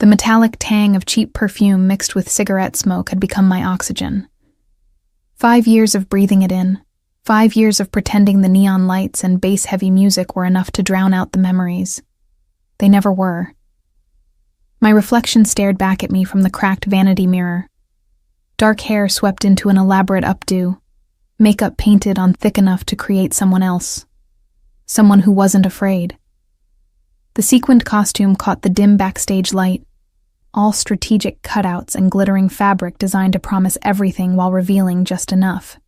The metallic tang of cheap perfume mixed with cigarette smoke had become my oxygen. 5 years of breathing it in, 5 years of pretending the neon lights and bass-heavy music were enough to drown out the memories. They never were. My reflection stared back at me from the cracked vanity mirror. Dark hair swept into an elaborate updo, makeup painted on thick enough to create someone else. Someone who wasn't afraid. The sequined costume caught the dim backstage light, all strategic cutouts and glittering fabric designed to promise everything while revealing just enough.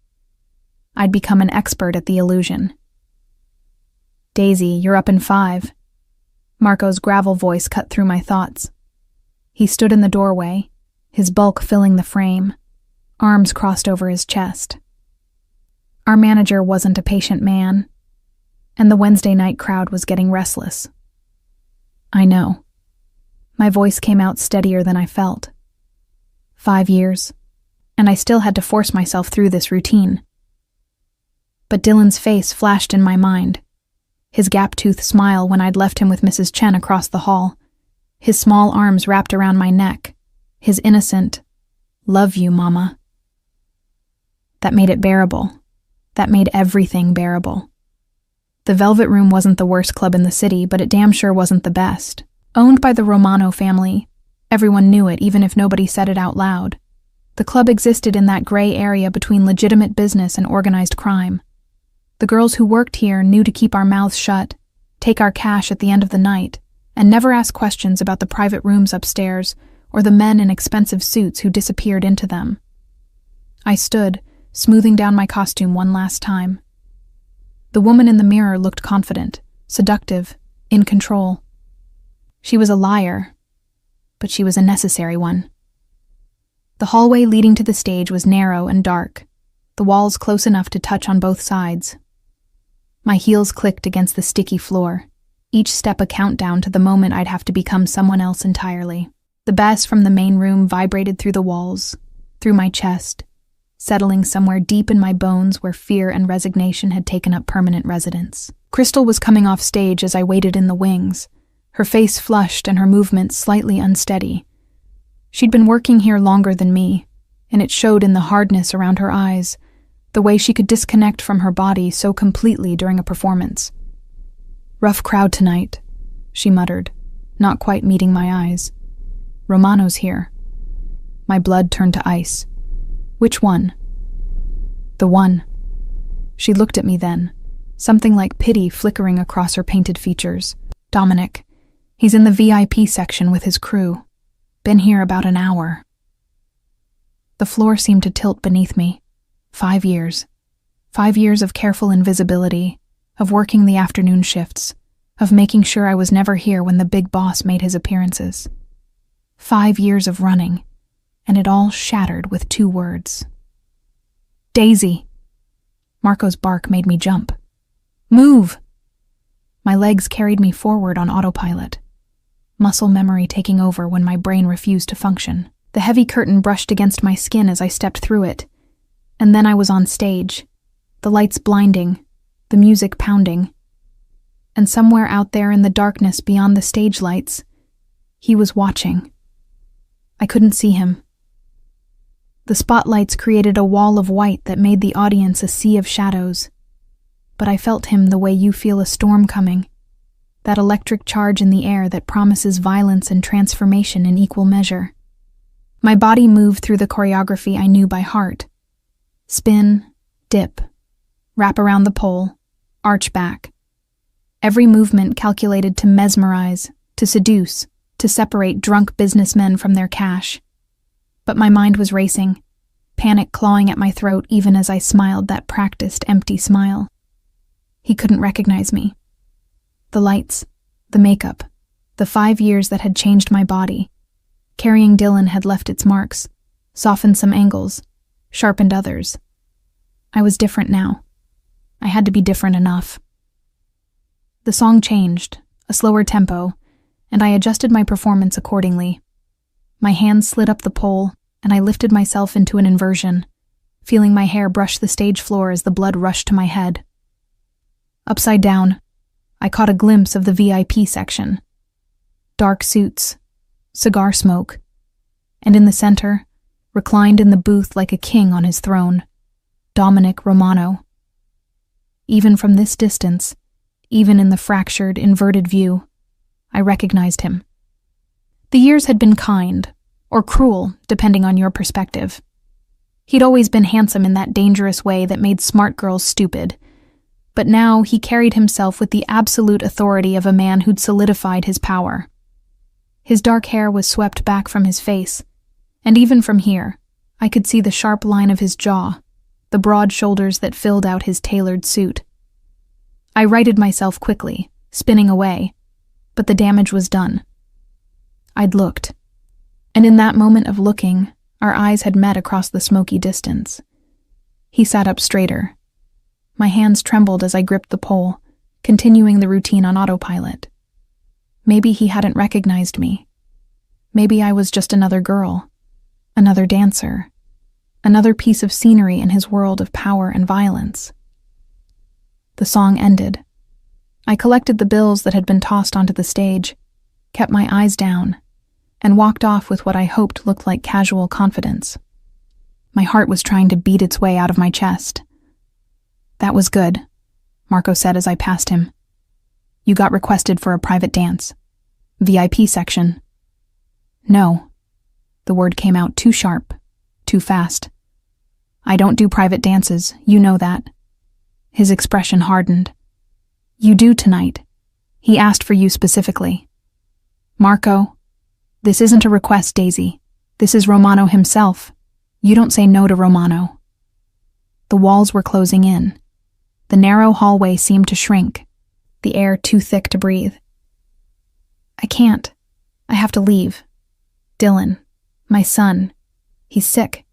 I'd become an expert at the illusion. "Daisy, you're up in 5. Marco's gravel voice cut through my thoughts. He stood in the doorway, his bulk filling the frame, arms crossed over his chest. Our manager wasn't a patient man, and the Wednesday night crowd was getting restless. I know. My voice came out steadier than I felt. 5 years, and I still had to force myself through this routine. But Dylan's face flashed in my mind. His gap-toothed smile when I'd left him with Mrs. Chen across the hall. His small arms wrapped around my neck. His innocent, "Love you, Mama." That made it bearable. That made everything bearable. The Velvet Room wasn't the worst club in the city, but it damn sure wasn't the best. Owned by the Romano family, everyone knew it even if nobody said it out loud. The club existed in that gray area between legitimate business and organized crime. The girls who worked here knew to keep our mouths shut, take our cash at the end of the night, and never ask questions about the private rooms upstairs or the men in expensive suits who disappeared into them. I stood, smoothing down my costume one last time. The woman in the mirror looked confident, seductive, in control. She was a liar, but she was a necessary one. The hallway leading to the stage was narrow and dark, the walls close enough to touch on both sides. My heels clicked against the sticky floor, each step a countdown to the moment I'd have to become someone else entirely. The bass from the main room vibrated through the walls, through my chest, settling somewhere deep in my bones where fear and resignation had taken up permanent residence. Crystal was coming off stage as I waited in the wings, her face flushed and her movements slightly unsteady. She'd been working here longer than me, and it showed in the hardness around her eyes, the way she could disconnect from her body so completely during a performance. "Rough crowd tonight," she muttered, not quite meeting my eyes. "Romano's here." My blood turned to ice. "Which one?" "The one." She looked at me then, something like pity flickering across her painted features. "Dominic. He's in the VIP section with his crew. Been here about an hour." The floor seemed to tilt beneath me. 5 years. 5 years of careful invisibility, of working the afternoon shifts, of making sure I was never here when the big boss made his appearances. 5 years of running, and it all shattered with 2 words. "Daisy!" Marco's bark made me jump. "Move!" My legs carried me forward on autopilot, muscle memory taking over when my brain refused to function. The heavy curtain brushed against my skin as I stepped through it, and then I was on stage, the lights blinding, the music pounding. And somewhere out there in the darkness beyond the stage lights, he was watching. I couldn't see him. The spotlights created a wall of white that made the audience a sea of shadows. But I felt him the way you feel a storm coming, that electric charge in the air that promises violence and transformation in equal measure. My body moved through the choreography I knew by heart. Spin, dip, wrap around the pole, arch back. Every movement calculated to mesmerize, to seduce, to separate drunk businessmen from their cash. But my mind was racing, panic clawing at my throat even as I smiled that practiced, empty smile. He couldn't recognize me. The lights, the makeup, the 5 years that had changed my body. Carrying Dylan had left its marks, softened some angles, sharpened others. I was different now. I had to be different enough. The song changed, a slower tempo, and I adjusted my performance accordingly. My hands slid up the pole, and I lifted myself into an inversion, feeling my hair brush the stage floor as the blood rushed to my head. Upside down, I caught a glimpse of the VIP section. Dark suits, cigar smoke, and in the center, reclined in the booth like a king on his throne, Dominic Romano. Even from this distance, even in the fractured, inverted view, I recognized him. The years had been kind, or cruel, depending on your perspective. He'd always been handsome in that dangerous way that made smart girls stupid, but now he carried himself with the absolute authority of a man who'd solidified his power. His dark hair was swept back from his face, and even from here, I could see the sharp line of his jaw, the broad shoulders that filled out his tailored suit. I righted myself quickly, spinning away, but the damage was done. I'd looked, and in that moment of looking, our eyes had met across the smoky distance. He sat up straighter. My hands trembled as I gripped the pole, continuing the routine on autopilot. Maybe he hadn't recognized me. Maybe I was just another girl, another dancer, another piece of scenery in his world of power and violence. The song ended. I collected the bills that had been tossed onto the stage, kept my eyes down, and walked off with what I hoped looked like casual confidence. My heart was trying to beat its way out of my chest. "That was good," Marco said as I passed him. "You got requested for a private dance. VIP section." "No." The word came out too sharp, too fast. "I don't do private dances, you know that." His expression hardened. "You do tonight. He asked for you specifically." "Marco, this isn't a request, Daisy. This is Romano himself. You don't say no to Romano." The walls were closing in. The narrow hallway seemed to shrink, the air too thick to breathe. "I can't. I have to leave. Dylan, my son, he's sick.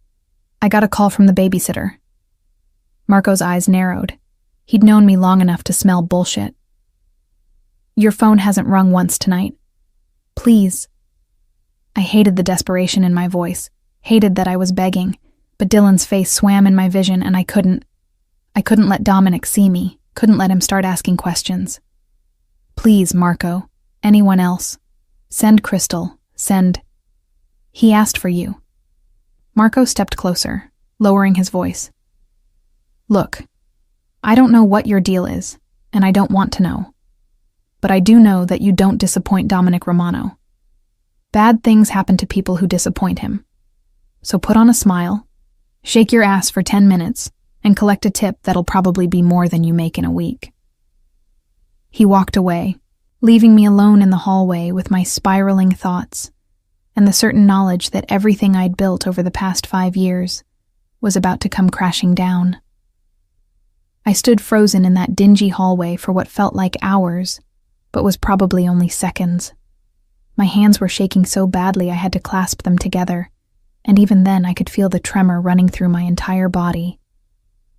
I got a call from the babysitter." Marco's eyes narrowed. He'd known me long enough to smell bullshit. "Your phone hasn't rung once tonight. Please." I hated the desperation in my voice, hated that I was begging, but Dylan's face swam in my vision and I couldn't let Dominic see me, couldn't let him start asking questions. "Please, Marco, anyone else. Send Crystal, send." "He asked for you." Marco stepped closer, lowering his voice. "Look, I don't know what your deal is, and I don't want to know. But I do know that you don't disappoint Dominic Romano. Bad things happen to people who disappoint him. So put on a smile, shake your ass for 10 minutes, and collect a tip that'll probably be more than you make in a week." He walked away, leaving me alone in the hallway with my spiraling thoughts and the certain knowledge that everything I'd built over the past 5 years was about to come crashing down. I stood frozen in that dingy hallway for what felt like hours, but was probably only seconds. My hands were shaking so badly I had to clasp them together, and even then I could feel the tremor running through my entire body.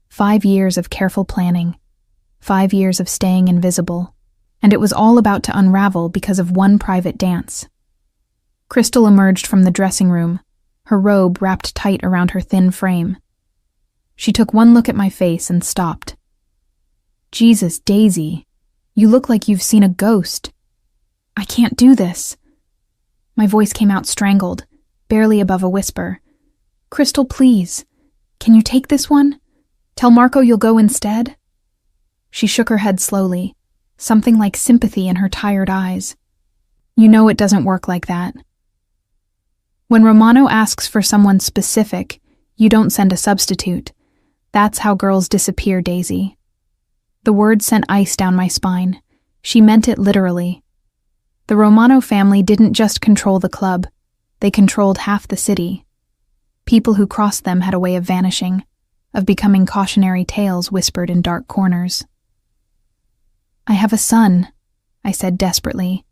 5 years of careful planning, 5 years of staying invisible, and it was all about to unravel because of one private dance. Crystal emerged from the dressing room, her robe wrapped tight around her thin frame. She took one look at my face and stopped. "Jesus, Daisy, you look like you've seen a ghost. I can't do this." My voice came out strangled, barely above a whisper. "Crystal, please, can you take this one? Tell Marco you'll go instead?" She shook her head slowly, something like sympathy in her tired eyes. "You know it doesn't work like that. When Romano asks for someone specific, you don't send a substitute. That's how girls disappear, Daisy." The word sent ice down my spine. She meant it literally. The Romano family didn't just control the club. They controlled half the city. People who crossed them had a way of vanishing, of becoming cautionary tales whispered in dark corners. "I have a son," I said desperately,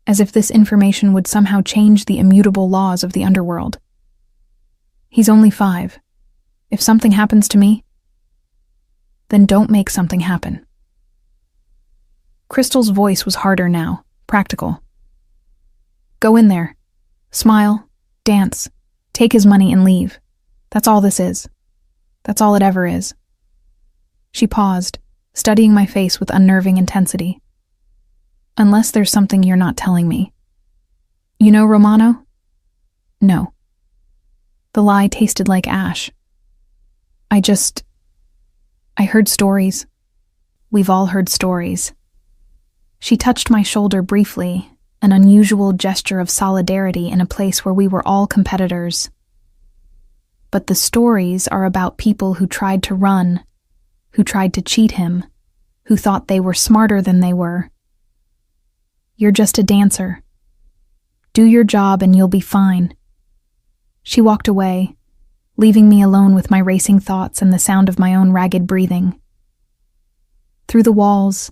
as if this information would somehow change the immutable laws of the underworld. "He's only 5. If something happens to me, then don't make something happen." Crystal's voice was harder now, practical. "Go in there. Smile, dance, take his money and leave. That's all this is. That's all it ever is." She paused, studying my face with unnerving intensity. "Unless there's something you're not telling me. You know Romano? No. The lie tasted like ash. I heard stories. We've all heard stories. She touched my shoulder briefly, an unusual gesture of solidarity in a place where we were all competitors. But the stories are about people who tried to run, who tried to cheat him, who thought they were smarter than they were. You're just a dancer. Do your job and you'll be fine. She walked away, leaving me alone with my racing thoughts and the sound of my own ragged breathing. Through the walls,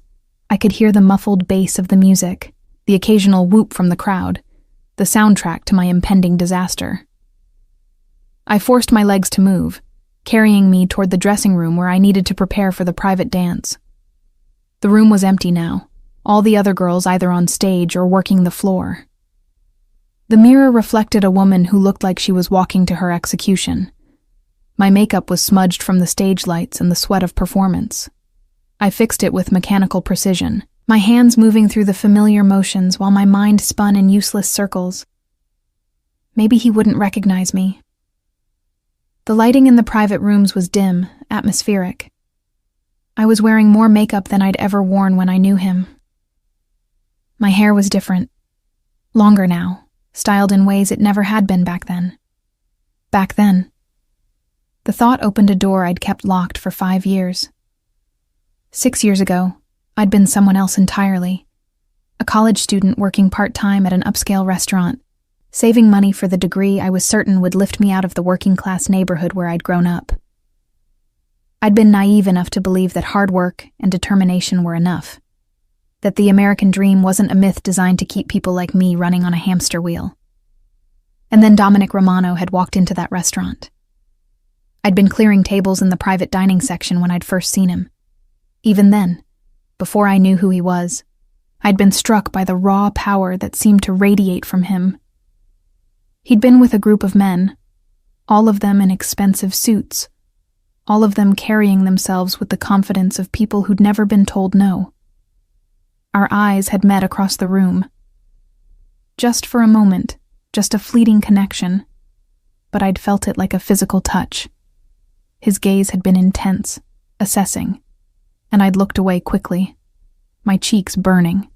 I could hear the muffled bass of the music, the occasional whoop from the crowd, the soundtrack to my impending disaster. I forced my legs to move, carrying me toward the dressing room where I needed to prepare for the private dance. The room was empty now, all the other girls either on stage or working the floor. The mirror reflected a woman who looked like she was walking to her execution. My makeup was smudged from the stage lights and the sweat of performance. I fixed it with mechanical precision, my hands moving through the familiar motions while my mind spun in useless circles. Maybe he wouldn't recognize me. The lighting in the private rooms was dim, atmospheric. I was wearing more makeup than I'd ever worn when I knew him. My hair was different. Longer now, styled in ways it never had been back then. Back then. The thought opened a door I'd kept locked for 5 years. 6 years ago, I'd been someone else entirely. A college student working part-time at an upscale restaurant, saving money for the degree I was certain would lift me out of the working-class neighborhood where I'd grown up. I'd been naive enough to believe that hard work and determination were enough, that the American dream wasn't a myth designed to keep people like me running on a hamster wheel. And then Dominic Romano had walked into that restaurant. I'd been clearing tables in the private dining section when I'd first seen him. Even then, before I knew who he was, I'd been struck by the raw power that seemed to radiate from him. He'd been with a group of men, all of them in expensive suits, all of them carrying themselves with the confidence of people who'd never been told no. Our eyes had met across the room. Just for a moment, just a fleeting connection, but I'd felt it like a physical touch. His gaze had been intense, assessing, and I'd looked away quickly, my cheeks burning.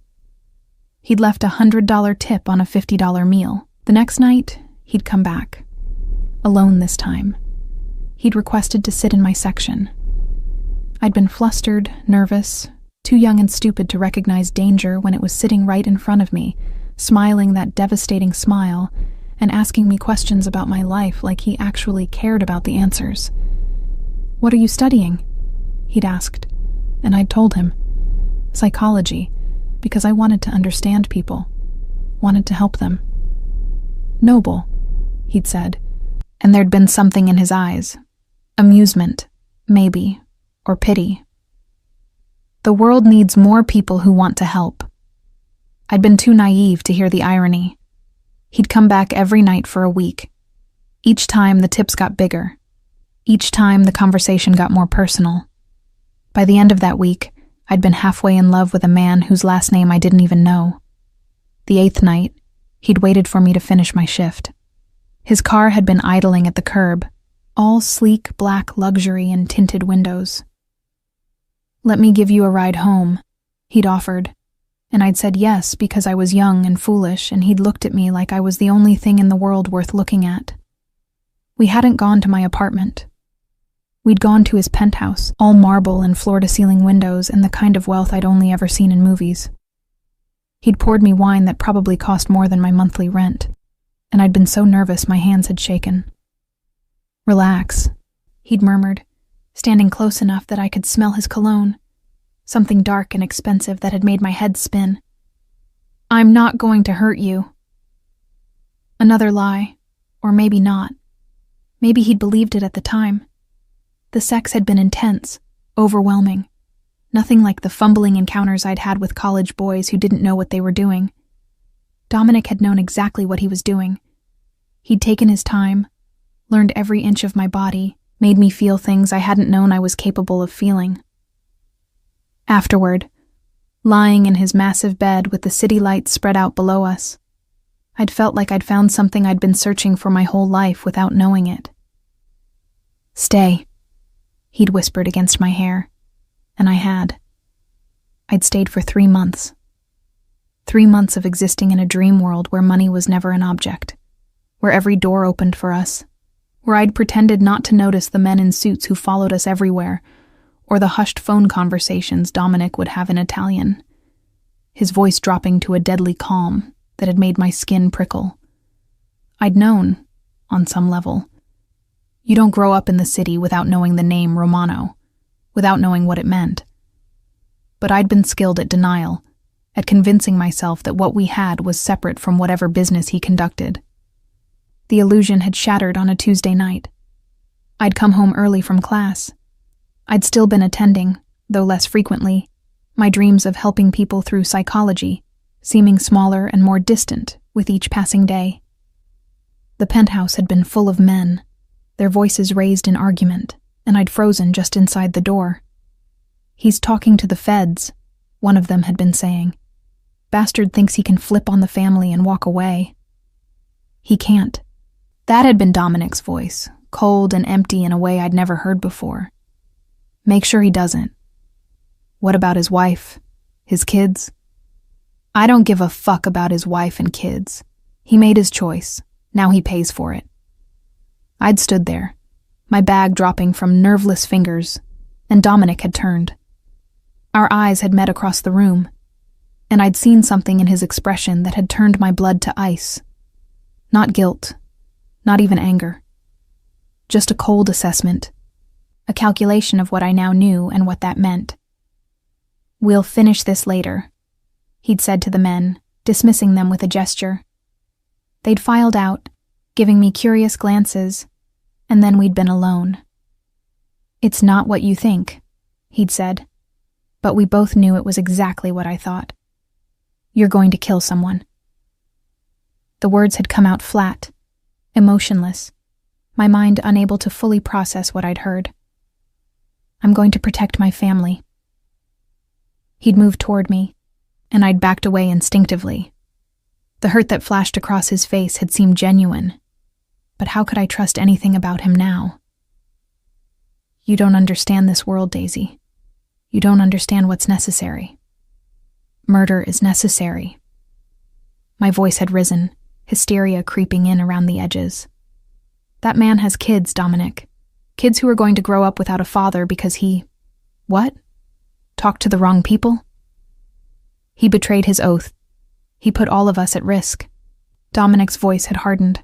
He'd left a $100 tip on a $50 meal. The next night, he'd come back. Alone this time. He'd requested to sit in my section. I'd been flustered, nervous, too young and stupid to recognize danger when it was sitting right in front of me, smiling that devastating smile, and asking me questions about my life like he actually cared about the answers. "What are you studying?" he'd asked, and I'd told him. Psychology, because I wanted to understand people, wanted to help them. "Noble," he'd said, and there'd been something in his eyes. Amusement, maybe, or pity. The world needs more people who want to help. I'd been too naive to hear the irony. He'd come back every night for a week. Each time the tips got bigger. Each time the conversation got more personal. By the end of that week, I'd been halfway in love with a man whose last name I didn't even know. The 8th night, he'd waited for me to finish my shift. His car had been idling at the curb, all sleek black luxury and tinted windows. "Let me give you a ride home," he'd offered, and I'd said yes because I was young and foolish, and he'd looked at me like I was the only thing in the world worth looking at. We hadn't gone to my apartment. We'd gone to his penthouse, all marble and floor-to-ceiling windows and the kind of wealth I'd only ever seen in movies. He'd poured me wine that probably cost more than my monthly rent, and I'd been so nervous my hands had shaken. "Relax," he'd murmured, standing close enough that I could smell his cologne, something dark and expensive that had made my head spin. "I'm not going to hurt you." Another lie, or maybe not. Maybe he'd believed it at the time. The sex had been intense, overwhelming. Nothing like the fumbling encounters I'd had with college boys who didn't know what they were doing. Dominic had known exactly what he was doing. He'd taken his time, learned every inch of my body, made me feel things I hadn't known I was capable of feeling. Afterward, lying in his massive bed with the city lights spread out below us, I'd felt like I'd found something I'd been searching for my whole life without knowing it. "Stay," he'd whispered against my hair, and I had. I'd stayed for 3 months. 3 months of existing in a dream world where money was never an object, where every door opened for us, where I'd pretended not to notice the men in suits who followed us everywhere, or the hushed phone conversations Dominic would have in Italian, his voice dropping to a deadly calm that had made my skin prickle. I'd known, on some level. You don't grow up in the city without knowing the name Romano, without knowing what it meant. But I'd been skilled at denial, at convincing myself that what we had was separate from whatever business he conducted. The illusion had shattered on a Tuesday night. I'd come home early from class. I'd still been attending, though less frequently, my dreams of helping people through psychology, seeming smaller and more distant with each passing day. The penthouse had been full of men, their voices raised in argument, and I'd frozen just inside the door. "He's talking to the feds," one of them had been saying. "Bastard thinks he can flip on the family and walk away." "He can't." That had been Dominic's voice, cold and empty in a way I'd never heard before. "Make sure he doesn't." "What about his wife? His kids?" "I don't give a fuck about his wife and kids. He made his choice. Now he pays for it." I'd stood there, my bag dropping from nerveless fingers, and Dominic had turned. Our eyes had met across the room, and I'd seen something in his expression that had turned my blood to ice. Not guilt, not even anger. Just a cold assessment, a calculation of what I now knew and what that meant. "We'll finish this later," he'd said to the men, dismissing them with a gesture. They'd filed out, giving me curious glances, and then we'd been alone. "It's not what you think," he'd said, but we both knew it was exactly what I thought. "You're going to kill someone." The words had come out flat, emotionless, my mind unable to fully process what I'd heard. "I'm going to protect my family." He'd moved toward me, and I'd backed away instinctively. The hurt that flashed across his face had seemed genuine, but how could I trust anything about him now? "You don't understand this world, Daisy. You don't understand what's necessary. Murder is necessary." My voice had risen, hysteria creeping in around the edges. "That man has kids, Dominic. Kids who are going to grow up without a father because he... What? Talked to the wrong people?" He betrayed his oath. He put all of us at risk. Dominic's voice had hardened.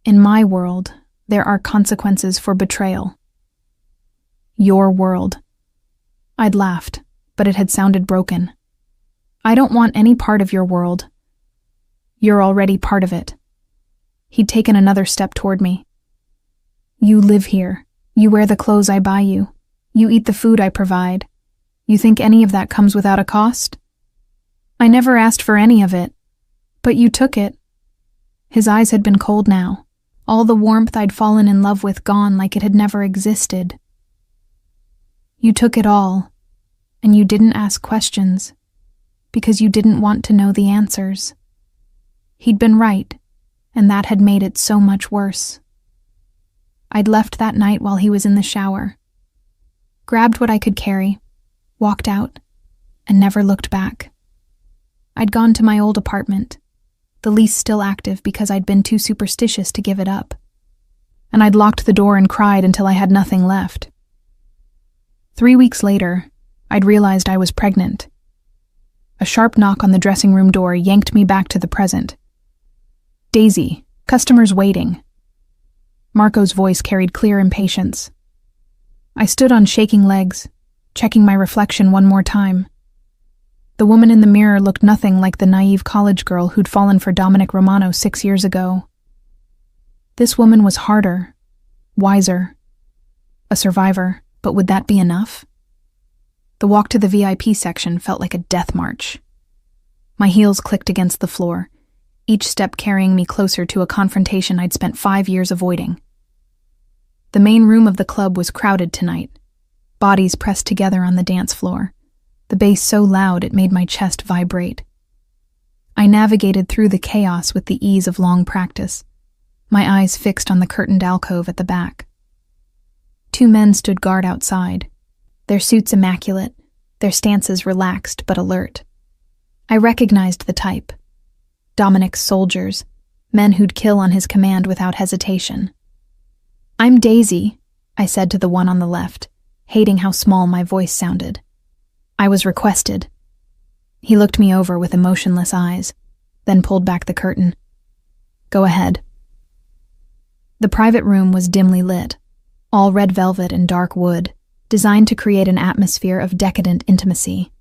"In my world, there are consequences for betrayal." "Your world." I'd laughed, but it had sounded broken. "I don't want any part of your world. You're already part of it." He'd taken another step toward me. "You live here. You wear the clothes I buy you. You eat the food I provide. You think any of that comes without a cost? I never asked for any of it, but you took it." His eyes had been cold now, all the warmth I'd fallen in love with gone like it had never existed. "You took it all, and you didn't ask questions, because you didn't want to know the answers." He'd been right, and that had made it so much worse. I'd left that night while he was in the shower, grabbed what I could carry, walked out, and never looked back. I'd gone to my old apartment, the lease still active because I'd been too superstitious to give it up, and I'd locked the door and cried until I had nothing left. 3 weeks later, I'd realized I was pregnant. A sharp knock on the dressing room door yanked me back to the present. "Daisy, customers waiting." Marco's voice carried clear impatience. I stood on shaking legs, checking my reflection one more time. The woman in the mirror looked nothing like the naive college girl who'd fallen for Dominic Romano 6 years ago. This woman was harder, wiser, a survivor, but would that be enough? The walk to the VIP section felt like a death march. My heels clicked against the floor, each step carrying me closer to a confrontation I'd spent 5 years avoiding. The main room of the club was crowded tonight, bodies pressed together on the dance floor, the bass so loud it made my chest vibrate. I navigated through the chaos with the ease of long practice, my eyes fixed on the curtained alcove at the back. 2 men stood guard outside, their suits immaculate, their stances relaxed but alert. I recognized the type. Dominic's soldiers, men who'd kill on his command without hesitation. "I'm Daisy," I said to the one on the left, hating how small my voice sounded. "I was requested." He looked me over with emotionless eyes, then pulled back the curtain. "Go ahead." The private room was dimly lit, all red velvet and dark wood, designed to create an atmosphere of decadent intimacy.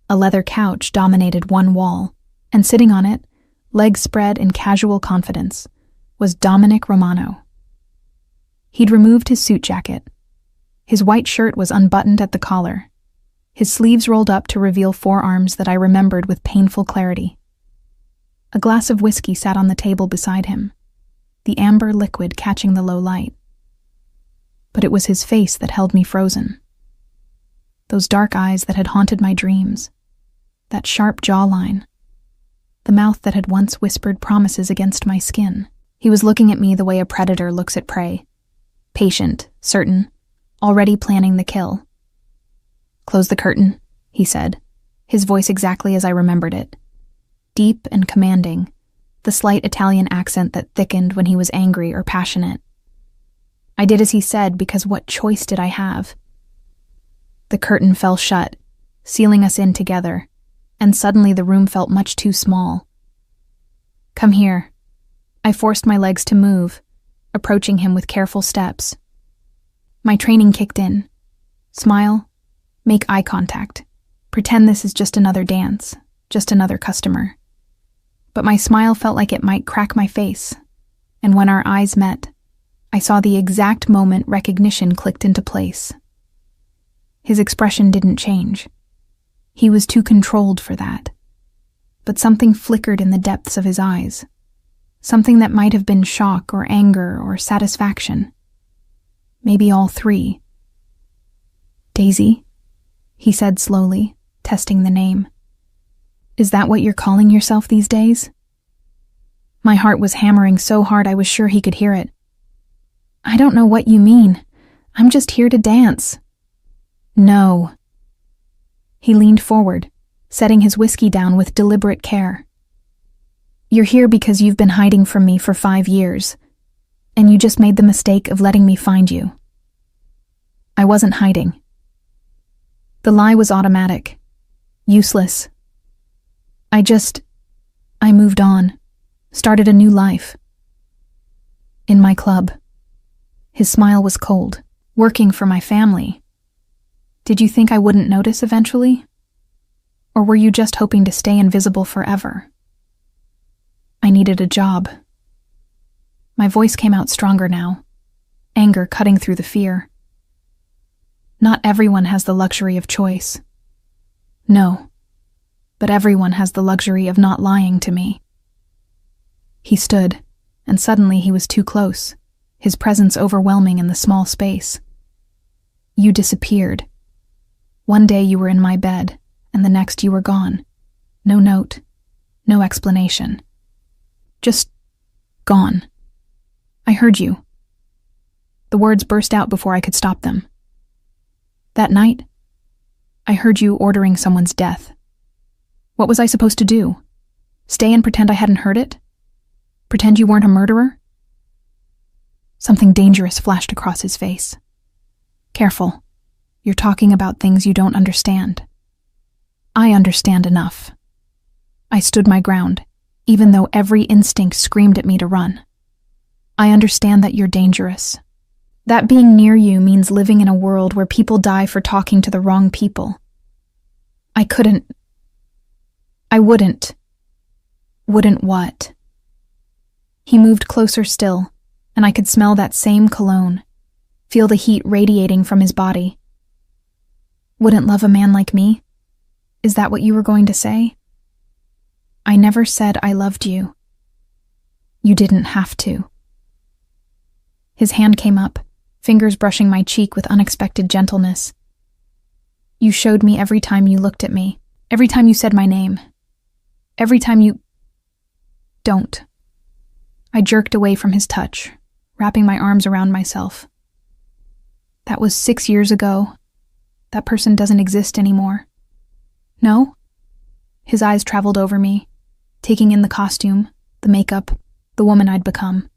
A leather couch dominated one wall, and sitting on it, legs spread in casual confidence, was Dominic Romano. He'd removed his suit jacket. His white shirt was unbuttoned at the collar, his sleeves rolled up to reveal forearms that I remembered with painful clarity. A glass of whiskey sat on the table beside him, the amber liquid catching the low light. But it was his face that held me frozen. Those dark eyes that had haunted my dreams, that sharp jawline, the mouth that had once whispered promises against my skin. He was looking at me the way a predator looks at prey, patient, certain, already planning the kill. "Close the curtain," he said, his voice exactly as I remembered it. Deep and commanding, the slight Italian accent that thickened when he was angry or passionate. I did as he said because what choice did I have? The curtain fell shut, sealing us in together, and suddenly the room felt much too small. "Come here." I forced my legs to move, approaching him with careful steps. My training kicked in. Smile, make eye contact, pretend this is just another dance, just another customer. But my smile felt like it might crack my face, and when our eyes met, I saw the exact moment recognition clicked into place. His expression didn't change. He was too controlled for that. But something flickered in the depths of his eyes, something that might have been shock or anger or satisfaction. Maybe all 3. "Daisy," he said slowly, testing the name. "Is that what you're calling yourself these days?" My heart was hammering so hard I was sure he could hear it. "I don't know what you mean. I'm just here to dance." "No." He leaned forward, setting his whiskey down with deliberate care. "You're here because you've been hiding from me for 5 years, and you just made the mistake of letting me find you." I wasn't hiding. The lie was automatic, useless. I moved on, started a new life. In my club. His smile was cold. "Working for my family. Did you think I wouldn't notice eventually? Or were you just hoping to stay invisible forever?" I needed a job. My voice came out stronger now, anger cutting through the fear. Not everyone has the luxury of choice. No, but everyone has the luxury of not lying to me. He stood, and suddenly he was too close, his presence overwhelming in the small space. "You disappeared. One day you were in my bed, and the next you were gone. No note, no explanation. Just gone. I heard you." The words burst out before I could stop them. "That night, I heard you ordering someone's death. What was I supposed to do? Stay and pretend I hadn't heard it? Pretend you weren't a murderer?" Something dangerous flashed across his face. "Careful. You're talking about things you don't understand." "I understand enough." I stood my ground, even though every instinct screamed at me to run. "I understand that you're dangerous. That being near you means living in a world where people die for talking to the wrong people. I wouldn't. Wouldn't what?" He moved closer still, and I could smell that same cologne, feel the heat radiating from his body. "Wouldn't love a man like me? Is that what you were going to say?" "I never said I loved you. You didn't have to." His hand came up, fingers brushing my cheek with unexpected gentleness. "You showed me every time you looked at me, every time you said my name. Every time you... Don't. I jerked away from his touch, wrapping my arms around myself. That was 6 years ago. That person doesn't exist anymore. No? His eyes traveled over me, taking in the costume, the makeup, the woman I'd become.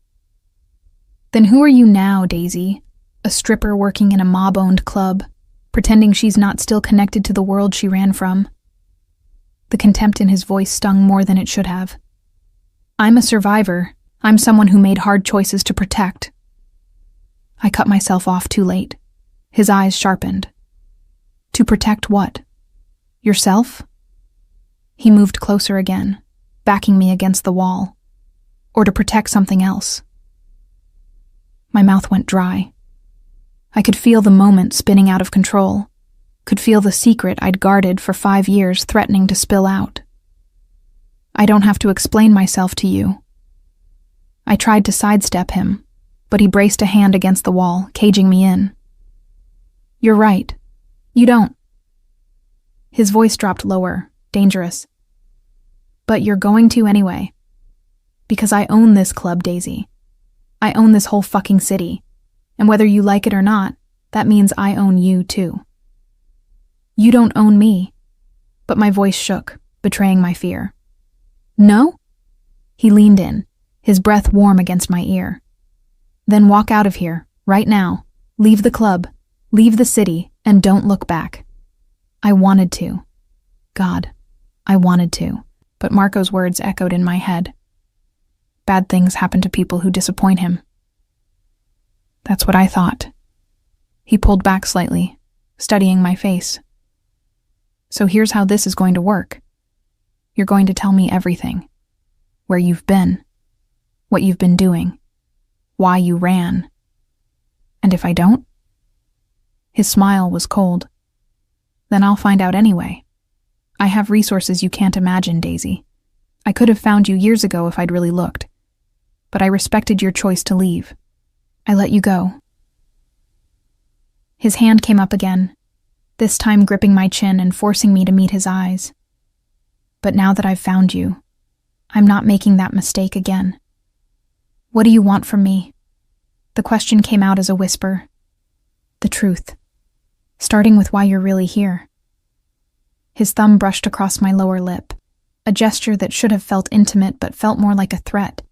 Then who are you now, Daisy? A stripper working in a mob-owned club, pretending she's not still connected to the world she ran from. The contempt in his voice stung more than it should have. I'm a survivor. I'm someone who made hard choices to protect. I cut myself off too late. His eyes sharpened. To protect what? Yourself? He moved closer again, backing me against the wall. Or to protect something else. My mouth went dry. I could feel the moment spinning out of control, could feel the secret I'd guarded for 5 years threatening to spill out. I don't have to explain myself to you. I tried to sidestep him, but he braced a hand against the wall, caging me in. You're right. You don't. His voice dropped lower, dangerous. But you're going to anyway. Because I own this club, Daisy. I own this whole fucking city. And whether you like it or not, that means I own you too. You don't own me. But my voice shook, betraying my fear. No? He leaned in, his breath warm against my ear. Then walk out of here, right now. Leave the club, leave the city, and don't look back. I wanted to. God, I wanted to. But Marco's words echoed in my head. Bad things happen to people who disappoint him. That's what I thought. He pulled back slightly, studying my face. So here's how this is going to work. You're going to tell me everything. Where you've been. What you've been doing. Why you ran. And if I don't? His smile was cold. Then I'll find out anyway. I have resources you can't imagine, Daisy. I could have found you years ago if I'd really looked. But I respected your choice to leave. I let you go. His hand came up again, this time gripping my chin and forcing me to meet his eyes. But now that I've found you, I'm not making that mistake again. What do you want from me? The question came out as a whisper. The truth. Starting with why you're really here. His thumb brushed across my lower lip, a gesture that should have felt intimate but felt more like a threat.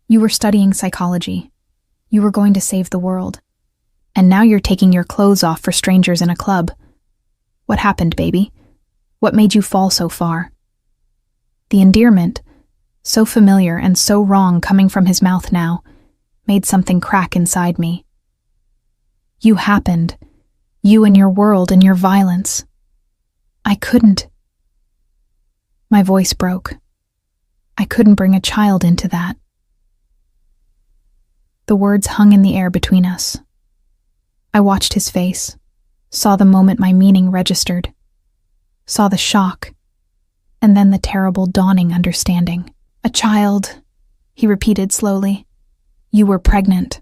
You were studying psychology. You were going to save the world. And now you're taking your clothes off for strangers in a club. What happened, baby? What made you fall so far? The endearment, so familiar and so wrong coming from his mouth now, made something crack inside me. You happened. You and your world and your violence. I couldn't. My voice broke. I couldn't bring a child into that. The words hung in the air between us. I watched his face, saw the moment my meaning registered, saw the shock, and then the terrible dawning understanding. A child, he repeated slowly. You were pregnant.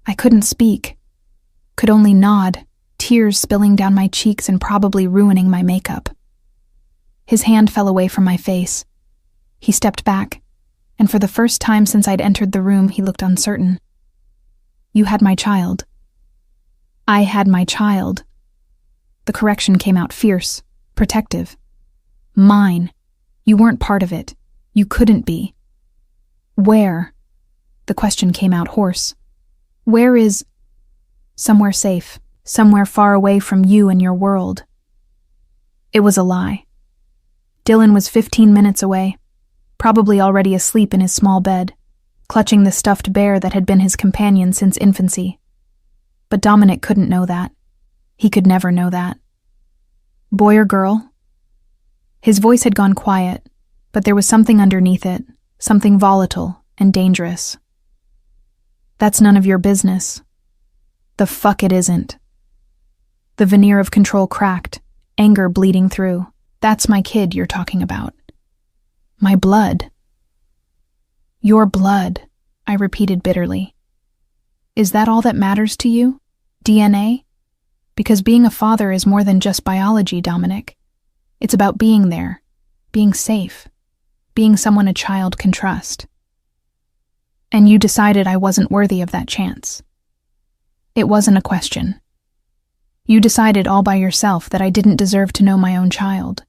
I couldn't speak, could only nod, tears spilling down my cheeks and probably ruining my makeup. His hand fell away from my face. He stepped back, and for the first time since I'd entered the room, he looked uncertain. You had my child. I had my child. The correction came out fierce, protective. Mine. You weren't part of it. You couldn't be. Where? The question came out hoarse. Where is... Somewhere safe, somewhere far away from you and your world. It was a lie. Dylan was 15 minutes away, probably already asleep in his small bed, clutching the stuffed bear that had been his companion since infancy. But Dominic couldn't know that. He could never know that. Boy or girl? His voice had gone quiet, but there was something underneath it, something volatile and dangerous. That's none of your business. The fuck it isn't. The veneer of control cracked, anger bleeding through. That's my kid you're talking about. My blood. Your blood, I repeated bitterly. Is that all that matters to you? DNA? Because being a father is more than just biology, Dominic. It's about being there, being safe, being someone a child can trust. And you decided I wasn't worthy of that chance. It wasn't a question. You decided all by yourself that I didn't deserve to know my own child.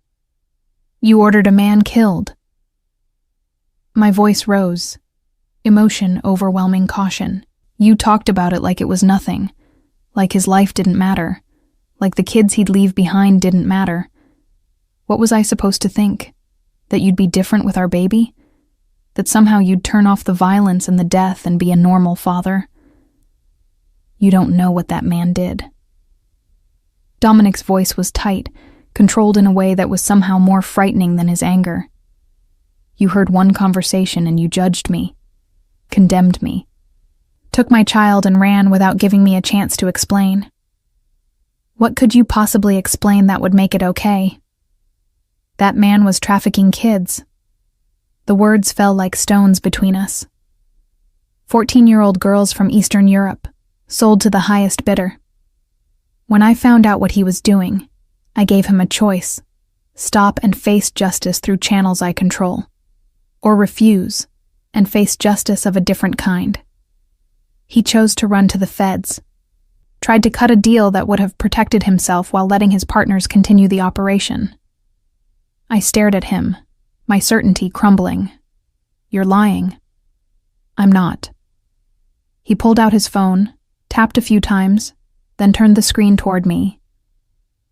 You ordered a man killed. My voice rose, emotion overwhelming caution. You talked about it like it was nothing, like his life didn't matter, like the kids he'd leave behind didn't matter. What was I supposed to think? That you'd be different with our baby? That somehow you'd turn off the violence and the death and be a normal father? You don't know what that man did. Dominic's voice was tight, controlled in a way that was somehow more frightening than his anger. You heard one conversation and you judged me, condemned me, took my child and ran without giving me a chance to explain. What could you possibly explain that would make it okay? That man was trafficking kids. The words fell like stones between us. 14-year-old girls from Eastern Europe, sold to the highest bidder. When I found out what he was doing, I gave him a choice: stop and face justice through channels I control, or refuse and face justice of a different kind. He chose to run to the feds, tried to cut a deal that would have protected himself while letting his partners continue the operation. I stared at him, my certainty crumbling. You're lying. I'm not. He pulled out his phone, tapped a few times, then turned the screen toward me.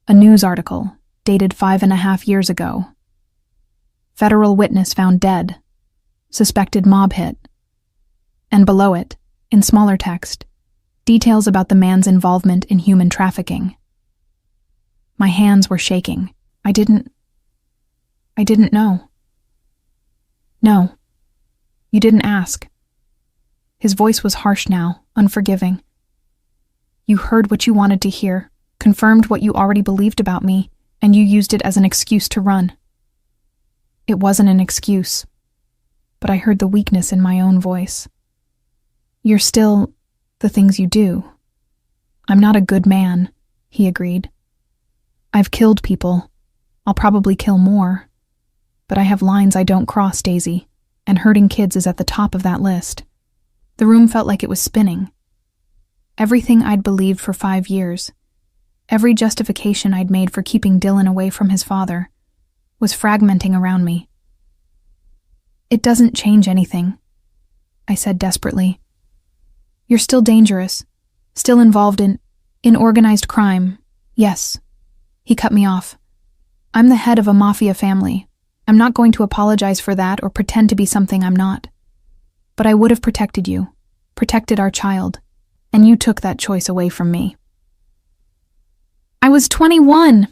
A news article, dated 5.5 years ago. Federal witness found dead. Suspected mob hit. And below it, in smaller text, details about the man's involvement in human trafficking. My hands were shaking. I didn't know. No, you didn't ask. His voice was harsh now, unforgiving. You heard what you wanted to hear, confirmed what you already believed about me, and you used it as an excuse to run. It wasn't an excuse, but I heard the weakness in my own voice. You're still the things you do. I'm not a good man, he agreed. I've killed people. I'll probably kill more. But I have lines I don't cross, Daisy, and hurting kids is at the top of that list. The room felt like it was spinning. Everything I'd believed for 5 years, every justification I'd made for keeping Dylan away from his father, was fragmenting around me. It doesn't change anything, I said desperately. You're still dangerous, still involved in organized crime. Yes. He cut me off. I'm the head of a Mafia family. I'm not going to apologize for that or pretend to be something I'm not. But I would have protected you, protected our child, and you took that choice away from me. I was 21!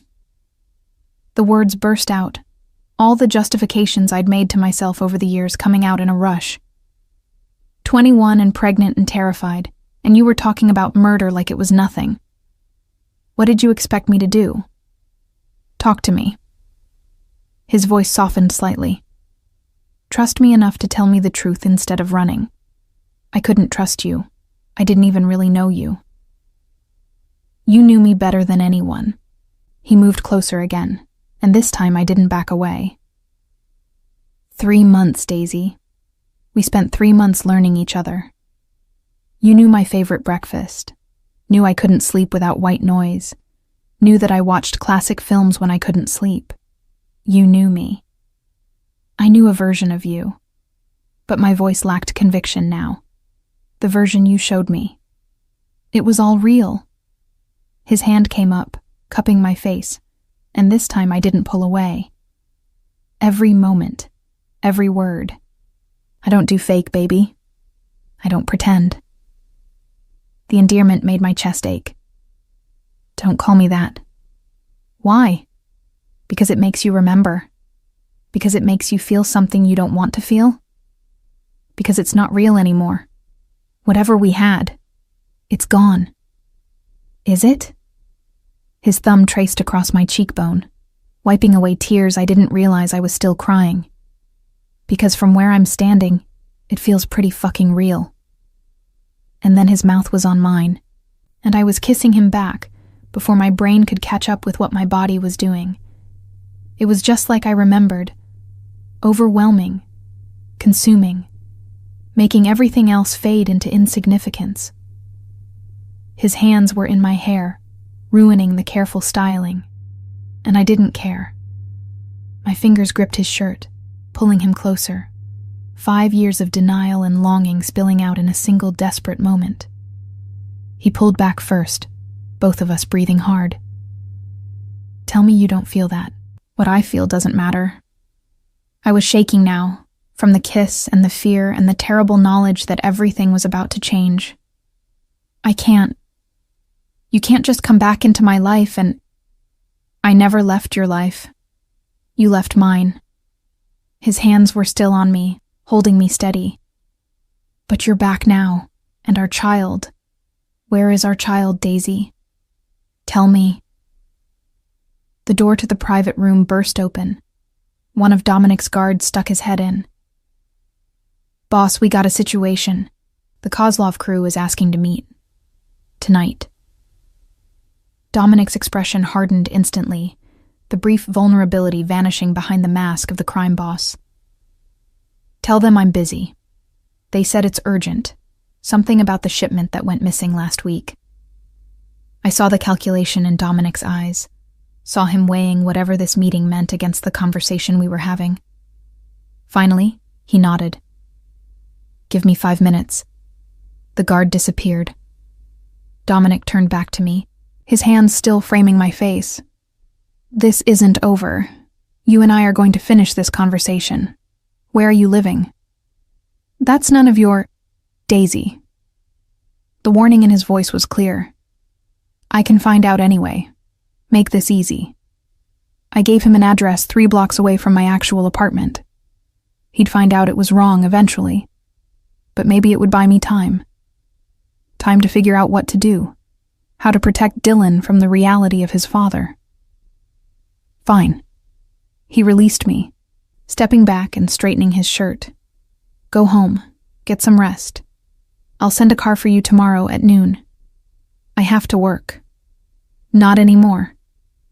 The words burst out, all the justifications I'd made to myself over the years coming out in a rush. 21 and pregnant and terrified, and you were talking about murder like it was nothing. What did you expect me to do? Talk to me. His voice softened slightly. Trust me enough to tell me the truth instead of running. I couldn't trust you. I didn't even really know you. You knew me better than anyone. He moved closer again, and this time I didn't back away. 3 months, Daisy. We spent 3 months learning each other. You knew my favorite breakfast, knew I couldn't sleep without white noise, knew that I watched classic films when I couldn't sleep. You knew me. I knew a version of you, but my voice lacked conviction now. The version you showed me. It was all real. His hand came up, cupping my face, and this time I didn't pull away. Every moment, every word. I don't do fake, baby. I don't pretend. The endearment made my chest ache. Don't call me that. Why? Because it makes you remember. Because it makes you feel something you don't want to feel. Because it's not real anymore. Whatever we had, it's gone. Is it? His thumb traced across my cheekbone, wiping away tears I didn't realize I was still crying. Because from where I'm standing, it feels pretty fucking real. And then his mouth was on mine, and I was kissing him back before my brain could catch up with what my body was doing. It was just like I remembered, overwhelming, consuming, making everything else fade into insignificance. His hands were in my hair, ruining the careful styling, and I didn't care. My fingers gripped his shirt, pulling him closer, 5 years of denial and longing spilling out in a single desperate moment. He pulled back first, both of us breathing hard. Tell me you don't feel that. What I feel doesn't matter. I was shaking now, from the kiss and the fear and the terrible knowledge that everything was about to change. I can't. You can't just come back into my life and... I never left your life. You left mine. His hands were still on me, holding me steady. But you're back now, and our child. Where is our child, Daisy? Tell me. The door to the private room burst open. One of Dominic's guards stuck his head in. Boss, we got a situation. The Kozlov crew is asking to meet. Tonight. Dominic's expression hardened instantly, the brief vulnerability vanishing behind the mask of the crime boss. Tell them I'm busy. They said it's urgent. Something about the shipment that went missing last week. I saw the calculation in Dominic's eyes, saw him weighing whatever this meeting meant against the conversation we were having. Finally, he nodded. Give me 5 minutes. The guard disappeared. Dominic turned back to me, his hands still framing my face. This isn't over. You and I are going to finish this conversation. Where are you living? That's none of your... Daisy. The warning in his voice was clear. I can find out anyway. Make this easy. I gave him an address 3 blocks away from my actual apartment. He'd find out it was wrong eventually. But maybe it would buy me time. Time to figure out what to do. How to protect Dylan from the reality of his father. Fine. He released me, stepping back and straightening his shirt. Go home. Get some rest. I'll send a car for you tomorrow at noon. I have to work. Not anymore.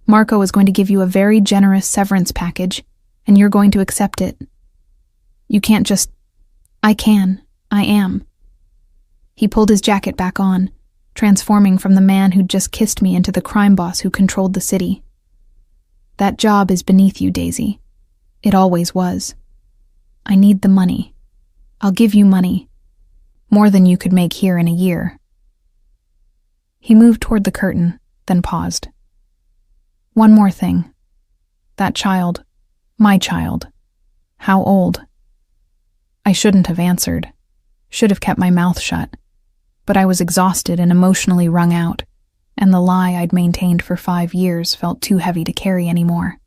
Marco is going to give you a very generous severance package, and you're going to accept it. You can't just... I can. I am. He pulled his jacket back on, transforming from the man who'd just kissed me into the crime boss who controlled the city. That job is beneath you, Daisy. It always was. I need the money. I'll give you money. More than you could make here in a year. He moved toward the curtain, then paused. One more thing. That child. My child. How old? I shouldn't have answered. Should have kept my mouth shut. But I was exhausted and emotionally wrung out, and the lie I'd maintained for 5 years felt too heavy to carry anymore.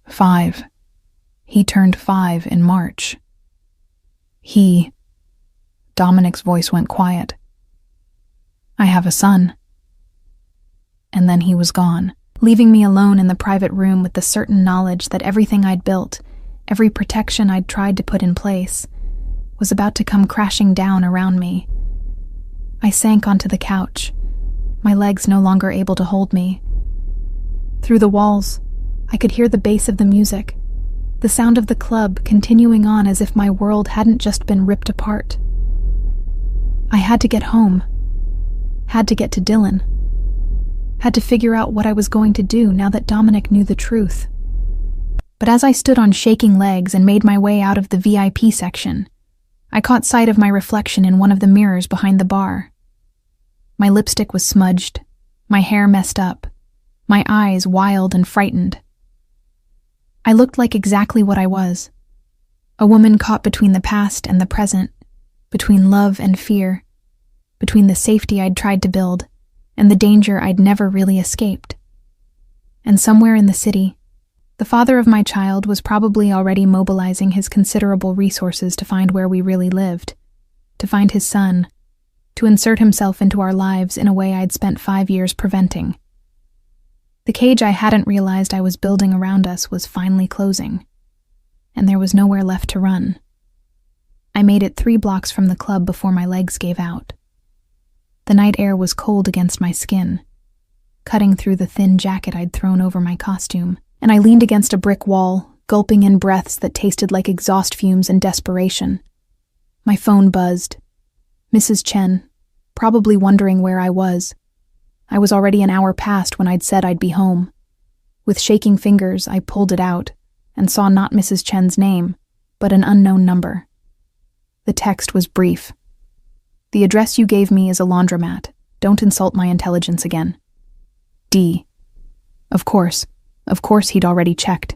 5. He turned 5 in March. Dominic's voice went quiet. I have a son. And then he was gone, leaving me alone in the private room with the certain knowledge that everything I'd built, every protection I'd tried to put in place, was about to come crashing down around me. I sank onto the couch, my legs no longer able to hold me. Through the walls, I could hear the bass of the music, the sound of the club continuing on as if my world hadn't just been ripped apart. I had to get home. Had to get to Dylan. Had to figure out what I was going to do now that Dominic knew the truth. But as I stood on shaking legs and made my way out of the VIP section, I caught sight of my reflection in one of the mirrors behind the bar. My lipstick was smudged, my hair messed up, my eyes wild and frightened. I looked like exactly what I was. A woman caught between the past and the present, between love and fear, between the safety I'd tried to build and the danger I'd never really escaped. And somewhere in the city, the father of my child was probably already mobilizing his considerable resources to find where we really lived, to find his son, to insert himself into our lives in a way I'd spent 5 years preventing. The cage I hadn't realized I was building around us was finally closing, and there was nowhere left to run. I made it 3 blocks from the club before my legs gave out. The night air was cold against my skin, cutting through the thin jacket I'd thrown over my costume, and I leaned against a brick wall, gulping in breaths that tasted like exhaust fumes and desperation. My phone buzzed. Mrs. Chen, probably wondering where I was. I was already an hour past when I'd said I'd be home. With shaking fingers, I pulled it out and saw not Mrs. Chen's name, but an unknown number. The text was brief. "The address you gave me is a laundromat. Don't insult my intelligence again. D." Of course he'd already checked.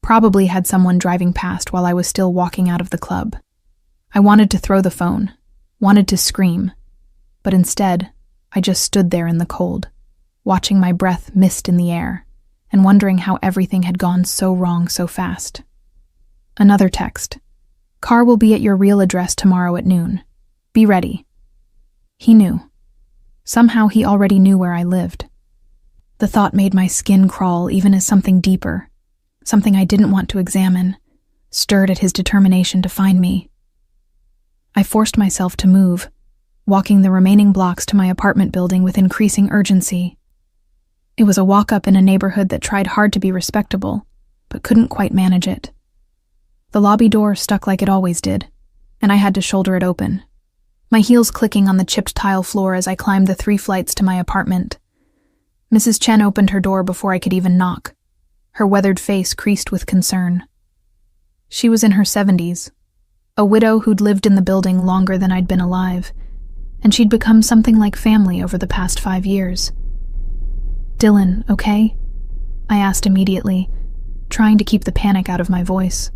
Probably had someone driving past while I was still walking out of the club. I wanted to throw the phone, wanted to scream, but instead, I just stood there in the cold, watching my breath mist in the air, and wondering how everything had gone so wrong so fast. Another text. "Car will be at your real address tomorrow at noon. Be ready." He knew. Somehow he already knew where I lived. The thought made my skin crawl even as something deeper, something I didn't want to examine, stirred at his determination to find me. I forced myself to move, walking the remaining blocks to my apartment building with increasing urgency. It was a walk-up in a neighborhood that tried hard to be respectable, but couldn't quite manage it. The lobby door stuck like it always did, and I had to shoulder it open, my heels clicking on the chipped tile floor as I climbed the 3 flights to my apartment. Mrs. Chen opened her door before I could even knock, her weathered face creased with concern. She was in her 70s, a widow who'd lived in the building longer than I'd been alive, and she'd become something like family over the past 5 years. "Dylan, okay?" I asked immediately, trying to keep the panic out of my voice.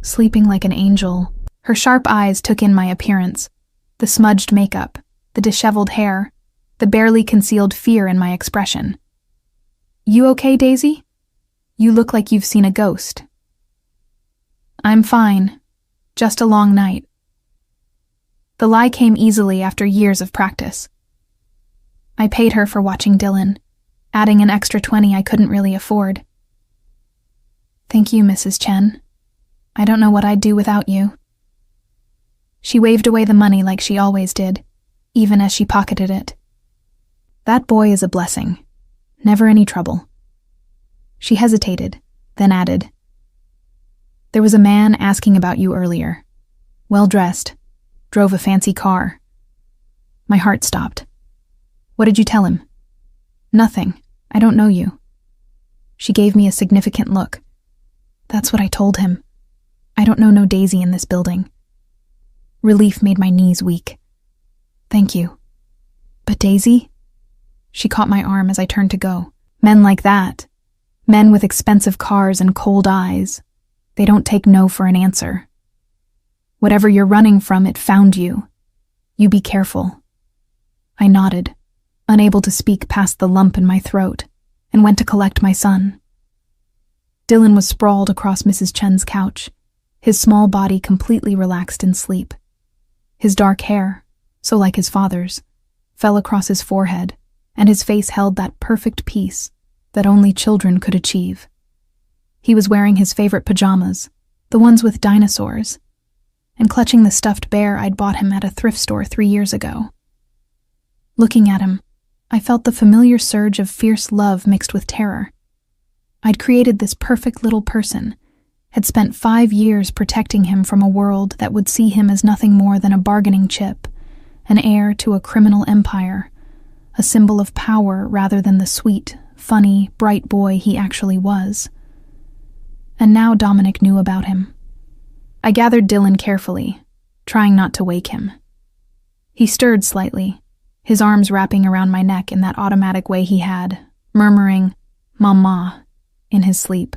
Sleeping like an angel, her sharp eyes took in my appearance, the smudged makeup, the disheveled hair, the barely concealed fear in my expression. "You okay, Daisy? You look like you've seen a ghost." "I'm fine. Just a long night." The lie came easily after years of practice. I paid her for watching Dylan, adding an extra 20 I couldn't really afford. "Thank you, Mrs. Chen. I don't know what I'd do without you." She waved away the money like she always did, even as she pocketed it. "That boy is a blessing. Never any trouble." She hesitated, then added, "There was a man asking about you earlier. Well-dressed. Drove a fancy car." My heart stopped. "What did you tell him?" "Nothing. I don't know you." She gave me a significant look. "That's what I told him. I don't know no Daisy in this building." Relief made my knees weak. "Thank you. But Daisy?" She caught my arm as I turned to go. "Men like that, men with expensive cars and cold eyes, they don't take no for an answer. Whatever you're running from, it found you. You be careful." I nodded, unable to speak past the lump in my throat, and went to collect my son. Dylan was sprawled across Mrs. Chen's couch, his small body completely relaxed in sleep. His dark hair, so like his father's, fell across his forehead, and his face held that perfect peace that only children could achieve. He was wearing his favorite pajamas, the ones with dinosaurs, and clutching the stuffed bear I'd bought him at a thrift store 3 years ago. Looking at him, I felt the familiar surge of fierce love mixed with terror. I'd created this perfect little person, had spent 5 years protecting him from a world that would see him as nothing more than a bargaining chip, an heir to a criminal empire, a symbol of power rather than the sweet, funny, bright boy he actually was. And now Dominic knew about him. I gathered Dylan carefully, trying not to wake him. He stirred slightly, his arms wrapping around my neck in that automatic way he had, murmuring, "Mama," in his sleep.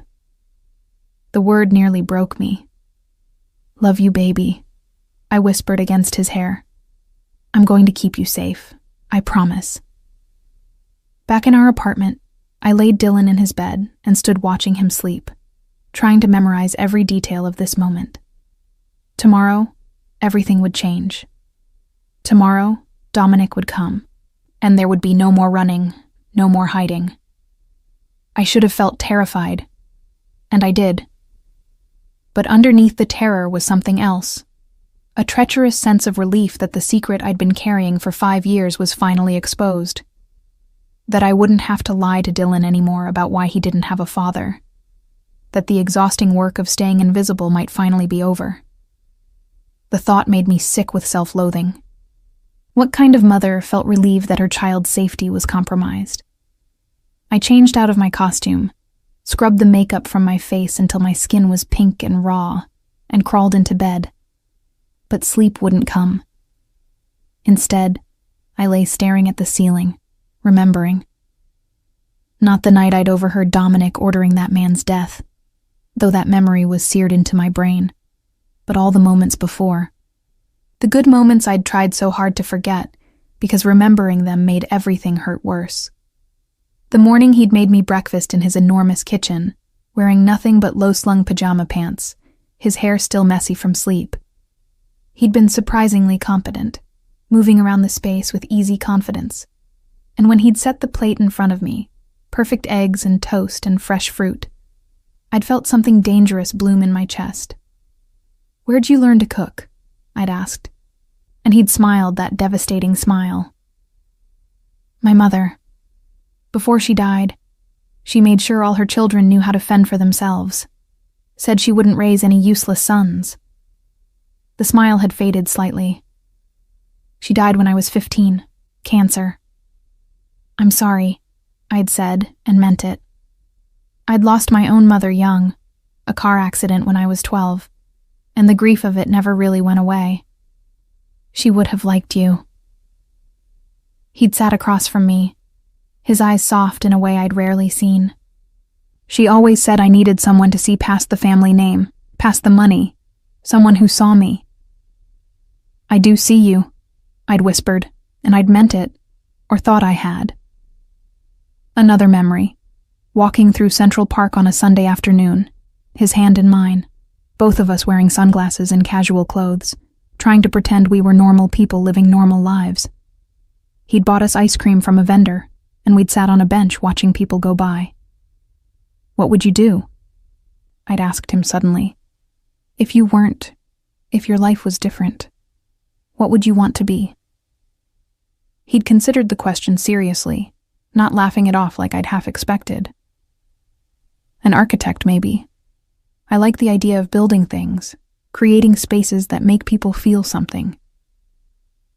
The word nearly broke me. "Love you, baby," I whispered against his hair. "I'm going to keep you safe. I promise." Back in our apartment, I laid Dylan in his bed and stood watching him sleep, trying to memorize every detail of this moment. Tomorrow, everything would change. Tomorrow, Dominic would come, and there would be no more running, no more hiding. I should have felt terrified, and I did. But underneath the terror was something else, a treacherous sense of relief that the secret I'd been carrying for 5 years was finally exposed. That I wouldn't have to lie to Dylan anymore about why he didn't have a father. that the exhausting work of staying invisible might finally be over. The thought made me sick with self-loathing. What kind of mother felt relieved that her child's safety was compromised? I changed out of my costume, scrubbed the makeup from my face until my skin was pink and raw, and crawled into bed. But sleep wouldn't come. Instead, I lay staring at the ceiling, remembering. Not the night I'd overheard Dominic ordering that man's death, though that memory was seared into my brain, but all the moments before. The good moments I'd tried so hard to forget, because remembering them made everything hurt worse. The morning he'd made me breakfast in his enormous kitchen, wearing nothing but low-slung pajama pants, his hair still messy from sleep. He'd been surprisingly competent, moving around the space with easy confidence. And when he'd set the plate in front of me, perfect eggs and toast and fresh fruit, I'd felt something dangerous bloom in my chest. "Where'd you learn to cook?" I'd asked. And he'd smiled that devastating smile. "My mother. Before she died, she made sure all her children knew how to fend for themselves. Said she wouldn't raise any useless sons." The smile had faded slightly. "She died when I was 15. Cancer." "I'm sorry," I'd said, and meant it. I'd lost my own mother young, a car accident when I was 12, and the grief of it never really went away. "She would have liked you." He'd sat across from me, his eyes soft in a way I'd rarely seen. "She always said I needed someone to see past the family name, past the money, someone who saw me." "I do see you," I'd whispered, and I'd meant it, or thought I had. Another memory, walking through Central Park on a Sunday afternoon, his hand in mine, both of us wearing sunglasses and casual clothes, trying to pretend we were normal people living normal lives. He'd bought us ice cream from a vendor, and we'd sat on a bench watching people go by. "What would you do?" I'd asked him suddenly. If your life was different, what would you want to be?" He'd considered the question seriously, not laughing it off like I'd half expected. "An architect, maybe. I like the idea of building things, creating spaces that make people feel something.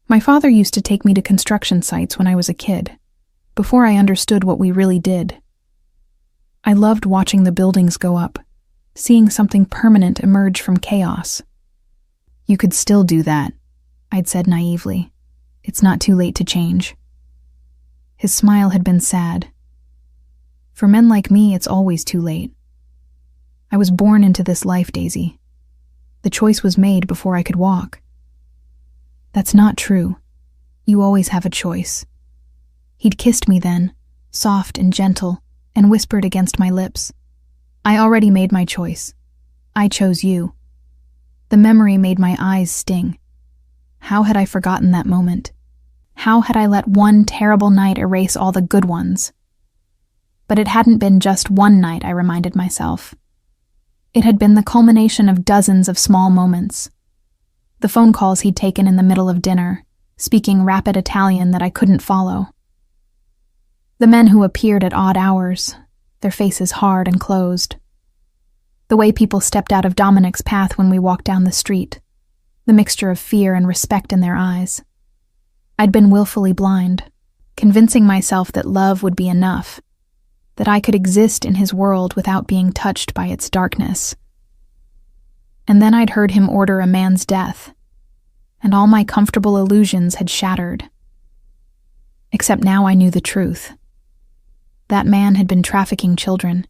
My father used to take me to construction sites when I was a kid, before I understood what we really did. I loved watching the buildings go up, seeing something permanent emerge from chaos." "You could still do that," I'd said naively. "It's not too late to change." His smile had been sad. "For men like me, it's always too late. I was born into this life, Daisy. The choice was made before I could walk." "That's not true. You always have a choice." He'd kissed me then, soft and gentle, and whispered against my lips. "I already made my choice. I chose you." The memory made my eyes sting. How had I forgotten that moment? How had I let one terrible night erase all the good ones? But it hadn't been just one night, I reminded myself. It had been the culmination of dozens of small moments. The phone calls he'd taken in the middle of dinner, speaking rapid Italian that I couldn't follow. The men who appeared at odd hours, their faces hard and closed. The way people stepped out of Dominic's path when we walked down the street, the mixture of fear and respect in their eyes. I'd been willfully blind, convincing myself that love would be enough, that I could exist in his world without being touched by its darkness. And then I'd heard him order a man's death, and all my comfortable illusions had shattered. Except now I knew the truth. That man had been trafficking children,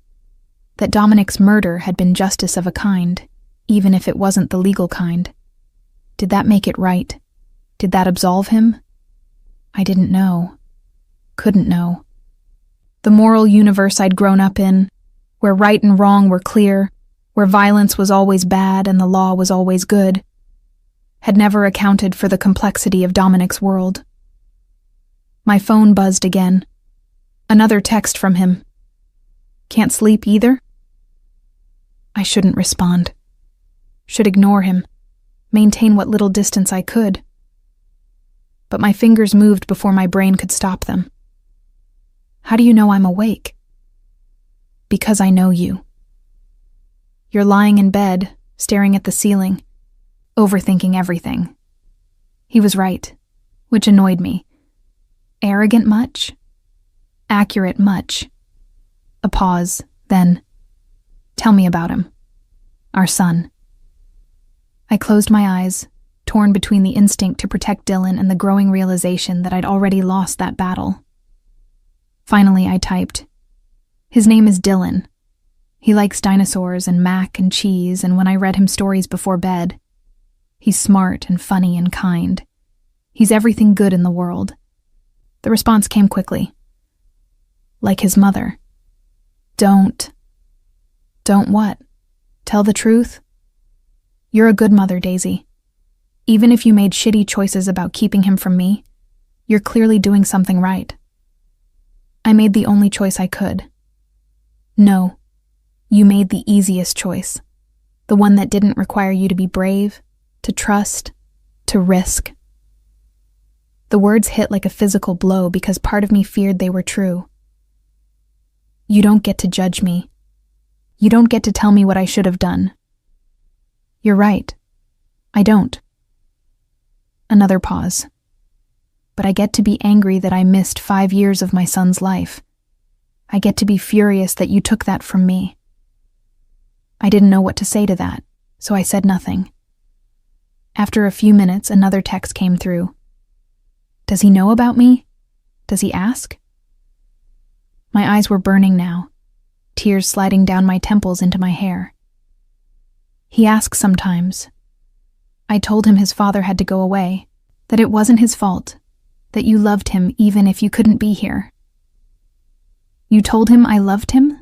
that Dominic's murder had been justice of a kind, even if it wasn't the legal kind. Did that make it right? Did that absolve him? I didn't know. Couldn't know. The moral universe I'd grown up in, where right and wrong were clear, where violence was always bad and the law was always good, had never accounted for the complexity of Dominic's world. My phone buzzed again. Another text from him. "Can't sleep either?" I shouldn't respond. Should ignore him, maintain what little distance I could. But my fingers moved before my brain could stop them. "How do you know I'm awake?" "Because I know you." You're lying in bed, staring at the ceiling, overthinking everything. He was right, which annoyed me. Arrogant much? Accurate much? A pause, then, tell me about him. Our son. I closed my eyes, torn between the instinct to protect Dylan and the growing realization that I'd already lost that battle. Finally, I typed, "His name is Dylan. He likes dinosaurs and mac and cheese, and when I read him stories before bed, he's smart and funny and kind. He's everything good in the world." The response came quickly. Like his mother. Don't what? Tell the truth? You're a good mother, Daisy. Even if you made shitty choices about keeping him from me, you're clearly doing something right. I made the only choice I could. No, you made the easiest choice. The one that didn't require you to be brave, to trust, to risk. The words hit like a physical blow because part of me feared they were true. You don't get to judge me. You don't get to tell me what I should have done. You're right. I don't. Another pause. But I get to be angry that I missed 5 years of my son's life. I get to be furious that you took that from me. I didn't know what to say to that, so I said nothing. After a few minutes, another text came through. Does he know about me? Does he ask? My eyes were burning now, tears sliding down my temples into my hair. He asks sometimes. I told him his father had to go away, that it wasn't his fault, that you loved him even if you couldn't be here. You told him I loved him?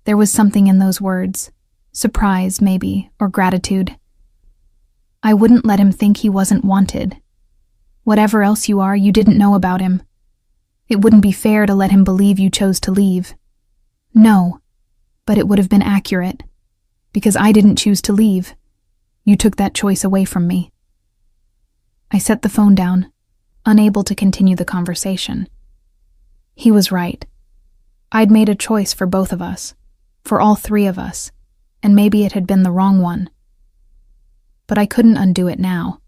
There was something in those words, surprise maybe, or gratitude. I wouldn't let him think he wasn't wanted. Whatever else you are, you didn't know about him. It wouldn't be fair to let him believe you chose to leave. No, but it would have been accurate. Because I didn't choose to leave. You took that choice away from me. I set the phone down, unable to continue the conversation. He was right. I'd made a choice for both of us, for all three of us, and maybe it had been the wrong one. But I couldn't undo it now.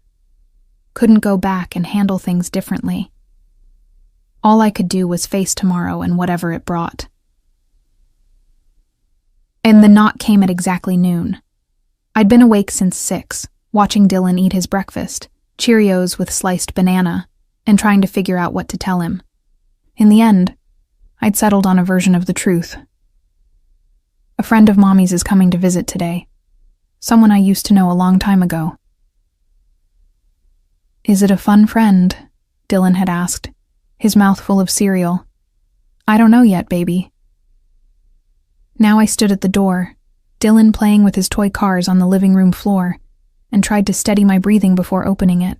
Couldn't go back and handle things differently. All I could do was face tomorrow and whatever it brought. And the knock came at exactly noon. I'd been awake since 6, watching Dylan eat his breakfast, Cheerios with sliced banana, and trying to figure out what to tell him. In the end, I'd settled on a version of the truth. A friend of Mommy's is coming to visit today. Someone I used to know a long time ago. Is it a fun friend? Dylan had asked, his mouth full of cereal. I don't know yet, baby. Now I stood at the door, Dylan playing with his toy cars on the living room floor, and tried to steady my breathing before opening it.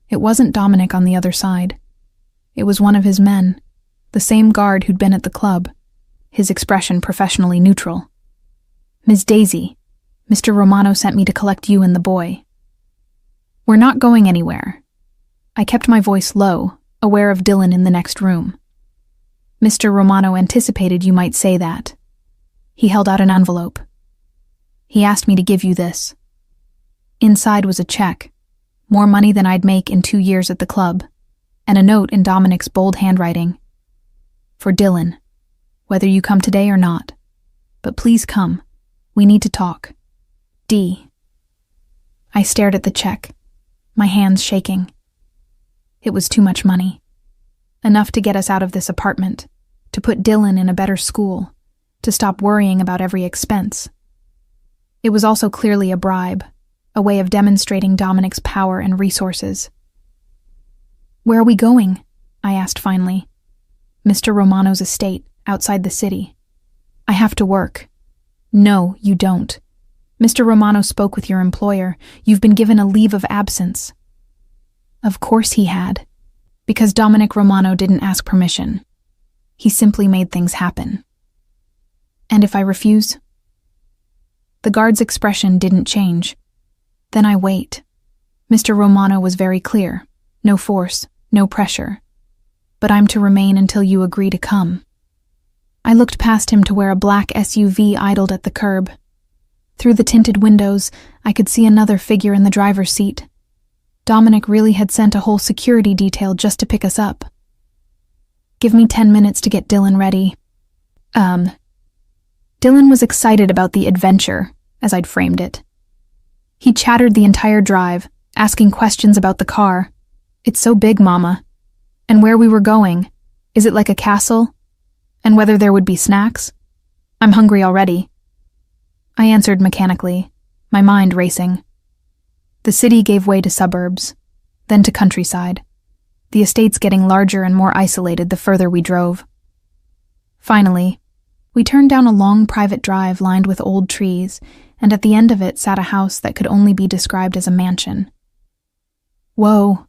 It wasn't Dominic on the other side. It was one of his men, the same guard who'd been at the club, his expression professionally neutral. Ms. Daisy, Mr. Romano sent me to collect you and the boy. We're not going anywhere. I kept my voice low, aware of Dylan in the next room. Mr. Romano anticipated you might say that. He held out an envelope. He asked me to give you this. Inside was a check, more money than I'd make in 2 years at the club, and a note in Dominic's bold handwriting. For Dylan, whether you come today or not. But please come. We need to talk. D. I stared at the check, my hands shaking. It was too much money. Enough to get us out of this apartment, to put Dylan in a better school, to stop worrying about every expense. It was also clearly a bribe, a way of demonstrating Dominic's power and resources. Where are we going? I asked finally. Mr. Romano's estate, outside the city. I have to work. No, you don't. Mr. Romano spoke with your employer. You've been given a leave of absence. Of course he had, because Dominic Romano didn't ask permission. He simply made things happen. And if I refuse? The guard's expression didn't change. Then I wait. Mr. Romano was very clear. No force, no pressure. But I'm to remain until you agree to come. I looked past him to where a black SUV idled at the curb. Through the tinted windows, I could see another figure in the driver's seat. Dominic really had sent a whole security detail just to pick us up. "Give me 10 minutes to get Dylan ready." Dylan was excited about the adventure, as I'd framed it. He chattered the entire drive, asking questions about the car. "It's so big, Mama. And where we were going. Is it like a castle? And whether there would be snacks? I'm hungry already." I answered mechanically, my mind racing. The city gave way to suburbs, then to countryside, the estates getting larger and more isolated the further we drove. Finally, we turned down a long private drive lined with old trees, and at the end of it sat a house that could only be described as a mansion. "Whoa,"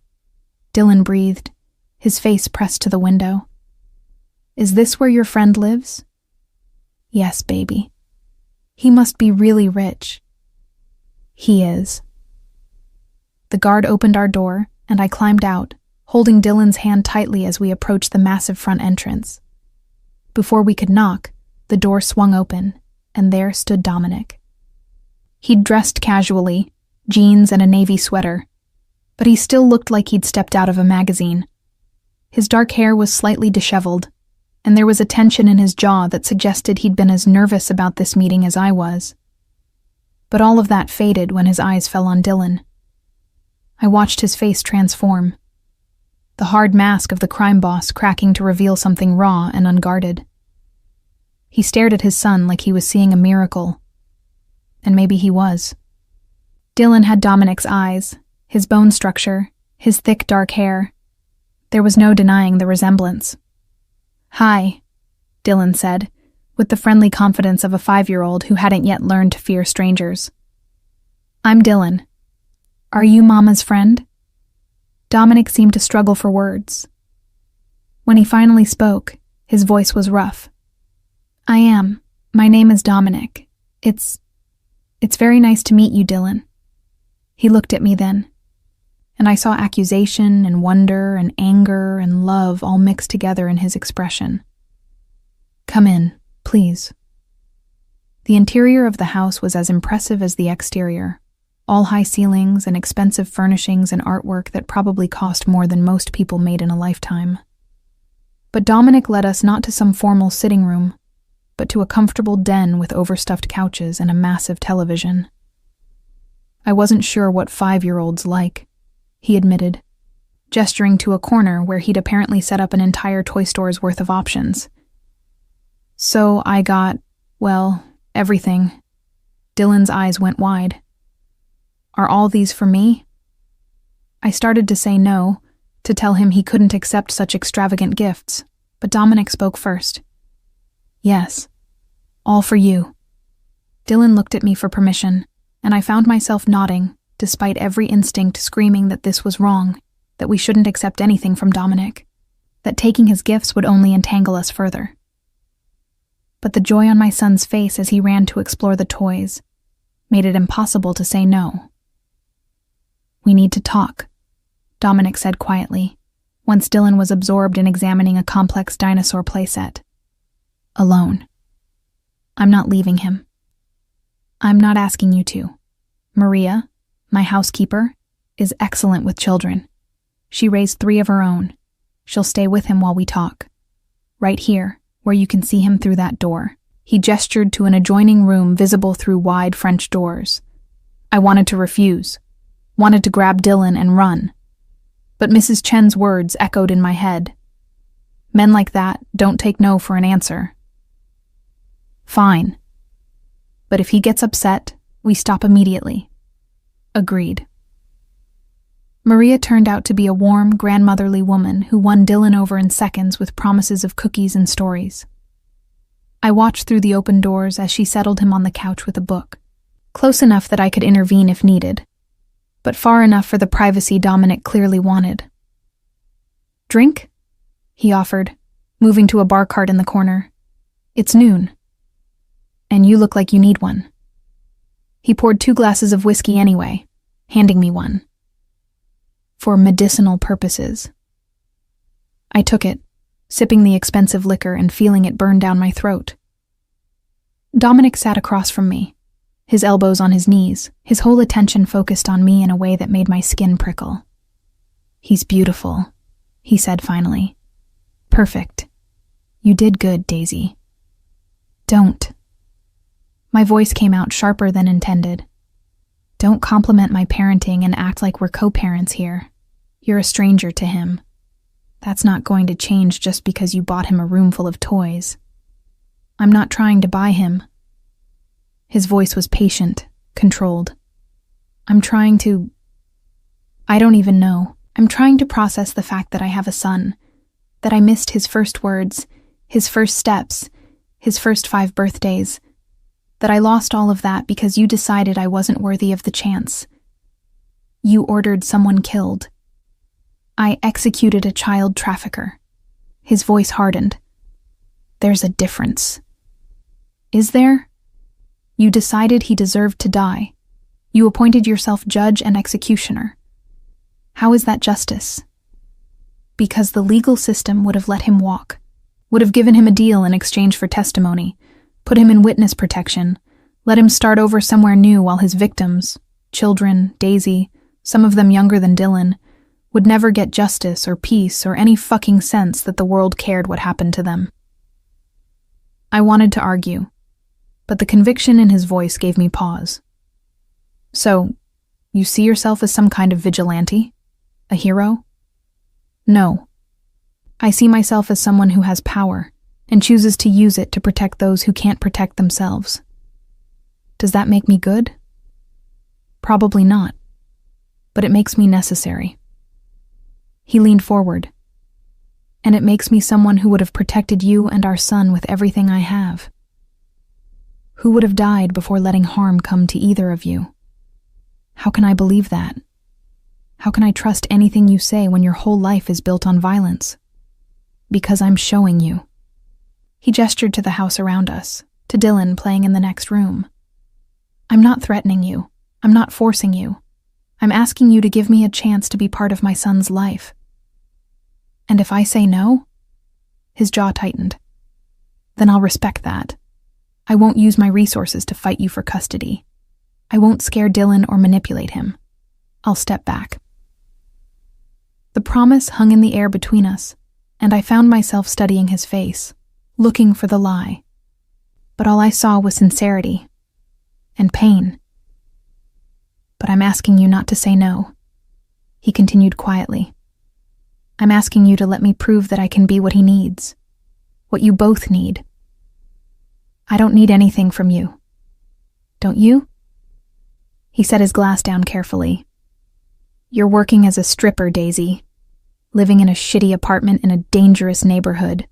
Dylan breathed, his face pressed to the window. "Is this where your friend lives?" "Yes, baby. He must be really rich." "He is." The guard opened our door, and I climbed out, holding Dylan's hand tightly as we approached the massive front entrance. Before we could knock, the door swung open, and there stood Dominic. He'd dressed casually, jeans and a navy sweater, but he still looked like he'd stepped out of a magazine. His dark hair was slightly disheveled, and there was a tension in his jaw that suggested he'd been as nervous about this meeting as I was. But all of that faded when his eyes fell on Dylan. I watched his face transform, the hard mask of the crime boss cracking to reveal something raw and unguarded. He stared at his son like he was seeing a miracle, and maybe he was. Dylan had Dominic's eyes, his bone structure, his thick dark hair. There was no denying the resemblance. "Hi," Dylan said, with the friendly confidence of a 5-year-old who hadn't yet learned to fear strangers. "I'm Dylan. Are you Mama's friend?" Dominic seemed to struggle for words. When he finally spoke, his voice was rough. "I am. My name is Dominic. It's very nice to meet you, Dylan." He looked at me then, and I saw accusation and wonder and anger and love all mixed together in his expression. "Come in, please." The interior of the house was as impressive as the exterior, all high ceilings and expensive furnishings and artwork that probably cost more than most people made in a lifetime. But Dominic led us not to some formal sitting room, but to a comfortable den with overstuffed couches and a massive television. "I wasn't sure what 5-year-olds like," he admitted, gesturing to a corner where he'd apparently set up an entire toy store's worth of options. "So I got, well, everything." Dylan's eyes went wide. "Are all these for me?" I started to say no, to tell him he couldn't accept such extravagant gifts, but Dominic spoke first. "Yes, all for you." Dylan looked at me for permission, and I found myself nodding, despite every instinct screaming that this was wrong, that we shouldn't accept anything from Dominic, that taking his gifts would only entangle us further. But the joy on my son's face as he ran to explore the toys made it impossible to say no. "We need to talk," Dominic said quietly, once Dylan was absorbed in examining a complex dinosaur playset. "Alone. I'm not leaving him. I'm not asking you to. Maria, my housekeeper, is excellent with children. She raised 3 of her own. She'll stay with him while we talk. Right here, where you can see him through that door." He gestured to an adjoining room visible through wide French doors. I wanted to refuse, wanted to grab Dylan and run. But Mrs. Chen's words echoed in my head. Men like that don't take no for an answer. "Fine. But if he gets upset, we stop immediately." Agreed. Maria turned out to be a warm, grandmotherly woman who won Dylan over in seconds with promises of cookies and stories. I watched through the open doors as she settled him on the couch with a book, close enough that I could intervene if needed, but far enough for the privacy Dominic clearly wanted. "Drink?" he offered, moving to a bar cart in the corner. "It's noon. And you look like you need one." He poured 2 glasses of whiskey anyway, handing me one. "For medicinal purposes." I took it, sipping the expensive liquor and feeling it burn down my throat. Dominic sat across from me, his elbows on his knees, his whole attention focused on me in a way that made my skin prickle. "He's beautiful," he said finally. "Perfect. You did good, Daisy." "Don't." My voice came out sharper than intended. "Don't compliment my parenting and act like we're co-parents here. You're a stranger to him. That's not going to change just because you bought him a room full of toys. I'm not trying to buy him." His voice was patient, controlled. I don't even know. I'm trying to process the fact that I have a son, that I missed his first words, his first steps, his first 5 birthdays, that I lost all of that because you decided I wasn't worthy of the chance. You ordered someone killed. I executed a child trafficker. His voice hardened. There's a difference. Is there? You decided he deserved to die. You appointed yourself judge and executioner. How is that justice? Because the legal system would have let him walk, would have given him a deal in exchange for testimony, put him in witness protection, let him start over somewhere new while his victims, children, Daisy, some of them younger than Dylan, would never get justice or peace or any fucking sense that the world cared what happened to them. I wanted to argue, but the conviction in his voice gave me pause. "So, you see yourself as some kind of vigilante? A hero?" "No. I see myself as someone who has power and chooses to use it to protect those who can't protect themselves. Does that make me good? Probably not, but it makes me necessary." He leaned forward. "And it makes me someone who would have protected you and our son with everything I have. Who would have died before letting harm come to either of you? How can I believe that? How can I trust anything you say when your whole life is built on violence? Because I'm showing you." He gestured to the house around us, to Dylan playing in the next room. "I'm not threatening you. I'm not forcing you. I'm asking you to give me a chance to be part of my son's life. And if I say no," his jaw tightened, "then I'll respect that. I won't use my resources to fight you for custody. I won't scare Dylan or manipulate him. I'll step back." The promise hung in the air between us, and I found myself studying his face, looking for the lie. But all I saw was sincerity and pain. "But I'm asking you not to say no," he continued quietly. "I'm asking you to let me prove that I can be what he needs, what you both need. I don't need anything from you. Don't you?" He set his glass down carefully. "You're working as a stripper, Daisy, living in a shitty apartment in a dangerous neighborhood,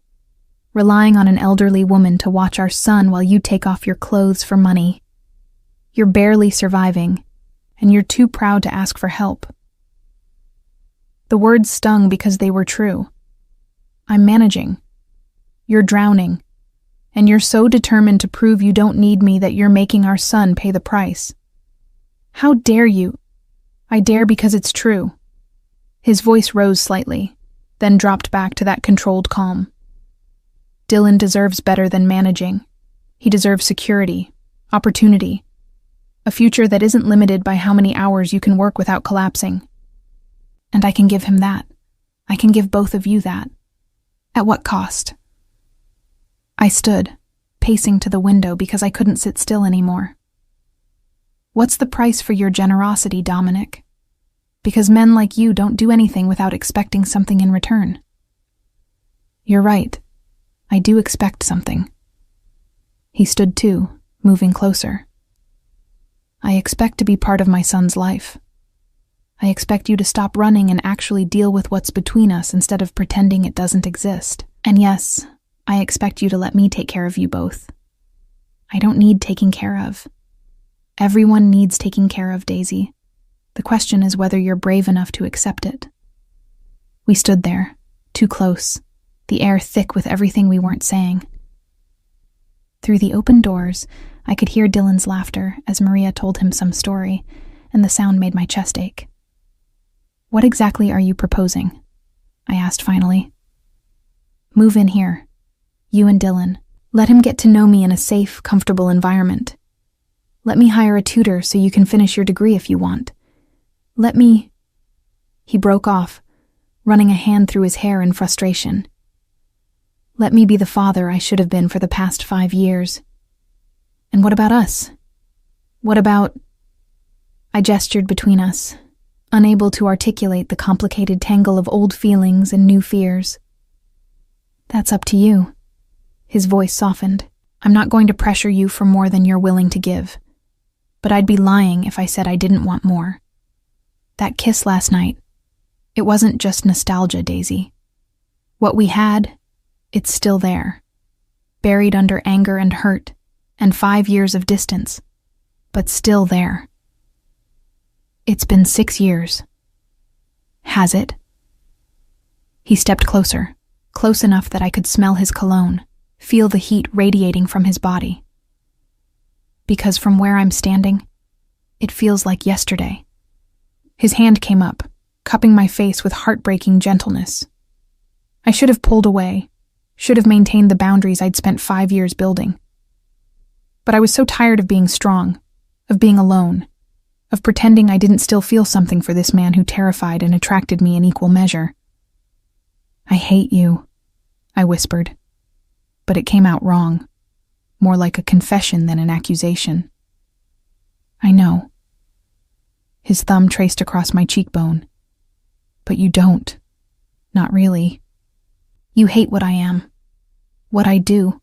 relying on an elderly woman to watch our son while you take off your clothes for money. You're barely surviving, and you're too proud to ask for help." The words stung because they were true. I'm managing. You're drowning, and you're so determined to prove you don't need me that you're making our son pay the price. How dare you? I dare because it's true. His voice rose slightly, then dropped back to that controlled calm. Dylan deserves better than managing. He deserves security, opportunity, a future that isn't limited by how many hours you can work without collapsing. And I can give him that. I can give both of you that. At what cost? I stood, pacing to the window because I couldn't sit still anymore. What's the price for your generosity, Dominic? Because men like you don't do anything without expecting something in return. You're right. I do expect something. He stood too, moving closer. I expect to be part of my son's life. I expect you to stop running and actually deal with what's between us instead of pretending it doesn't exist. And yes, I expect you to let me take care of you both. I don't need taking care of. Everyone needs taking care of, Daisy. The question is whether you're brave enough to accept it. We stood there, too close, the air thick with everything we weren't saying. Through the open doors, I could hear Dylan's laughter as Maria told him some story, and the sound made my chest ache. What exactly are you proposing? I asked finally. Move in here. You and Dylan. Let him get to know me in a safe, comfortable environment. Let me hire a tutor so you can finish your degree if you want. Let me—" He broke off, running a hand through his hair in frustration. "Let me be the father I should have been for the past 5 years. And what about us? What about—" I gestured between us, unable to articulate the complicated tangle of old feelings and new fears. "That's up to you." His voice softened. "I'm not going to pressure you for more than you're willing to give. But I'd be lying if I said I didn't want more. That kiss last night, it wasn't just nostalgia, Daisy. What we had, it's still there. Buried under anger and hurt, and 5 years of distance, but still there. It's been 6 years. Has it?" He stepped closer, close enough that I could smell his cologne, feel the heat radiating from his body. Because from where I'm standing, it feels like yesterday. His hand came up, cupping my face with heartbreaking gentleness. I should have pulled away, should have maintained the boundaries I'd spent 5 years building. But I was so tired of being strong, of being alone, of pretending I didn't still feel something for this man who terrified and attracted me in equal measure. "I hate you," I whispered. But it came out wrong, more like a confession than an accusation. "I know." His thumb traced across my cheekbone. "But you don't. Not really. You hate what I am, what I do.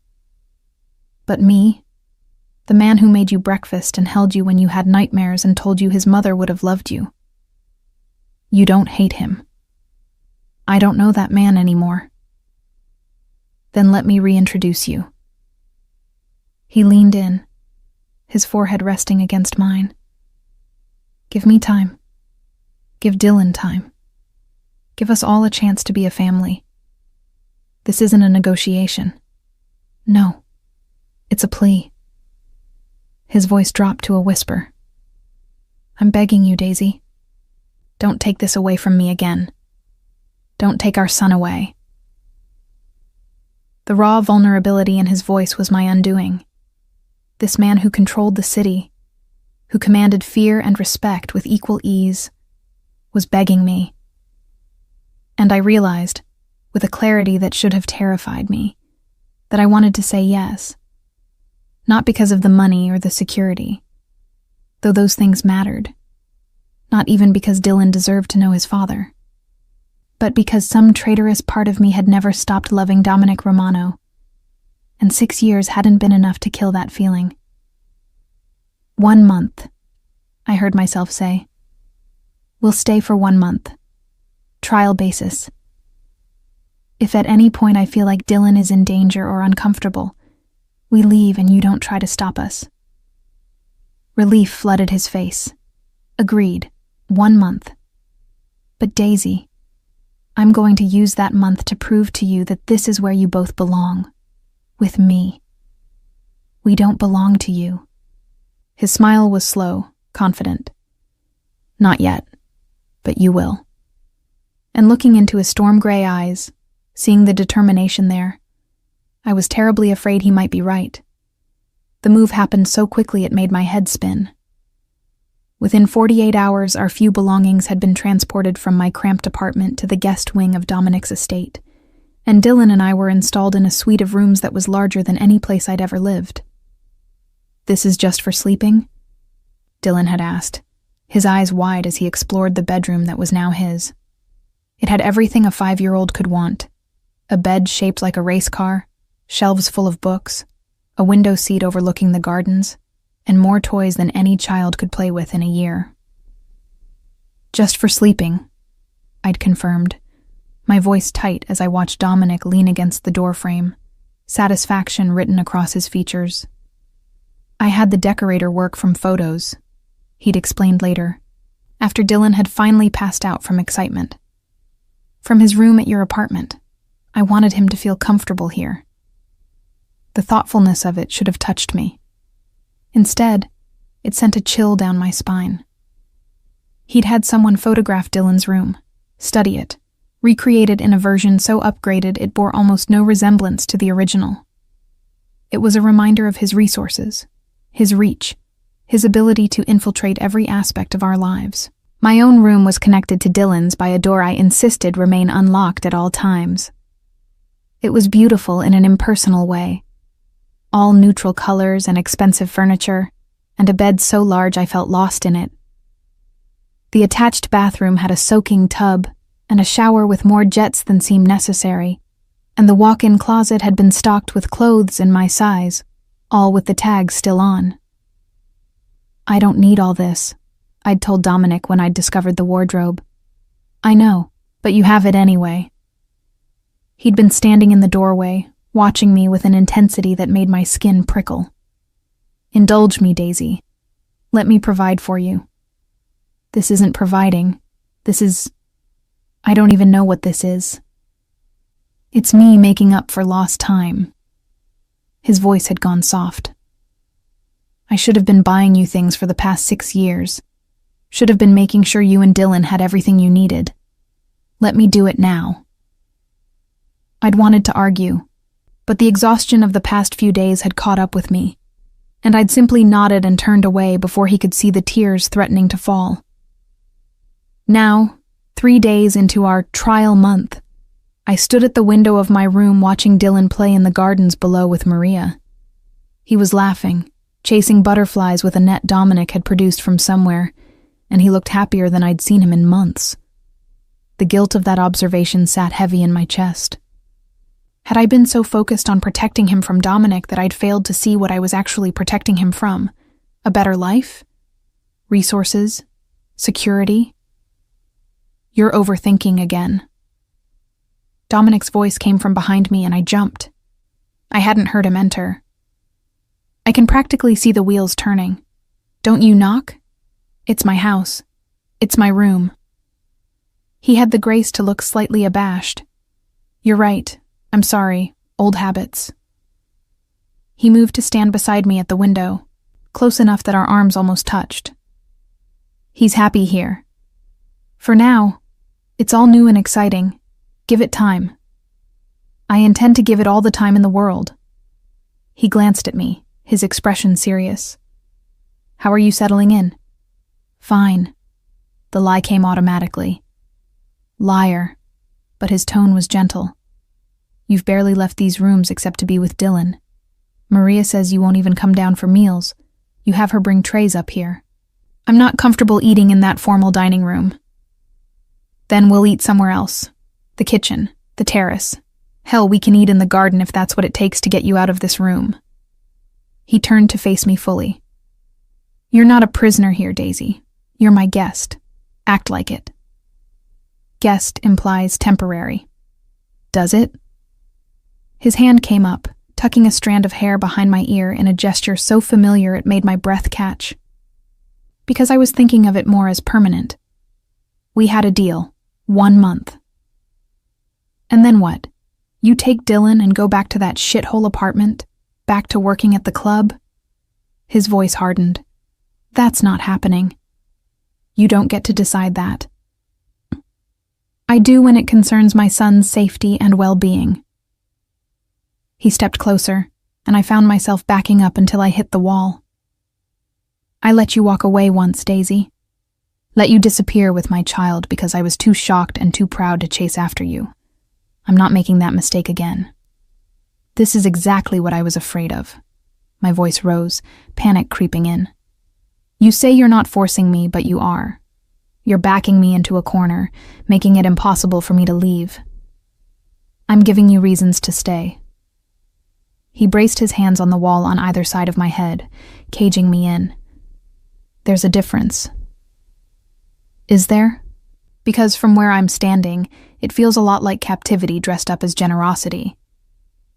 But me, the man who made you breakfast and held you when you had nightmares and told you his mother would have loved you. You don't hate him. I don't know that man anymore. Then let me reintroduce you." He leaned in, his forehead resting against mine. "Give me time. Give Dylan time. Give us all a chance to be a family. This isn't a negotiation. No, it's a plea." His voice dropped to a whisper. "I'm begging you, Daisy. Don't take this away from me again. Don't take our son away." The raw vulnerability in his voice was my undoing. This man who controlled the city, who commanded fear and respect with equal ease, was begging me. And I realized, with a clarity that should have terrified me, that I wanted to say yes. Not because of the money or the security, though those things mattered. Not even because Dylan deserved to know his father. But because some traitorous part of me had never stopped loving Dominic Romano, and 6 years hadn't been enough to kill that feeling. 1 month, I heard myself say. We'll stay for 1 month. Trial basis. If at any point I feel like Dylan is in danger or uncomfortable, we leave and you don't try to stop us. Relief flooded his face. Agreed. 1 month. But Daisy, I'm going to use that month to prove to you that this is where you both belong. With me. We don't belong to you. His smile was slow, confident. Not yet, but you will. And looking into his storm-gray eyes, seeing the determination there, I was terribly afraid he might be right. The move happened so quickly it made my head spin. Within 48 hours, our few belongings had been transported from my cramped apartment to the guest wing of Dominic's estate, and Dylan and I were installed in a suite of rooms that was larger than any place I'd ever lived. "This is just for sleeping?" Dylan had asked, his eyes wide as he explored the bedroom that was now his. It had everything a 5-year-old could want. A bed shaped like a race car, shelves full of books, a window seat overlooking the gardens, and more toys than any child could play with in a year. "Just for sleeping," I'd confirmed, my voice tight as I watched Dominic lean against the doorframe, satisfaction written across his features. "I had the decorator work from photos," he'd explained later, after Dylan had finally passed out from excitement. "From his room at your apartment. I wanted him to feel comfortable here." The thoughtfulness of it should have touched me. Instead, it sent a chill down my spine. He'd had someone photograph Dylan's room, study it, recreated in a version so upgraded it bore almost no resemblance to the original. It was a reminder of his resources, his reach, his ability to infiltrate every aspect of our lives. My own room was connected to Dylan's by a door I insisted remain unlocked at all times. It was beautiful in an impersonal way. All neutral colors and expensive furniture, and a bed so large I felt lost in it. The attached bathroom had a soaking tub and a shower with more jets than seemed necessary, and the walk-in closet had been stocked with clothes in my size, all with the tags still on. "I don't need all this," I'd told Dominic when I'd discovered the wardrobe. "I know, but you have it anyway." He'd been standing in the doorway, watching me with an intensity that made my skin prickle. "Indulge me, Daisy. Let me provide for you." "This isn't providing. This is... I don't even know what this is. It's me making up for lost time." His voice had gone soft. "I should have been buying you things for the past 6 years. Should have been making sure you and Dylan had everything you needed. Let me do it now." I'd wanted to argue, but the exhaustion of the past few days had caught up with me, and I'd simply nodded and turned away before he could see the tears threatening to fall. Now, 3 days into our trial month, I stood at the window of my room watching Dylan play in the gardens below with Maria. He was laughing, chasing butterflies with a net Dominic had produced from somewhere, and he looked happier than I'd seen him in months. The guilt of that observation sat heavy in my chest. Had I been so focused on protecting him from Dominic that I'd failed to see what I was actually protecting him from? A better life? Resources? Security? "You're overthinking again." Dominic's voice came from behind me and I jumped. I hadn't heard him enter. "I can practically see the wheels turning. Don't you knock? It's my house. It's my room." He had the grace to look slightly abashed. "You're right. I'm sorry. Old habits." He moved to stand beside me at the window, close enough that our arms almost touched. "He's happy here. For now, it's all new and exciting. Give it time." "I intend to give it all the time in the world." He glanced at me, his expression serious. "How are you settling in?" "Fine." The lie came automatically. Liar, but his tone was gentle. "You've barely left these rooms except to be with Dylan. Maria says you won't even come down for meals. You have her bring trays up here." "I'm not comfortable eating in that formal dining room." "Then we'll eat somewhere else. The kitchen, the terrace. Hell, we can eat in the garden if that's what it takes to get you out of this room." He turned to face me fully. "You're not a prisoner here, Daisy. You're my guest. Act like it." Guest implies temporary. Does it? His hand came up, tucking a strand of hair behind my ear in a gesture so familiar it made my breath catch. Because I was thinking of it more as permanent. We had a deal. 1 month. And then what? You take Dylan and go back to that shithole apartment? Back to working at the club? His voice hardened. That's not happening. You don't get to decide that. I do when it concerns my son's safety and well-being. He stepped closer, and I found myself backing up until I hit the wall. I let you walk away once, Daisy. Let you disappear with my child because I was too shocked and too proud to chase after you. I'm not making that mistake again. This is exactly what I was afraid of. My voice rose, panic creeping in. You say you're not forcing me, but you are. You're backing me into a corner, making it impossible for me to leave. I'm giving you reasons to stay. He braced his hands on the wall on either side of my head, caging me in. There's a difference. Is there? Because from where I'm standing, it feels a lot like captivity dressed up as generosity.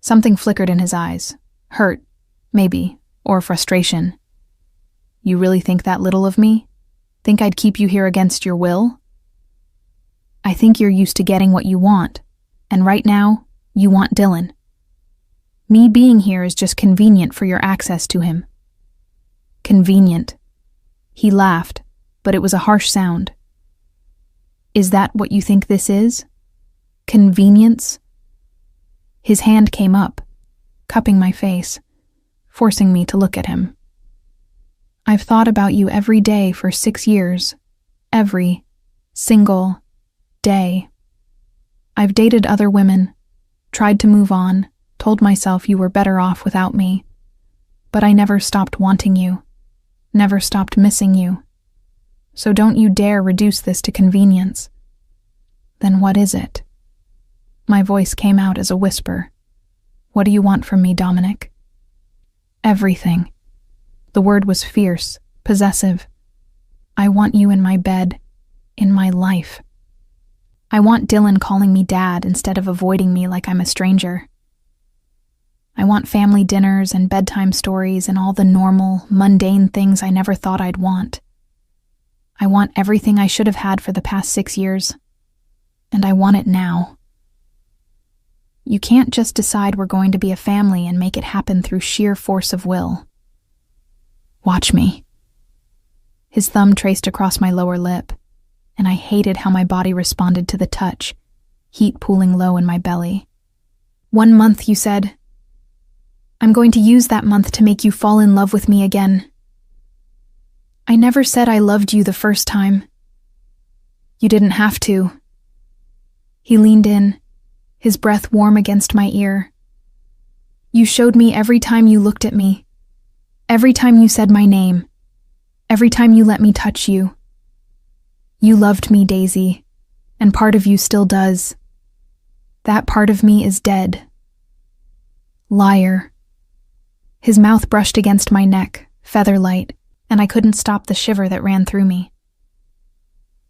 Something flickered in his eyes. Hurt, maybe, or frustration. You really think that little of me? Think I'd keep you here against your will? I think you're used to getting what you want, and right now, you want Dylan. Me being here is just convenient for your access to him. Convenient. He laughed, but it was a harsh sound. Is that what you think this is? Convenience? His hand came up, cupping my face, forcing me to look at him. I've thought about you every day for 6 years. Every single day. I've dated other women, tried to move on, told myself you were better off without me. But I never stopped wanting you, never stopped missing you. So don't you dare reduce this to convenience. Then what is it? My voice came out as a whisper. What do you want from me, Dominic? Everything. The word was fierce, possessive. I want you in my bed, in my life. I want Dylan calling me dad instead of avoiding me like I'm a stranger. I want family dinners and bedtime stories and all the normal, mundane things I never thought I'd want. I want everything I should have had for the past 6 years. And I want it now. You can't just decide we're going to be a family and make it happen through sheer force of will. Watch me. His thumb traced across my lower lip, and I hated how my body responded to the touch, heat pooling low in my belly. 1 month, you said. I'm going to use that month to make you fall in love with me again. I never said I loved you the first time. You didn't have to. He leaned in, his breath warm against my ear. You showed me every time you looked at me, every time you said my name, every time you let me touch you. You loved me, Daisy, and part of you still does. That part of me is dead. Liar. His mouth brushed against my neck, feather-light, and I couldn't stop the shiver that ran through me.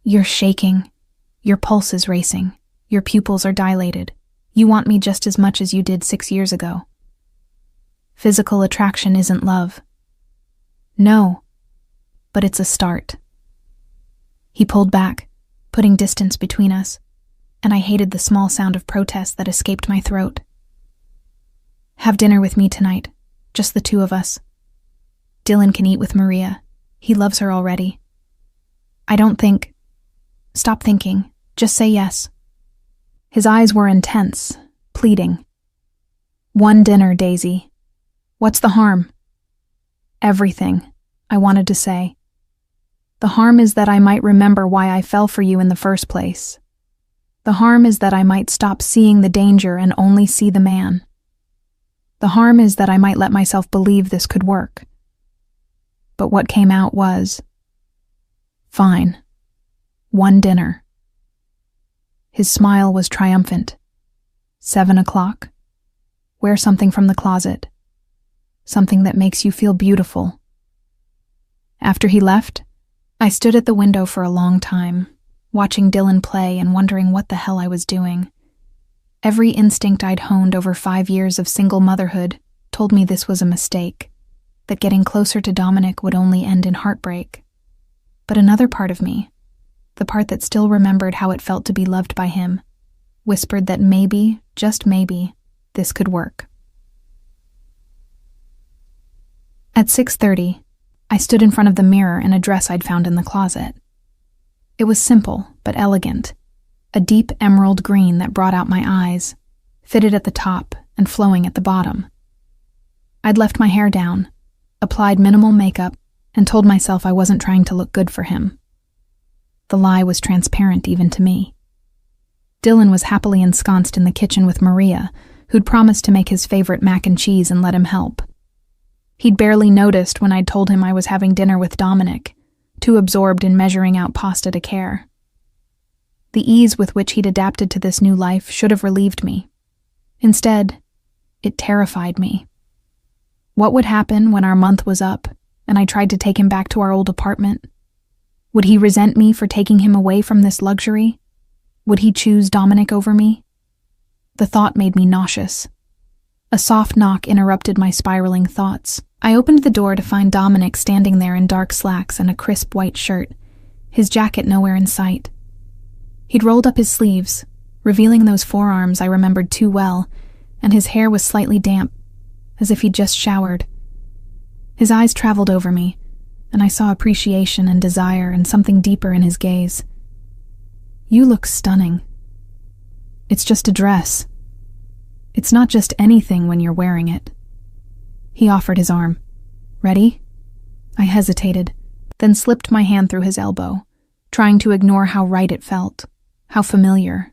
You're shaking. Your pulse is racing. Your pupils are dilated. You want me just as much as you did 6 years ago. Physical attraction isn't love. No, but it's a start. He pulled back, putting distance between us, and I hated the small sound of protest that escaped my throat. Have dinner with me tonight, just the 2 of us. Dylan can eat with Maria. He loves her already. I don't think... Stop thinking. Just say yes. His eyes were intense, pleading. 1 dinner, Daisy. What's the harm? Everything, I wanted to say. The harm is that I might remember why I fell for you in the first place. The harm is that I might stop seeing the danger and only see the man. The harm is that I might let myself believe this could work. But what came out was... Fine. 1 dinner. His smile was triumphant. 7 o'clock. Wear something from the closet. Something that makes you feel beautiful. After he left, I stood at the window for a long time, watching Dylan play and wondering what the hell I was doing. Every instinct I'd honed over 5 years of single motherhood told me this was a mistake, that getting closer to Dominic would only end in heartbreak. But another part of me, the part that still remembered how it felt to be loved by him, whispered that maybe, just maybe, this could work. At 6:30, I stood in front of the mirror in a dress I'd found in the closet. It was simple, but elegant, a deep emerald green that brought out my eyes, fitted at the top and flowing at the bottom. I'd left my hair down, applied minimal makeup, and told myself I wasn't trying to look good for him. The lie was transparent even to me. Dylan was happily ensconced in the kitchen with Maria, who'd promised to make his favorite mac and cheese and let him help. He'd barely noticed when I'd told him I was having dinner with Dominic, too absorbed in measuring out pasta to care. The ease with which he'd adapted to this new life should have relieved me. Instead, it terrified me. What would happen when our month was up and I tried to take him back to our old apartment? Would he resent me for taking him away from this luxury? Would he choose Dominic over me? The thought made me nauseous. A soft knock interrupted my spiraling thoughts. I opened the door to find Dominic standing there in dark slacks and a crisp white shirt, his jacket nowhere in sight. He'd rolled up his sleeves, revealing those forearms I remembered too well, and his hair was slightly damp, as if he'd just showered. His eyes traveled over me, and I saw appreciation and desire and something deeper in his gaze. You look stunning. It's just a dress. It's not just anything when you're wearing it. He offered his arm. Ready? I hesitated, then slipped my hand through his elbow, trying to ignore how right it felt, how familiar.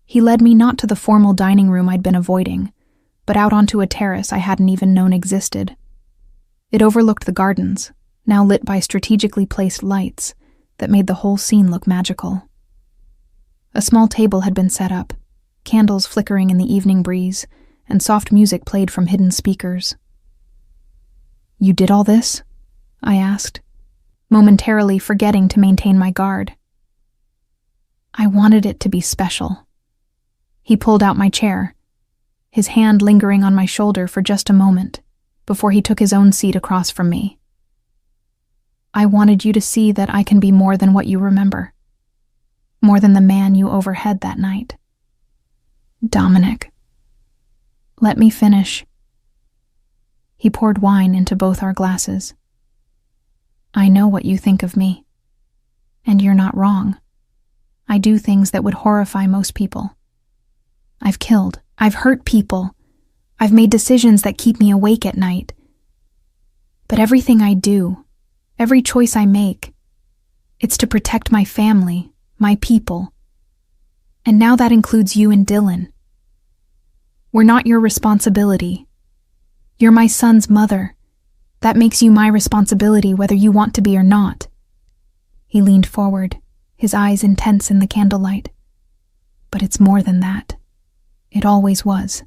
He led me not to the formal dining room I'd been avoiding, but out onto a terrace I hadn't even known existed. It overlooked the gardens, now lit by strategically placed lights that made the whole scene look magical. A small table had been set up, candles flickering in the evening breeze, and soft music played from hidden speakers. You did all this? I asked, momentarily forgetting to maintain my guard. I wanted it to be special. He pulled out my chair, his hand lingering on my shoulder for just a moment before he took his own seat across from me. I wanted you to see that I can be more than what you remember, more than the man you overheard that night. Dominic. Let me finish. He poured wine into both our glasses. I know what you think of me, and you're not wrong. I do things that would horrify most people. I've killed, I've hurt people, I've made decisions that keep me awake at night. But everything I do, every choice I make, it's to protect my family, my people. And now that includes you and Dylan. We're not your responsibility. You're my son's mother. That makes you my responsibility whether you want to be or not. He leaned forward, his eyes intense in the candlelight. But it's more than that. It always was.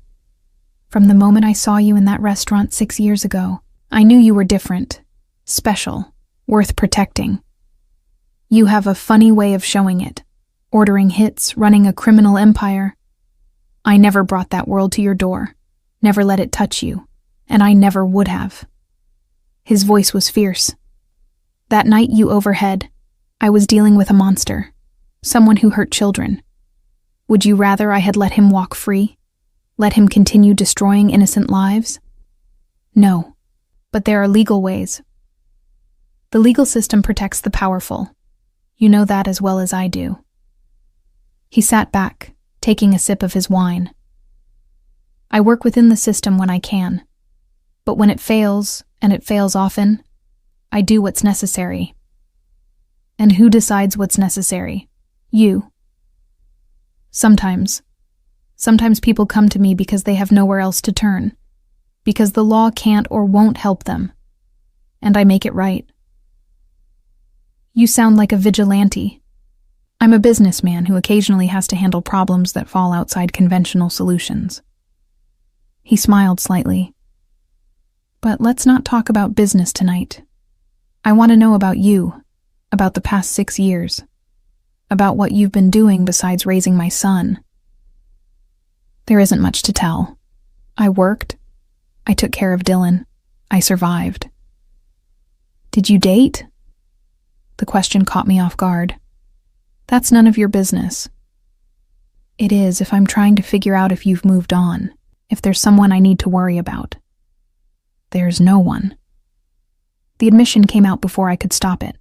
From the moment I saw you in that restaurant 6 years ago, I knew you were different, special, worth protecting. You have a funny way of showing it, ordering hits, running a criminal empire. I never brought that world to your door, never let it touch you, and I never would have. His voice was fierce. That night you overheard, I was dealing with a monster, someone who hurt children. Would you rather I had let him walk free? Let him continue destroying innocent lives? No, but there are legal ways. The legal system protects the powerful. You know that as well as I do. He sat back, taking a sip of his wine. I work within the system when I can, but when it fails, and it fails often, I do what's necessary. And who decides what's necessary? You. Sometimes people come to me because they have nowhere else to turn, because the law can't or won't help them, and I make it right. You sound like a vigilante. I'm a businessman who occasionally has to handle problems that fall outside conventional solutions. He smiled slightly. But let's not talk about business tonight. I want to know about you, about the past 6 years, about what you've been doing besides raising my son. There isn't much to tell. I worked. I took care of Dylan. I survived. Did you date? The question caught me off guard. That's none of your business. It is if I'm trying to figure out if you've moved on, if there's someone I need to worry about. There's no one. The admission came out before I could stop it.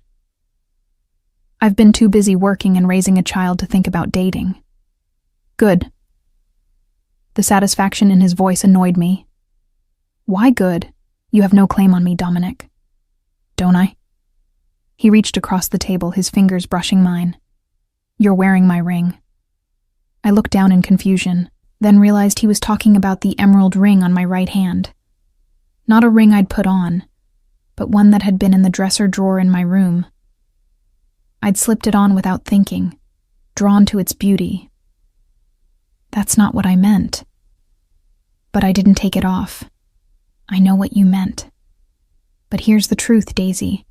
I've been too busy working and raising a child to think about dating. Good. The satisfaction in his voice annoyed me. Why good? You have no claim on me, Dominic. Don't I? He reached across the table, his fingers brushing mine. You're wearing my ring. I looked down in confusion, then realized he was talking about the emerald ring on my right hand. Not a ring I'd put on, but one that had been in the dresser drawer in my room. I'd slipped it on without thinking, drawn to its beauty. That's not what I meant. But I didn't take it off. I know what you meant. But here's the truth, Daisy.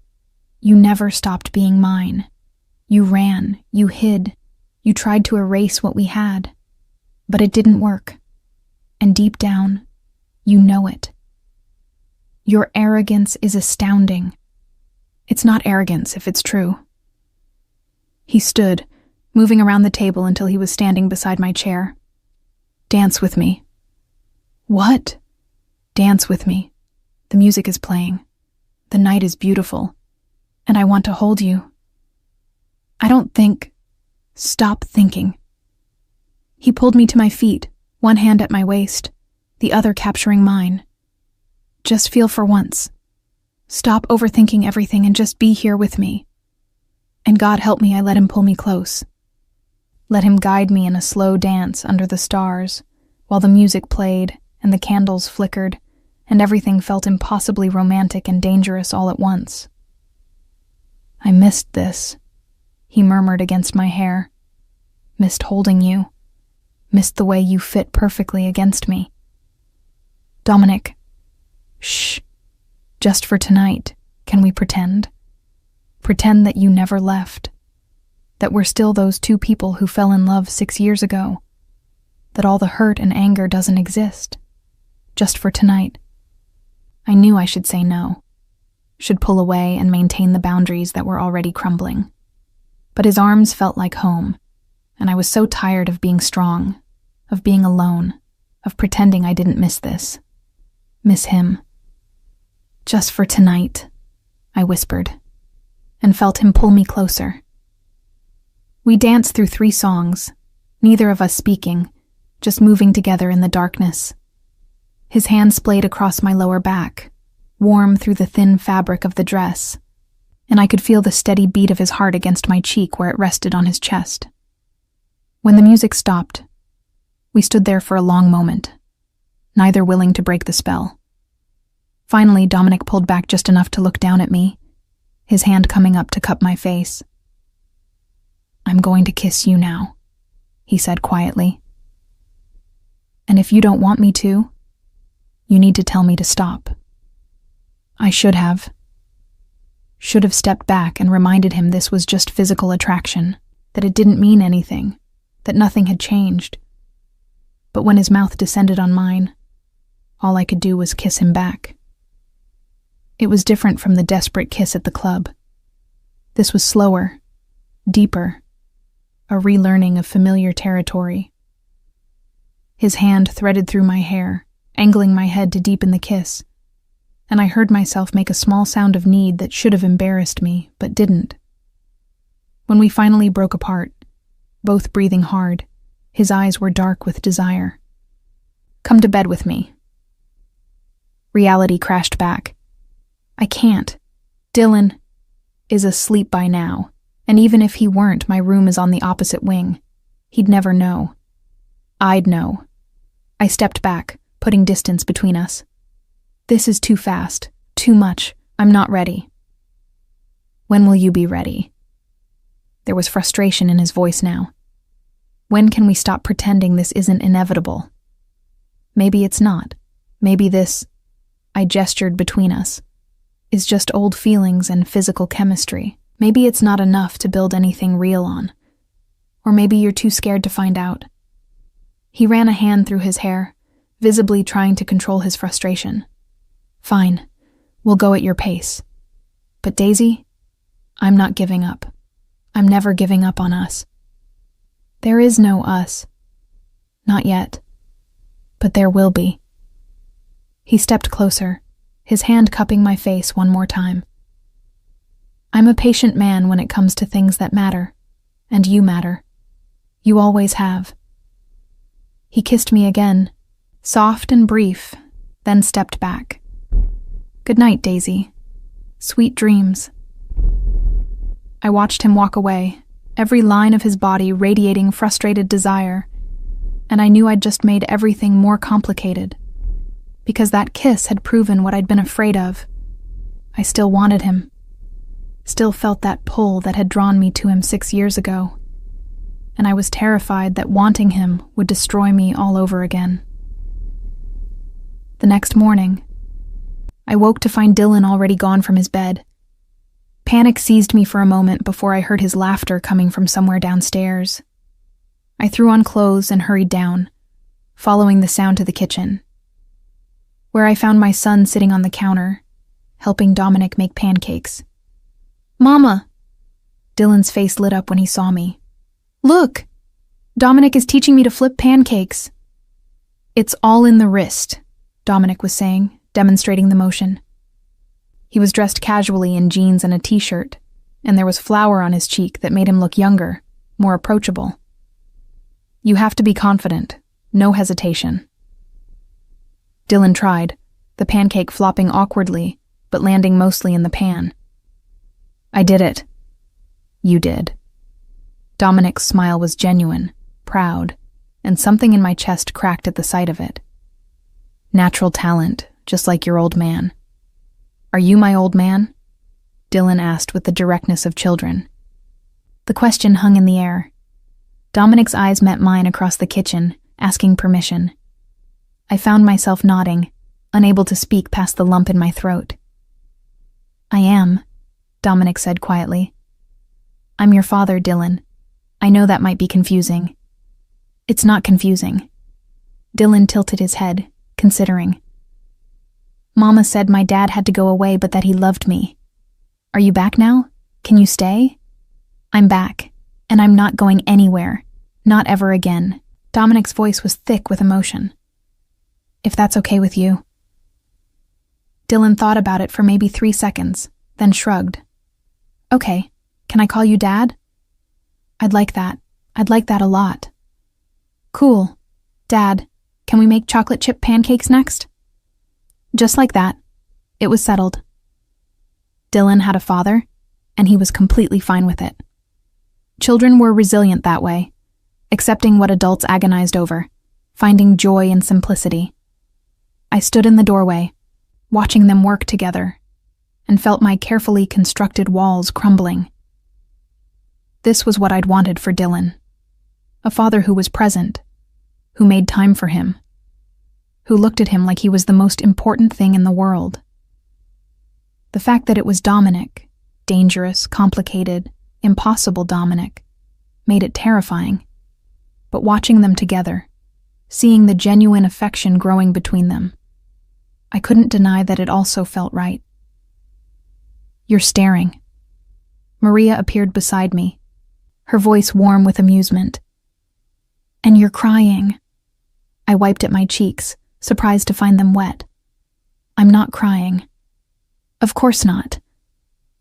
You never stopped being mine. You ran, you hid, you tried to erase what we had. But it didn't work. And deep down, you know it. Your arrogance is astounding. It's not arrogance if it's true. He stood, moving around the table until he was standing beside my chair. Dance with me. What? Dance with me. The music is playing. The night is beautiful. And I want to hold you. I don't think. Stop thinking. He pulled me to my feet, one hand at my waist, the other capturing mine. Just feel for once. Stop overthinking everything and just be here with me. And God help me, I let him pull me close. Let him guide me in a slow dance under the stars, while the music played and the candles flickered, and everything felt impossibly romantic and dangerous all at once. I missed this, he murmured against my hair. Missed holding you. Missed the way you fit perfectly against me. Dominic. Shh. Just for tonight, can we pretend? Pretend that you never left. That we're still those two people who fell in love 6 years ago. That all the hurt and anger doesn't exist. Just for tonight. I knew I should say no. Should pull away and maintain the boundaries that were already crumbling. But his arms felt like home, and I was so tired of being strong, of being alone, of pretending I didn't miss this. Miss him. Just for tonight, I whispered, and felt him pull me closer. We danced through 3 songs, neither of us speaking, just moving together in the darkness. His hand splayed across my lower back, warm through the thin fabric of the dress, and I could feel the steady beat of his heart against my cheek where it rested on his chest. When the music stopped, we stood there for a long moment, neither willing to break the spell. Finally, Dominic pulled back just enough to look down at me, his hand coming up to cup my face. I'm going to kiss you now, he said quietly. And if you don't want me to, you need to tell me to stop. I should have stepped back and reminded him this was just physical attraction, that it didn't mean anything, that nothing had changed. But when his mouth descended on mine, all I could do was kiss him back. It was different from the desperate kiss at the club. This was slower, deeper, a relearning of familiar territory. His hand threaded through my hair, angling my head to deepen the kiss, and I heard myself make a small sound of need that should have embarrassed me, but didn't. When we finally broke apart, both breathing hard, his eyes were dark with desire. Come to bed with me. Reality crashed back. I can't. Dylan is asleep by now, and even if he weren't, my room is on the opposite wing. He'd never know. I'd know. I stepped back, putting distance between us. This is too fast, too much. I'm not ready. When will you be ready? There was frustration in his voice now. When can we stop pretending this isn't inevitable? Maybe it's not. Maybe this, I gestured between us, is just old feelings and physical chemistry. Maybe it's not enough to build anything real on. Or maybe you're too scared to find out. He ran a hand through his hair, visibly trying to control his frustration. Fine, we'll go at your pace. But Daisy, I'm not giving up. I'm never giving up on us. There is no us. Not yet. But there will be. He stepped closer, his hand cupping my face one more time. I'm a patient man when it comes to things that matter, and you matter. You always have. He kissed me again, soft and brief, then stepped back. Good night, Daisy. Sweet dreams. I watched him walk away, every line of his body radiating frustrated desire, and I knew I'd just made everything more complicated. Because that kiss had proven what I'd been afraid of. I still wanted him. Still felt that pull that had drawn me to him 6 years ago. And I was terrified that wanting him would destroy me all over again. The next morning, I woke to find Dylan already gone from his bed. Panic seized me for a moment before I heard his laughter coming from somewhere downstairs. I threw on clothes and hurried down, following the sound to the kitchen, where I found my son sitting on the counter, helping Dominic make pancakes. Mama! Dylan's face lit up when he saw me. Look! Dominic is teaching me to flip pancakes. It's all in the wrist, Dominic was saying, demonstrating the motion. He was dressed casually in jeans and a t-shirt, and there was flour on his cheek that made him look younger, more approachable. You have to be confident. No hesitation. Dylan tried, the pancake flopping awkwardly, but landing mostly in the pan. I did it. You did. Dominic's smile was genuine, proud, and something in my chest cracked at the sight of it. Natural talent, just like your old man. Are you my old man? Dylan asked with the directness of children. The question hung in the air. Dominic's eyes met mine across the kitchen, asking permission. I found myself nodding, unable to speak past the lump in my throat. I am, Dominic said quietly. I'm your father, Dylan. I know that might be confusing. It's not confusing. Dylan tilted his head, considering. Mama said my dad had to go away but that he loved me. Are you back now? Can you stay? I'm back, and I'm not going anywhere. Not ever again. Dominic's voice was thick with emotion. If that's okay with you. Dylan thought about it for maybe 3 seconds, then shrugged. Okay, can I call you Dad? I'd like that. I'd like that a lot. Cool. Dad, can we make chocolate chip pancakes next? Just like that. It was settled. Dylan had a father, and he was completely fine with it. Children were resilient that way, accepting what adults agonized over, finding joy in simplicity. I stood in the doorway, watching them work together, and felt my carefully constructed walls crumbling. This was what I'd wanted for Dylan. A father who was present, who made time for him, who looked at him like he was the most important thing in the world. The fact that it was Dominic, dangerous, complicated, impossible Dominic, made it terrifying. But watching them together, seeing the genuine affection growing between them, I couldn't deny that it also felt right. You're staring. Maria appeared beside me, her voice warm with amusement. And you're crying. I wiped at my cheeks, surprised to find them wet. I'm not crying. Of course not.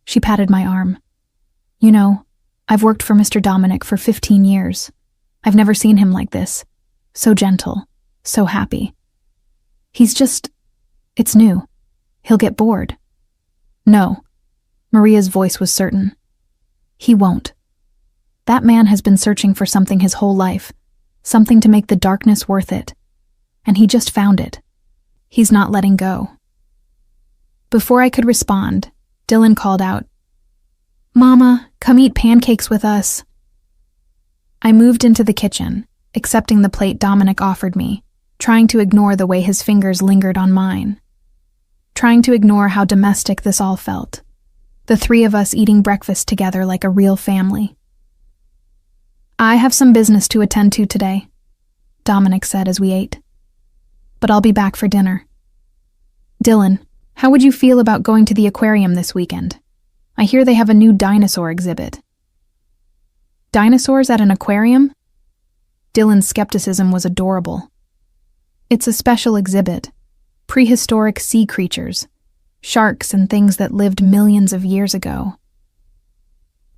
She patted my arm. You know, I've worked for Mr. Dominic for 15 years. I've never seen him like this. So gentle, so happy. It's new. He'll get bored. No. Maria's voice was certain. He won't. That man has been searching for something his whole life, something to make the darkness worth it. And he just found it. He's not letting go. Before I could respond, Dylan called out, Mama, come eat pancakes with us. I moved into the kitchen, accepting the plate Dominic offered me, trying to ignore the way his fingers lingered on mine. Trying to ignore how domestic this all felt. The three of us eating breakfast together like a real family. I have some business to attend to today, Dominic said as we ate. But I'll be back for dinner. Dylan, how would you feel about going to the aquarium this weekend? I hear they have a new dinosaur exhibit. Dinosaurs at an aquarium? Dylan's skepticism was adorable. It's a special exhibit. Prehistoric sea creatures, sharks and things that lived millions of years ago.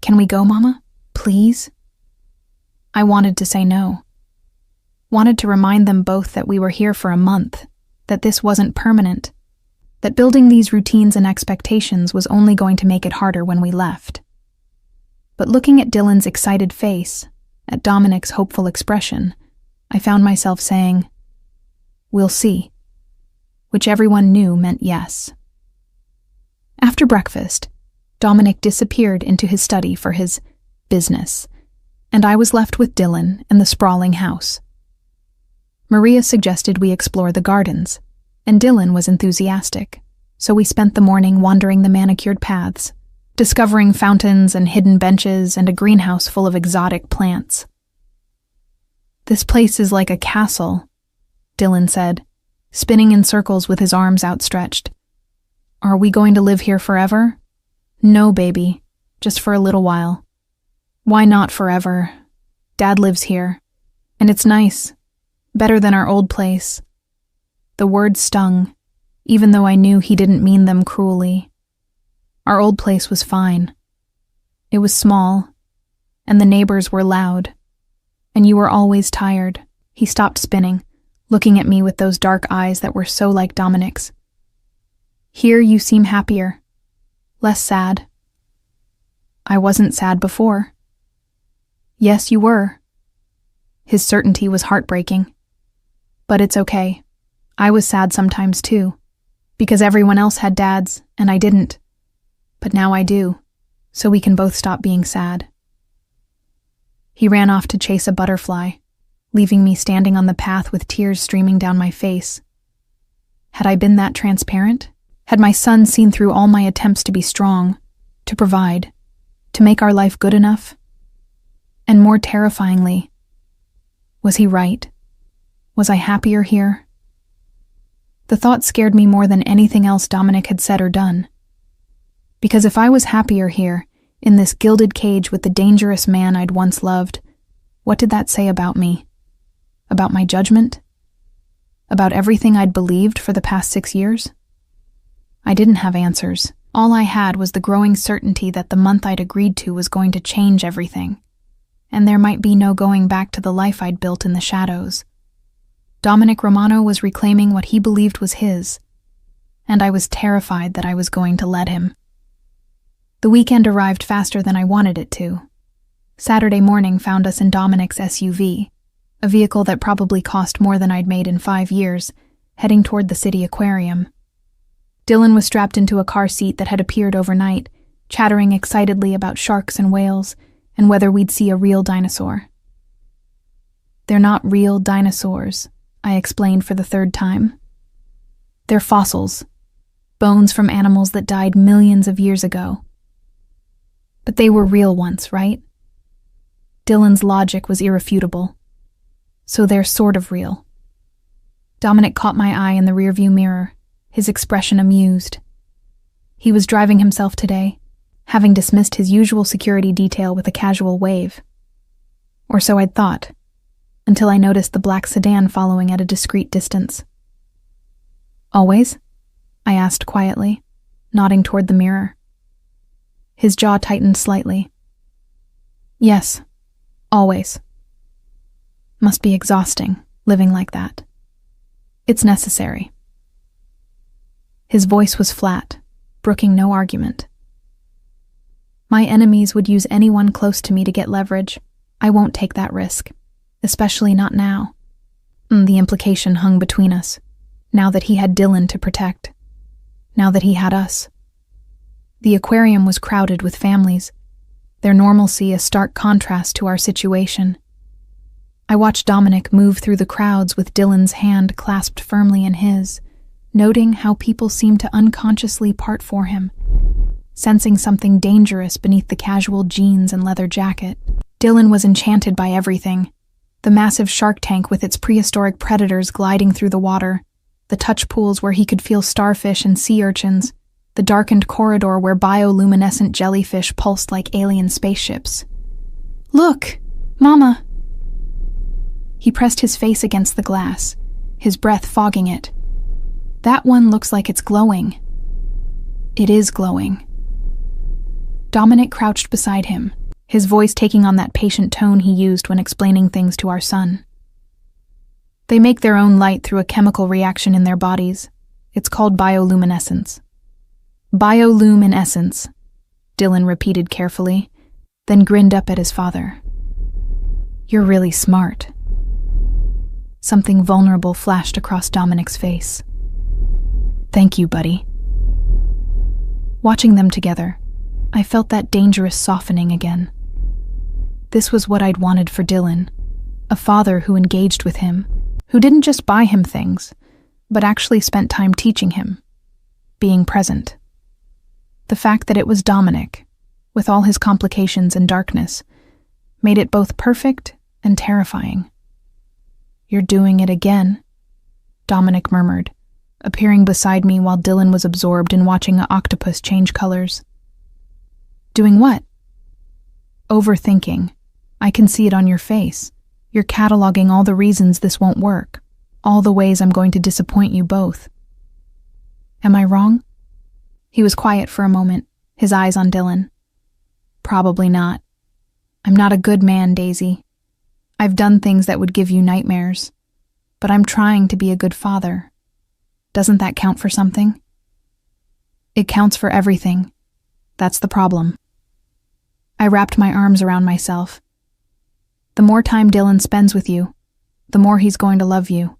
Can we go, Mama? Please? I wanted to say no. Wanted to remind them both that we were here for a month, that this wasn't permanent, that building these routines and expectations was only going to make it harder when we left. But looking at Dylan's excited face, at Dominic's hopeful expression, I found myself saying, We'll see. Which everyone knew meant yes. After breakfast, Dominic disappeared into his study for his business, and I was left with Dylan and the sprawling house. Maria suggested we explore the gardens, and Dylan was enthusiastic, so we spent the morning wandering the manicured paths, discovering fountains and hidden benches and a greenhouse full of exotic plants. This place is like a castle, Dylan said, spinning in circles with his arms outstretched. Are we going to live here forever? No, baby, just for a little while. Why not forever? Dad lives here, and it's nice, better than our old place. The words stung, even though I knew he didn't mean them cruelly. Our old place was fine. It was small, and the neighbors were loud, And you were always tired. He stopped spinning, looking at me with those dark eyes that were so like Dominic's. Here you seem happier, less sad. I wasn't sad before. Yes, you were. His certainty was heartbreaking. But it's okay. I was sad sometimes too, because everyone else had dads and I didn't. But now I do, so we can both stop being sad. He ran off to chase a butterfly, leaving me standing on the path with tears streaming down my face. Had I been that transparent? Had my son seen through all my attempts to be strong, to provide, to make our life good enough? And more terrifyingly, was he right? Was I happier here? The thought scared me more than anything else Dominic had said or done. Because if I was happier here, in this gilded cage with the dangerous man I'd once loved, what did that say about me? About my judgment? About everything I'd believed for the past 6 years? I didn't have answers. All I had was the growing certainty that the month I'd agreed to was going to change everything, and there might be no going back to the life I'd built in the shadows. Dominic Romano was reclaiming what he believed was his, and I was terrified that I was going to let him. The weekend arrived faster than I wanted it to. Saturday morning found us in Dominic's SUV, a vehicle that probably cost more than I'd made in 5 years, heading toward the city aquarium. Dylan was strapped into a car seat that had appeared overnight, chattering excitedly about sharks and whales, and whether we'd see a real dinosaur. They're not real dinosaurs, I explained for the 3rd time. They're fossils, bones from animals that died millions of years ago. But they were real once, right? Dylan's logic was irrefutable. So they're sort of real. Dominic caught my eye in the rearview mirror, his expression amused. He was driving himself today, having dismissed his usual security detail with a casual wave. Or so I'd thought, until I noticed the black sedan following at a discreet distance. Always? I asked quietly, nodding toward the mirror. His jaw tightened slightly. Yes, always. Must be exhausting, living like that. It's necessary. His voice was flat, brooking no argument. My enemies would use anyone close to me to get leverage. I won't take that risk, especially not now. The implication hung between us, now that he had Dylan to protect, now that he had us. The aquarium was crowded with families, their normalcy a stark contrast to our situation. I watched Dominic move through the crowds with Dylan's hand clasped firmly in his, noting how people seemed to unconsciously part for him, sensing something dangerous beneath the casual jeans and leather jacket. Dylan was enchanted by everything: the massive shark tank with its prehistoric predators gliding through the water, the touch pools where he could feel starfish and sea urchins, the darkened corridor where bioluminescent jellyfish pulsed like alien spaceships. "Look, Mama!" He pressed his face against the glass, his breath fogging it. "That one looks like it's glowing." It is glowing. Dominic crouched beside him, his voice taking on that patient tone he used when explaining things to our son. "They make their own light through a chemical reaction in their bodies. It's called bioluminescence." "Bioluminescence," Dylan repeated carefully, then grinned up at his father. "You're really smart." Something vulnerable flashed across Dominic's face. "Thank you, buddy." Watching them together, I felt that dangerous softening again. This was what I'd wanted for Dylan, a father who engaged with him, who didn't just buy him things, but actually spent time teaching him, being present. The fact that it was Dominic, with all his complications and darkness, made it both perfect and terrifying. "You're doing it again," Dominic murmured, appearing beside me while Dylan was absorbed in watching an octopus change colors. "Doing what?" "Overthinking. I can see it on your face. You're cataloging all the reasons this won't work, all the ways I'm going to disappoint you both." "Am I wrong?" He was quiet for a moment, his eyes on Dylan. "Probably not. I'm not a good man, Daisy. I've done things that would give you nightmares, but I'm trying to be a good father. Doesn't that count for something? It counts for everything. That's the problem. I wrapped my arms around myself. The more time Dylan spends with you, the more he's going to love you.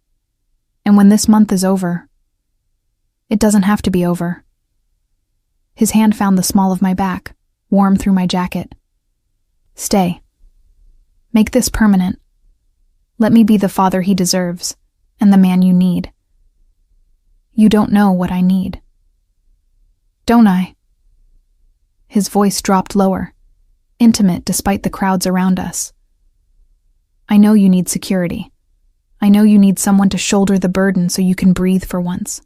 And when this month is over, it doesn't have to be over. His hand found the small of my back, warm through my jacket. Stay. Make this permanent. Let me be the father he deserves, and the man you need. You don't know what I need. Don't I? His voice dropped lower, intimate despite the crowds around us. I know you need security. I know you need someone to shoulder the burden so you can breathe for once.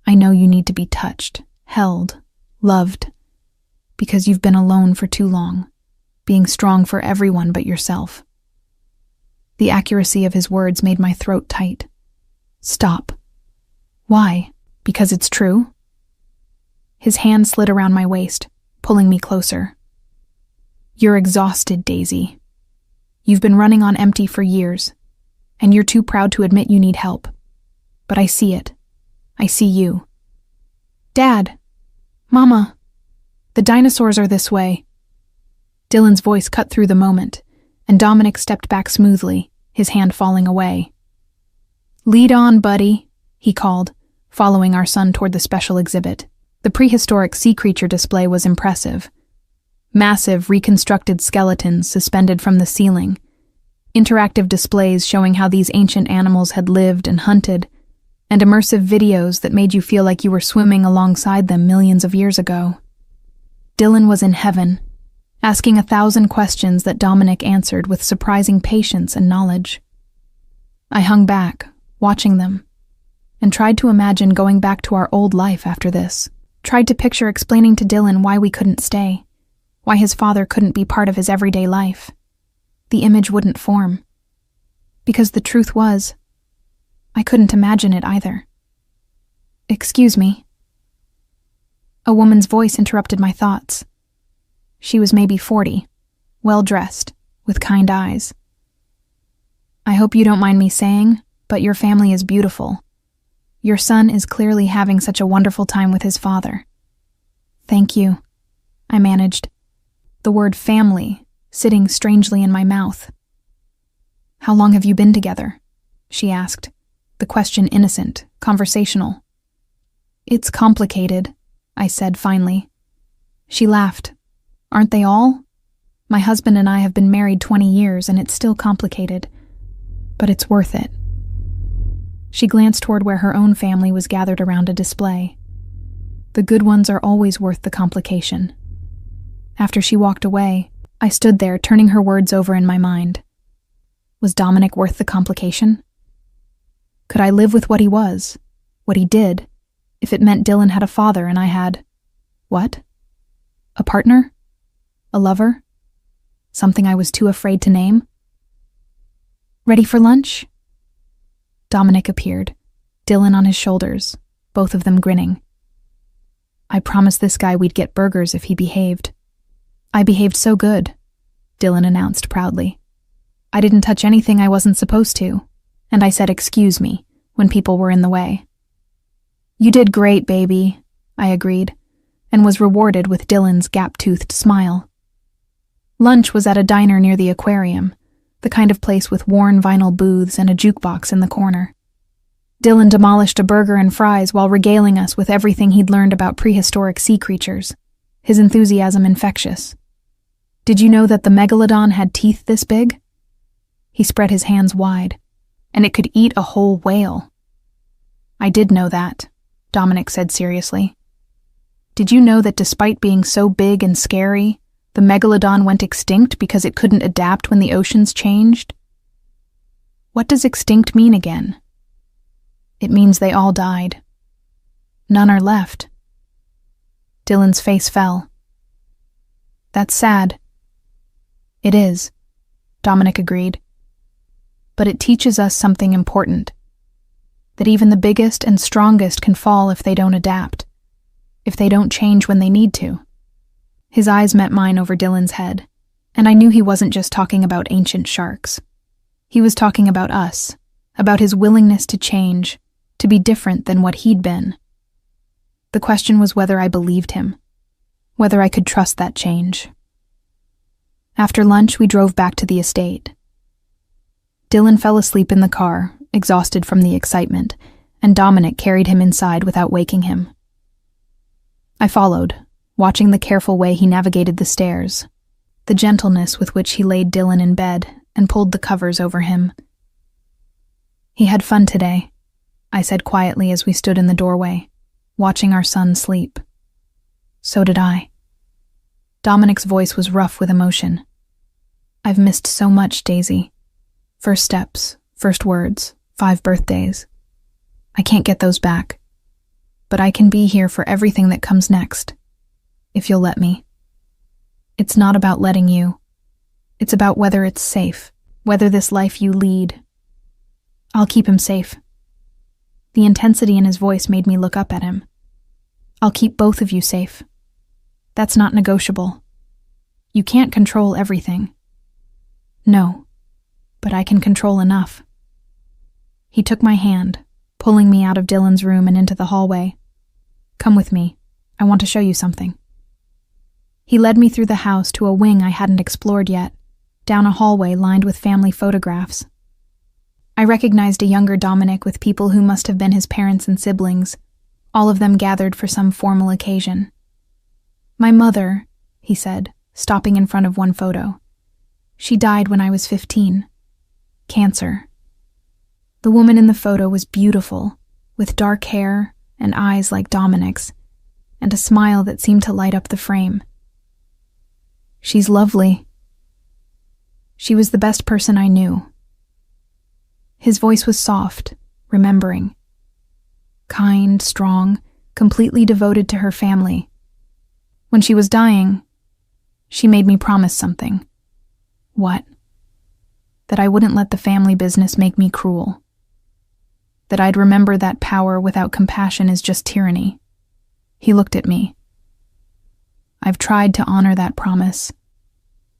I know you need to be touched, held, loved, because you've been alone for too long, being strong for everyone but yourself. The accuracy of his words made my throat tight. Stop. Why? Because it's true? His hand slid around my waist, pulling me closer. You're exhausted, Daisy. You've been running on empty for years, and you're too proud to admit you need help. But I see it. I see you. Dad! Mama! The dinosaurs are this way. Dylan's voice cut through the moment, and Dominic stepped back smoothly, his hand falling away. Lead on, buddy, he called, following our son toward the special exhibit. The prehistoric sea creature display was impressive. Massive, reconstructed skeletons suspended from the ceiling. Interactive displays showing how these ancient animals had lived and hunted, and immersive videos that made you feel like you were swimming alongside them millions of years ago. Dylan was in heaven, asking 1,000 questions that Dominic answered with surprising patience and knowledge. I hung back, watching them, and tried to imagine going back to our old life after this. Tried to picture explaining to Dylan why we couldn't stay, why his father couldn't be part of his everyday life. The image wouldn't form. Because the truth was, I couldn't imagine it either. Excuse me. A woman's voice interrupted my thoughts. She was maybe 40, well-dressed, with kind eyes. I hope you don't mind me saying, but your family is beautiful. Your son is clearly having such a wonderful time with his father. Thank you, I managed, the word family sitting strangely in my mouth. How long have you been together? She asked, the question innocent, conversational. It's complicated, I said finally. She laughed. Aren't they all? My husband and I have been married 20 years and it's still complicated, but it's worth it. She glanced toward where her own family was gathered around a display. The good ones are always worth the complication. After she walked away, I stood there turning her words over in my mind. Was Dominic worth the complication? Could I live with what he was, what he did, if it meant Dylan had a father and I had... what? A partner? A lover? Something I was too afraid to name? Ready for lunch? Dominic appeared, Dylan on his shoulders, both of them grinning. I promised this guy we'd get burgers if he behaved. I behaved so good, Dylan announced proudly. I didn't touch anything I wasn't supposed to, and I said excuse me when people were in the way. You did great, baby, I agreed, and was rewarded with Dylan's gap-toothed smile. Lunch was at a diner near the aquarium, the kind of place with worn vinyl booths and a jukebox in the corner. Dylan demolished a burger and fries while regaling us with everything he'd learned about prehistoric sea creatures, his enthusiasm infectious. Did you know that the megalodon had teeth this big? He spread his hands wide, and it could eat a whole whale. I did know that, Dominic said seriously. Did you know that despite being so big and scary, the megalodon went extinct because it couldn't adapt when the oceans changed? What does extinct mean again? It means they all died. None are left. Dylan's face fell. That's sad. It is, Dominic agreed. But it teaches us something important. That even the biggest and strongest can fall if they don't adapt. If they don't change when they need to. His eyes met mine over Dylan's head, and I knew he wasn't just talking about ancient sharks. He was talking about us, about his willingness to change, to be different than what he'd been. The question was whether I believed him, whether I could trust that change. After lunch, we drove back to the estate. Dylan fell asleep in the car, exhausted from the excitement, and Dominic carried him inside without waking him. I followed, watching the careful way he navigated the stairs, the gentleness with which he laid Dylan in bed and pulled the covers over him. "He had fun today," I said quietly as we stood in the doorway, watching our son sleep. "So did I." Dominic's voice was rough with emotion. "I've missed so much, Daisy. First steps, first words, 5 birthdays. I can't get those back. But I can be here for everything that comes next, if you'll let me. It's not about letting you. It's about whether it's safe, whether this life you lead. I'll keep him safe." The intensity in his voice made me look up at him. "I'll keep both of you safe. That's not negotiable. You can't control everything." "No, but I can control enough." He took my hand, pulling me out of Dylan's room and into the hallway. "Come with me. I want to show you something." He led me through the house to a wing I hadn't explored yet, down a hallway lined with family photographs. I recognized a younger Dominic with people who must have been his parents and siblings, all of them gathered for some formal occasion. "My mother," he said, stopping in front of one photo. "She died when I was 15. Cancer." The woman in the photo was beautiful, with dark hair and eyes like Dominic's, and a smile that seemed to light up the frame. "She's lovely. She was the best person I knew." His voice was soft, remembering. Kind, strong, completely devoted to her family. When she was dying, she made me promise something. "What?" "That I wouldn't let the family business make me cruel. That I'd remember that power without compassion is just tyranny." He looked at me. "I've tried to honor that promise.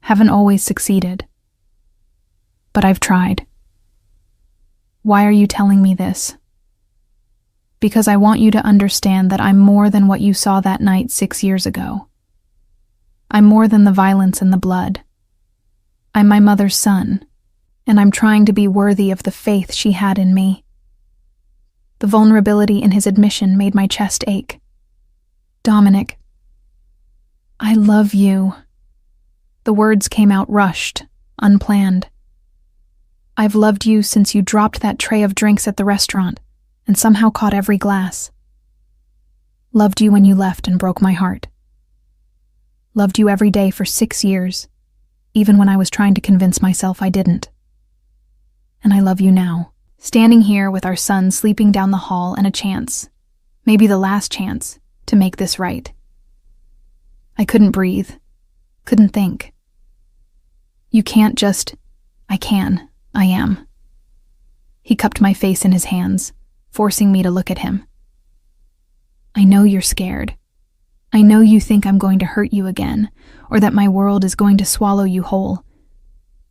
Haven't always succeeded. But I've tried." "Why are you telling me this?" "Because I want you to understand that I'm more than what you saw that night 6 years ago. I'm more than the violence and the blood. I'm my mother's son, and I'm trying to be worthy of the faith she had in me." The vulnerability in his admission made my chest ache. "Dominic, I love you." The words came out rushed, unplanned. "I've loved you since you dropped that tray of drinks at the restaurant and somehow caught every glass. Loved you when you left and broke my heart. Loved you every day for 6 years, even when I was trying to convince myself I didn't. And I love you now, standing here with our son sleeping down the hall and a chance, maybe the last chance, to make this right." I couldn't breathe, couldn't think. "You can't just..." "I can. I am." He cupped my face in his hands, forcing me to look at him. "I know you're scared. I know you think I'm going to hurt you again, or that my world is going to swallow you whole.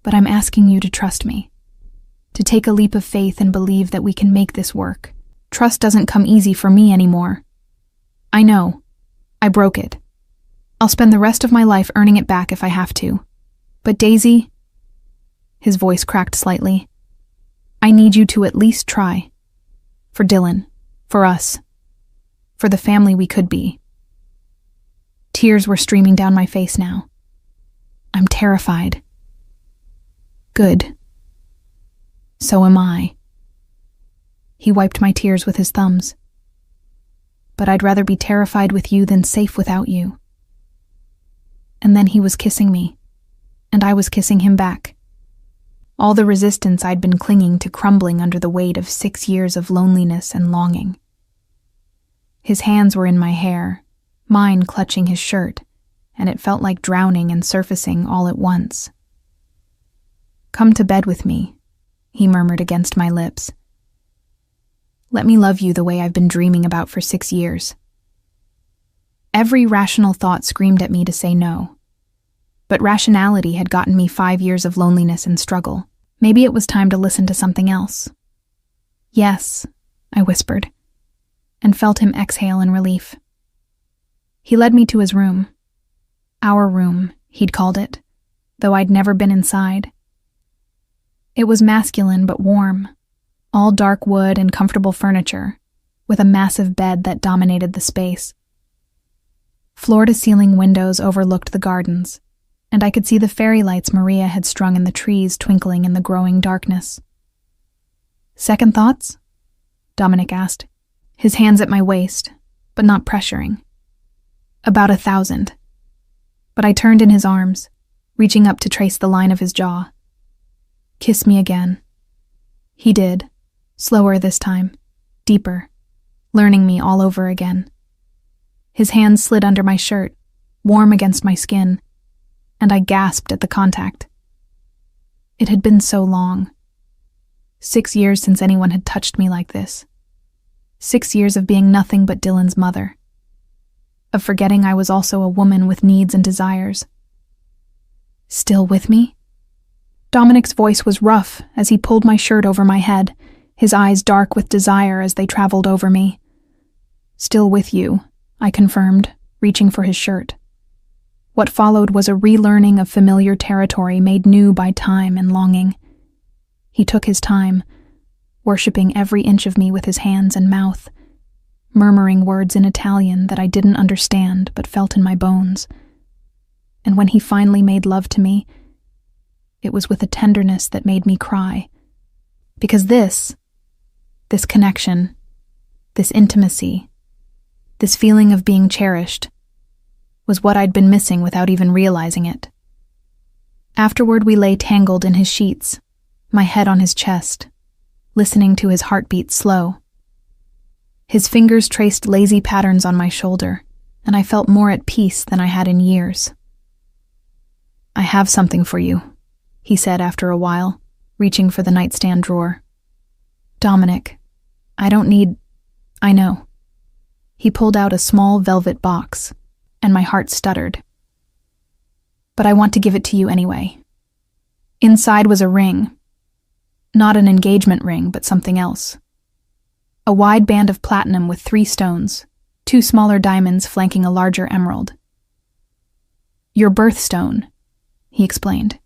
But I'm asking you to trust me, to take a leap of faith and believe that we can make this work. Trust doesn't come easy for me anymore. I know. I broke it. I'll spend the rest of my life earning it back if I have to. But Daisy..." His voice cracked slightly. "I need you to at least try. For Dylan. For us. For the family we could be." Tears were streaming down my face now. "I'm terrified." "Good. So am I." He wiped my tears with his thumbs. "But I'd rather be terrified with you than safe without you." And then he was kissing me, and I was kissing him back. All the resistance I'd been clinging to crumbling under the weight of 6 years of loneliness and longing. His hands were in my hair, mine clutching his shirt, and it felt like drowning and surfacing all at once. "Come to bed with me," he murmured against my lips. "Let me love you the way I've been dreaming about for 6 years." Every rational thought screamed at me to say no. But rationality had gotten me 5 years of loneliness and struggle. Maybe it was time to listen to something else. "Yes," I whispered, and felt him exhale in relief. He led me to his room. Our room, he'd called it, though I'd never been inside. It was masculine but warm, all dark wood and comfortable furniture, with a massive bed that dominated the space. Floor-to-ceiling windows overlooked the gardens, and I could see the fairy lights Maria had strung in the trees twinkling in the growing darkness. "Second thoughts?" Dominic asked, his hands at my waist, but not pressuring. "About 1,000. But I turned in his arms, reaching up to trace the line of his jaw. "Kiss me again." He did, slower this time, deeper, learning me all over again. His hands slid under my shirt, warm against my skin, and I gasped at the contact. It had been so long. 6 years since anyone had touched me like this. 6 years of being nothing but Dylan's mother. Of forgetting I was also a woman with needs and desires. "Still with me?" Dominic's voice was rough as he pulled my shirt over my head, his eyes dark with desire as they traveled over me. "Still with you," I confirmed, reaching for his shirt. What followed was a relearning of familiar territory made new by time and longing. He took his time, worshipping every inch of me with his hands and mouth, murmuring words in Italian that I didn't understand but felt in my bones. And when he finally made love to me, it was with a tenderness that made me cry. Because this connection, this intimacy, this feeling of being cherished, was what I'd been missing without even realizing it. Afterward, we lay tangled in his sheets, my head on his chest, listening to his heartbeat slow. His fingers traced lazy patterns on my shoulder, and I felt more at peace than I had in years. "I have something for you," he said after a while, reaching for the nightstand drawer. "Dominic, I know." He pulled out a small velvet box, and my heart stuttered. "But I want to give it to you anyway." Inside was a ring. Not an engagement ring, but something else. A wide band of platinum with 3 stones, 2 smaller diamonds flanking a larger emerald. "Your birthstone," he explained.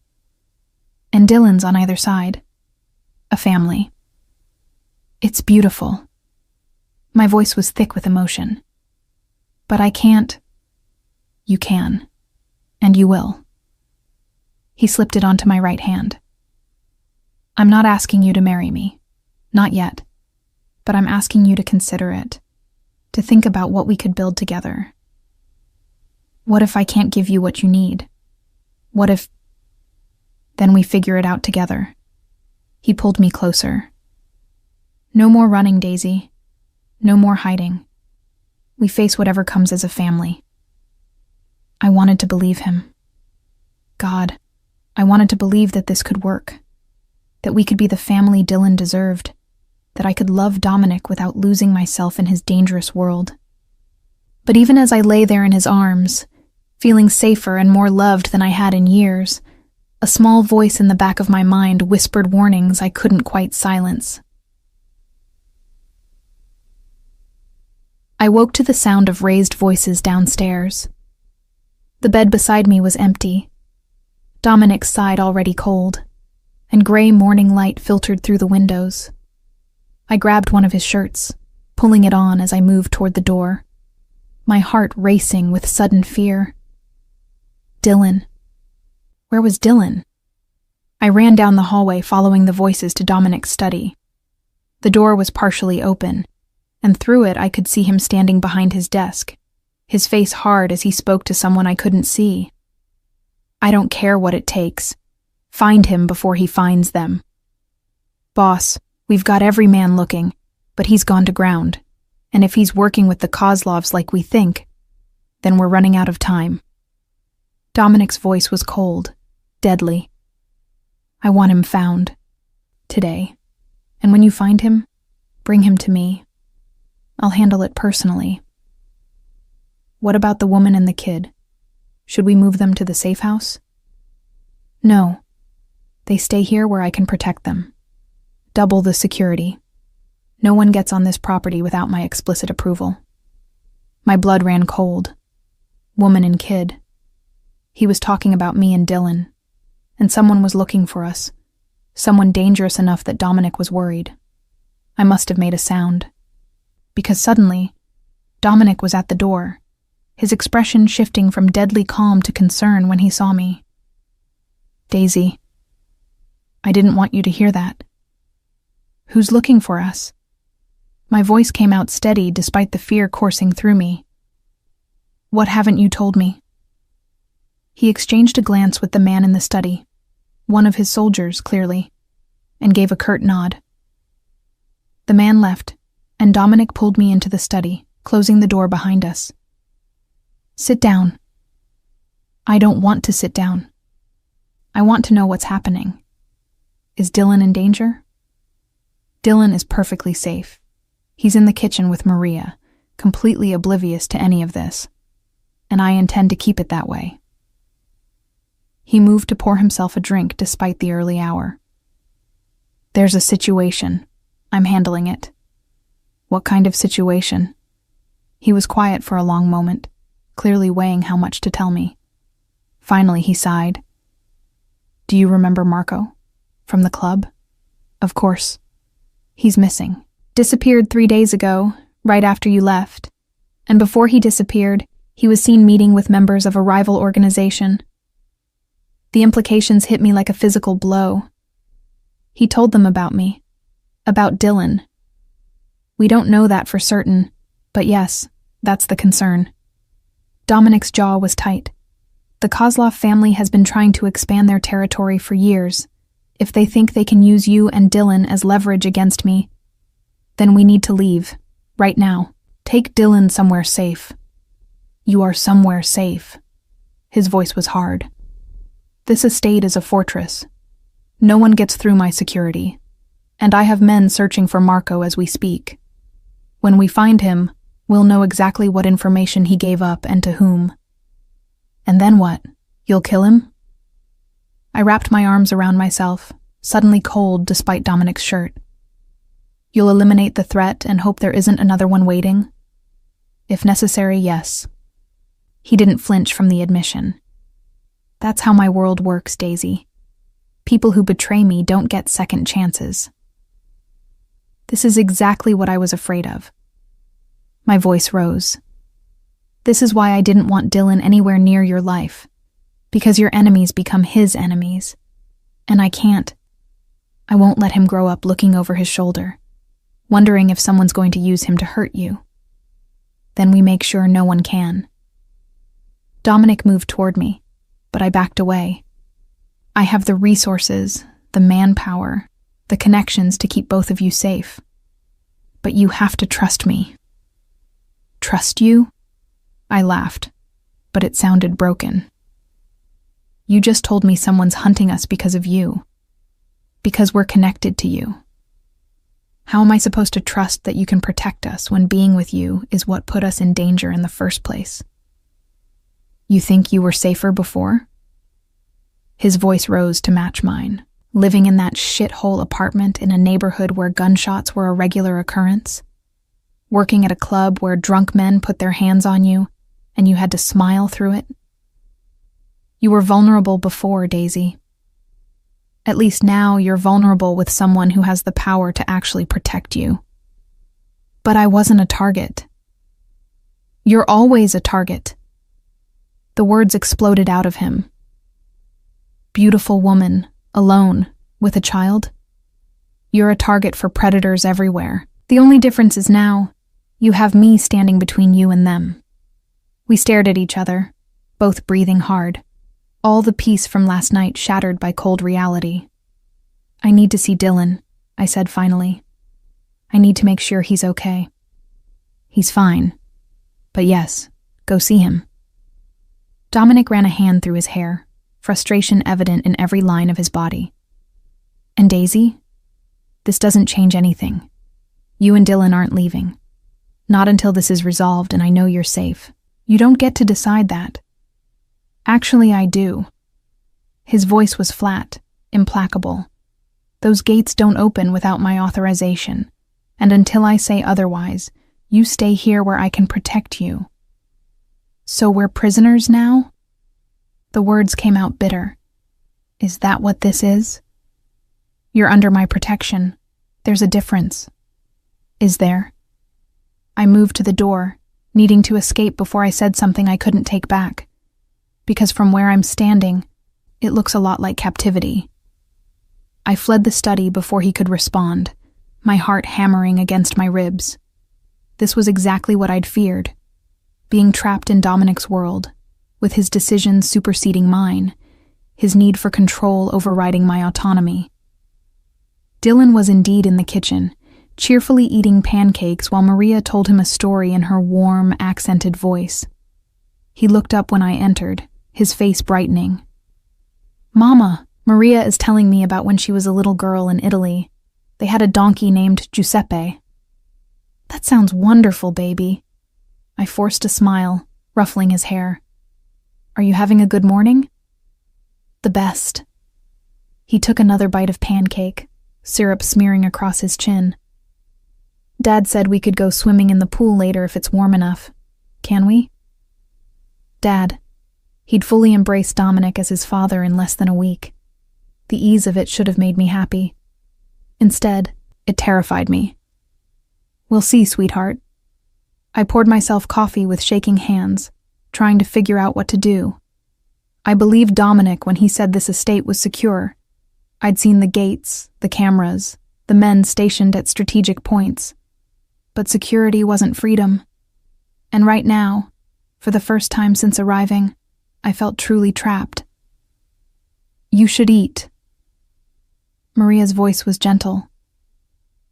"And Dylan's on either side. A family." "It's beautiful." My voice was thick with emotion. "But I can't." "You can. And you will." He slipped it onto my right hand. "I'm not asking you to marry me. Not yet. But I'm asking you to consider it. To think about what we could build together. What if I can't give you what you need? What if... Then we figure it out together." He pulled me closer. "No more running, Daisy. No more hiding. We face whatever comes as a family." I wanted to believe him. God, I wanted to believe that this could work. That we could be the family Dylan deserved. That I could love Dominic without losing myself in his dangerous world. But even as I lay there in his arms, feeling safer and more loved than I had in years, a small voice in the back of my mind whispered warnings I couldn't quite silence. I woke to the sound of raised voices downstairs. The bed beside me was empty, Dominic's side already cold, and gray morning light filtered through the windows. I grabbed one of his shirts, pulling it on as I moved toward the door, my heart racing with sudden fear. Dylan. Where was Dylan? I ran down the hallway following the voices to Dominic's study. The door was partially open, and through it I could see him standing behind his desk, his face hard as he spoke to someone I couldn't see. "I don't care what it takes. Find him before he finds them. Boss, we've got every man looking, but he's gone to ground, and if he's working with the Kozlovs like we think, then we're running out of time." Dominic's voice was cold, deadly. "I want him found. Today. And when you find him, bring him to me. I'll handle it personally." "What about the woman and the kid? Should we move them to the safe house?" "No. They stay here where I can protect them. Double the security. No one gets on this property without my explicit approval. My blood ran cold. Woman and kid. He was talking about me and Dylan, and someone was looking for us. Someone dangerous enough that Dominic was worried. I must have made a sound. Because suddenly, Dominic was at the door, his expression shifting from deadly calm to concern when he saw me. Daisy, I didn't want you to hear that. Who's looking for us? My voice came out steady despite the fear coursing through me. What haven't you told me? He exchanged a glance with the man in the study, one of his soldiers, clearly, and gave a curt nod. The man left, and Dominic pulled me into the study, closing the door behind us. Sit down. I don't want to sit down. I want to know what's happening. Is Dylan in danger? Dylan is perfectly safe. He's in the kitchen with Maria, completely oblivious to any of this, and I intend to keep it that way. He moved to pour himself a drink despite the early hour. There's a situation. I'm handling it. What kind of situation? He was quiet for a long moment, clearly weighing how much to tell me. Finally, he sighed. Do you remember Marco? From the club? Of course. He's missing. Disappeared 3 days ago, right after you left. And before he disappeared, he was seen meeting with members of a rival organization. The implications hit me like a physical blow. He told them about me. About Dylan. We don't know that for certain, but yes, that's the concern. Dominic's jaw was tight. The Kozlov family has been trying to expand their territory for years. If they think they can use you and Dylan as leverage against me, then we need to leave, right now. Take Dylan somewhere safe. You are somewhere safe. His voice was hard. This estate is a fortress. No one gets through my security, and I have men searching for Marco as we speak. When we find him, we'll know exactly what information he gave up and to whom. And then what? You'll kill him? I wrapped my arms around myself, suddenly cold despite Dominic's shirt. You'll eliminate the threat and hope there isn't another one waiting? If necessary, yes. He didn't flinch from the admission. That's how my world works, Daisy. People who betray me don't get second chances. This is exactly what I was afraid of. My voice rose. This is why I didn't want Dylan anywhere near your life. Because your enemies become his enemies. And I can't. I won't let him grow up looking over his shoulder, wondering if someone's going to use him to hurt you. Then we make sure no one can. Dominic moved toward me, but I backed away. I have the resources, the manpower, the connections to keep both of you safe. But you have to trust me. Trust you? I laughed, but it sounded broken. You just told me someone's hunting us because of you. Because we're connected to you. How am I supposed to trust that you can protect us when being with you is what put us in danger in the first place? You think you were safer before? His voice rose to match mine. Living in that shithole apartment in a neighborhood where gunshots were a regular occurrence? Working at a club where drunk men put their hands on you and you had to smile through it? You were vulnerable before, Daisy. At least now you're vulnerable with someone who has the power to actually protect you. But I wasn't a target. You're always a target. The words exploded out of him. Beautiful woman, alone, with a child? You're a target for predators everywhere. The only difference is now, you have me standing between you and them. We stared at each other, both breathing hard. All the peace from last night shattered by cold reality. I need to see Dylan, I said finally. I need to make sure he's okay. He's fine. But yes, go see him. Dominic ran a hand through his hair, frustration evident in every line of his body. And Daisy? This doesn't change anything. You and Dylan aren't leaving. Not until this is resolved and I know you're safe. You don't get to decide that. Actually, I do. His voice was flat, implacable. Those gates don't open without my authorization, and until I say otherwise, you stay here where I can protect you. So we're prisoners now? The words came out bitter. Is that what this is? You're under my protection. There's a difference. Is there? I moved to the door, needing to escape before I said something I couldn't take back. Because from where I'm standing, it looks a lot like captivity. I fled the study before he could respond, my heart hammering against my ribs. This was exactly what I'd feared. Being trapped in Dominic's world, with his decisions superseding mine, his need for control overriding my autonomy. Dylan was indeed in the kitchen, cheerfully eating pancakes while Maria told him a story in her warm, accented voice. He looked up when I entered, his face brightening. Mama, Maria is telling me about when she was a little girl in Italy. They had a donkey named Giuseppe. That sounds wonderful, baby. I forced a smile, ruffling his hair. Are you having a good morning? The best. He took another bite of pancake, syrup smearing across his chin. Dad said we could go swimming in the pool later if it's warm enough. Can we? Dad. He'd fully embraced Dominic as his father in less than a week. The ease of it should have made me happy. Instead, it terrified me. We'll see, sweetheart. I poured myself coffee with shaking hands, trying to figure out what to do. I believed Dominic when he said this estate was secure. I'd seen the gates, the cameras, the men stationed at strategic points. But security wasn't freedom. And right now, for the first time since arriving, I felt truly trapped. You should eat. Maria's voice was gentle.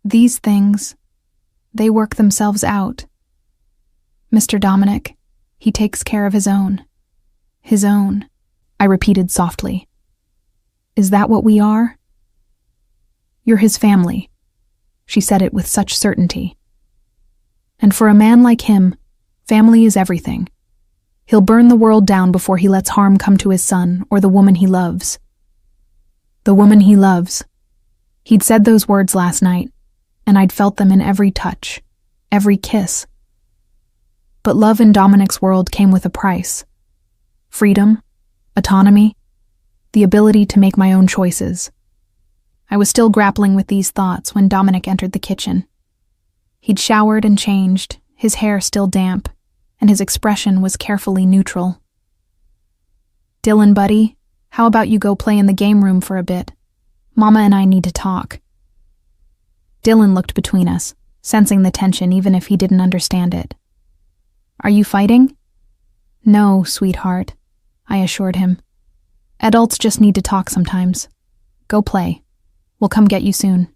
These things, they work themselves out. Mr. Dominic, he takes care of his own. His own, I repeated softly. Is that what we are? You're his family. She said it with such certainty. And for a man like him, family is everything. He'll burn the world down before he lets harm come to his son or the woman he loves. The woman he loves. He'd said those words last night, and I'd felt them in every touch, every kiss. But love in Dominic's world came with a price. Freedom, autonomy, the ability to make my own choices. I was still grappling with these thoughts when Dominic entered the kitchen. He'd showered and changed, his hair still damp, and his expression was carefully neutral. Dylan, buddy, how about you go play in the game room for a bit? Mama and I need to talk. Dylan looked between us, sensing the tension even if he didn't understand it. Are you fighting? No, sweetheart, I assured him. Adults just need to talk sometimes. Go play. We'll come get you soon.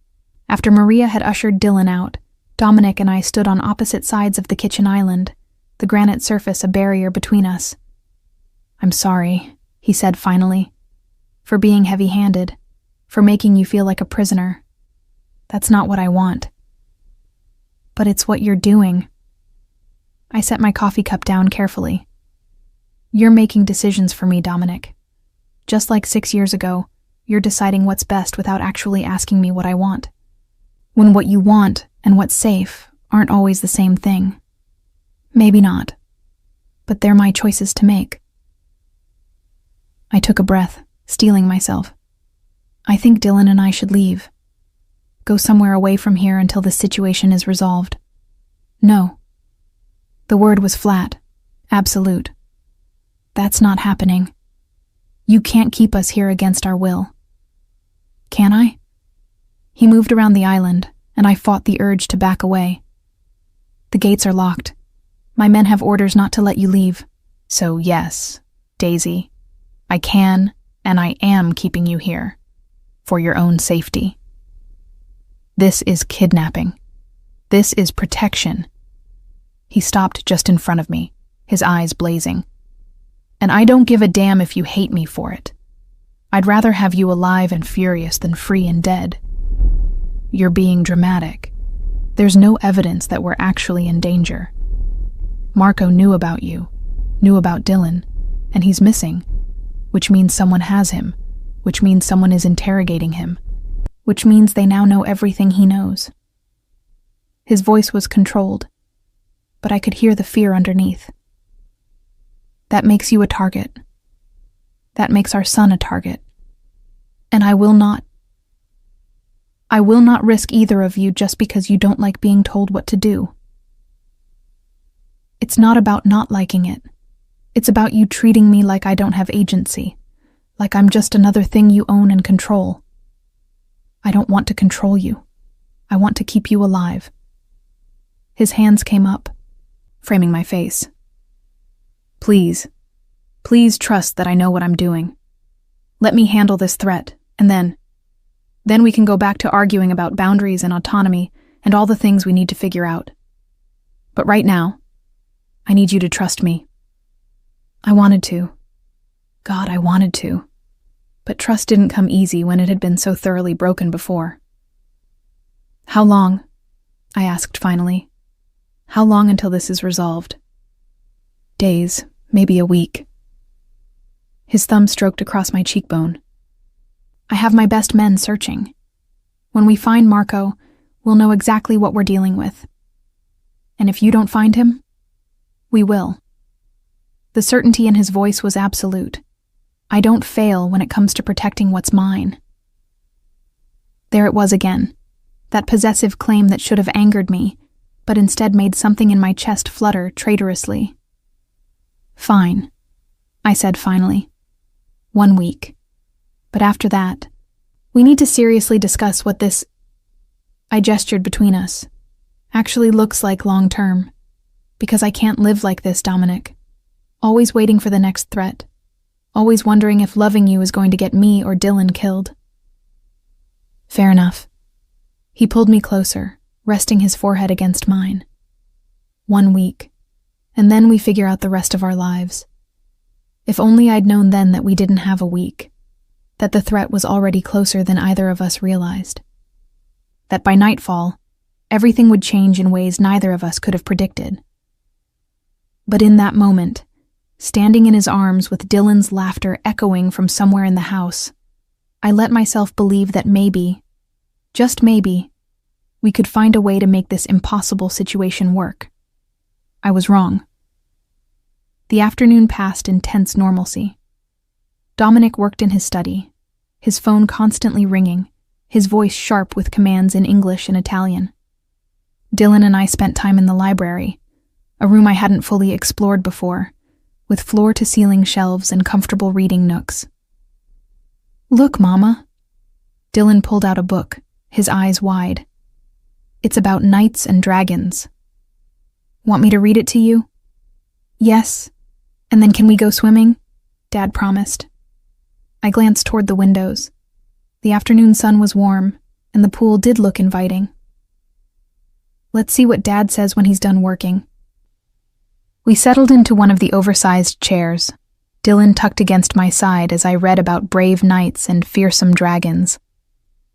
After Maria had ushered Dylan out, Dominic and I stood on opposite sides of the kitchen island, the granite surface a barrier between us. I'm sorry, he said finally, for being heavy-handed, for making you feel like a prisoner. That's not what I want. But it's what you're doing. I set my coffee cup down carefully. You're making decisions for me, Dominic. Just like 6 years ago, you're deciding what's best without actually asking me what I want. When what you want and what's safe aren't always the same thing. Maybe not, but they're my choices to make. I took a breath, steeling myself. I think Dylan and I should leave. Go somewhere away from here until the situation is resolved. No. The word was flat, absolute. That's not happening. You can't keep us here against our will. Can I? He moved around the island, and I fought the urge to back away. The gates are locked. My men have orders not to let you leave. So yes, Daisy, I can and I am keeping you here. For your own safety. This is kidnapping. This is protection. He stopped just in front of me, his eyes blazing. And I don't give a damn if you hate me for it. I'd rather have you alive and furious than free and dead. You're being dramatic. There's no evidence that we're actually in danger. Marco knew about you, knew about Dylan, and he's missing, which means someone has him, which means someone is interrogating him, which means they now know everything he knows. His voice was controlled, but I could hear the fear underneath. That makes you a target. That makes our son a target. And I will not risk either of you just because you don't like being told what to do. It's not about not liking it. It's about you treating me like I don't have agency, like I'm just another thing you own and control. I don't want to control you. I want to keep you alive. His hands came up, framing my face. Please trust that I know what I'm doing. Let me handle this threat, and then we can go back to arguing about boundaries and autonomy and all the things we need to figure out. But right now, I need you to trust me. I wanted to. God, I wanted to. But trust didn't come easy when it had been so thoroughly broken before. How long? I asked finally. How long until this is resolved? Days, maybe a week. His thumb stroked across my cheekbone. I have my best men searching. When we find Marco, we'll know exactly what we're dealing with. And if you don't find him, we will. The certainty in his voice was absolute. I don't fail when it comes to protecting what's mine. There it was again, that possessive claim that should have angered me, but instead made something in my chest flutter traitorously. Fine, I said finally. 1 week. But after that, we need to seriously discuss what this, I gestured between us, actually looks like long term. Because I can't live like this, Dominic. Always waiting for the next threat. Always wondering if loving you is going to get me or Dylan killed. Fair enough. He pulled me closer, resting his forehead against mine. 1 week, and then we figure out the rest of our lives. If only I'd known then that we didn't have a week, that the threat was already closer than either of us realized. That by nightfall, everything would change in ways neither of us could have predicted. But in that moment, standing in his arms with Dylan's laughter echoing from somewhere in the house, I let myself believe that maybe, just maybe, we could find a way to make this impossible situation work. I was wrong. The afternoon passed in tense normalcy. Dominic worked in his study, his phone constantly ringing, his voice sharp with commands in English and Italian. Dylan and I spent time in the library, a room I hadn't fully explored before, with floor-to-ceiling shelves and comfortable reading nooks. Look, Mama. Dylan pulled out a book, his eyes wide. It's about knights and dragons. Want me to read it to you? Yes. And then can we go swimming? Dad promised. I glanced toward the windows. The afternoon sun was warm, and the pool did look inviting. Let's see what Dad says when he's done working. We settled into one of the oversized chairs, Dylan tucked against my side as I read about brave knights and fearsome dragons.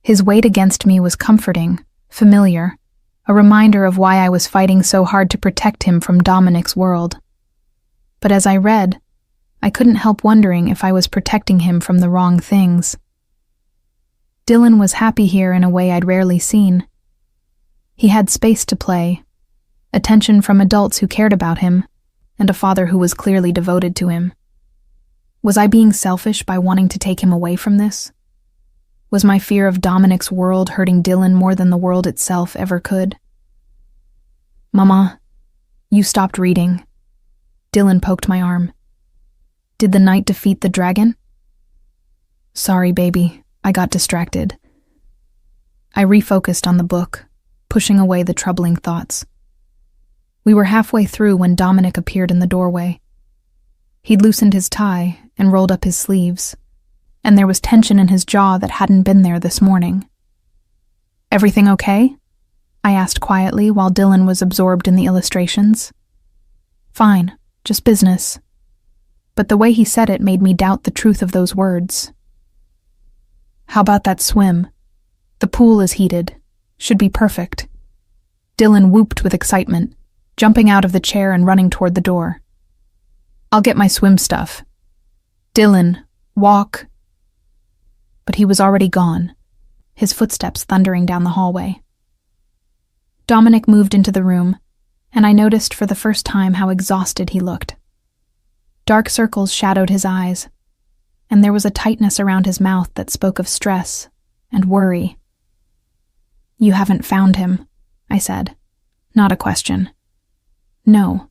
His weight against me was comforting, familiar, a reminder of why I was fighting so hard to protect him from Dominic's world. But as I read, I couldn't help wondering if I was protecting him from the wrong things. Dylan was happy here in a way I'd rarely seen. He had space to play, attention from adults who cared about him, and a father who was clearly devoted to him. Was I being selfish by wanting to take him away from this? Was my fear of Dominic's world hurting Dylan more than the world itself ever could? Mama, you stopped reading. Dylan poked my arm. Did the knight defeat the dragon? Sorry, baby, I got distracted. I refocused on the book, pushing away the troubling thoughts. We were halfway through when Dominic appeared in the doorway. He'd loosened his tie and rolled up his sleeves, and there was tension in his jaw that hadn't been there this morning. Everything okay? I asked quietly while Dylan was absorbed in the illustrations. Fine, just business. But the way he said it made me doubt the truth of those words. How about that swim? The pool is heated. Should be perfect. Dylan whooped with excitement, jumping out of the chair and running toward the door. I'll get my swim stuff. Dylan, walk. but he was already gone, his footsteps thundering down the hallway. Dominic moved into the room, and I noticed for the first time how exhausted he looked. Dark circles shadowed his eyes, and there was a tightness around his mouth that spoke of stress and worry. "You haven't found him," I said. Not a question. "No,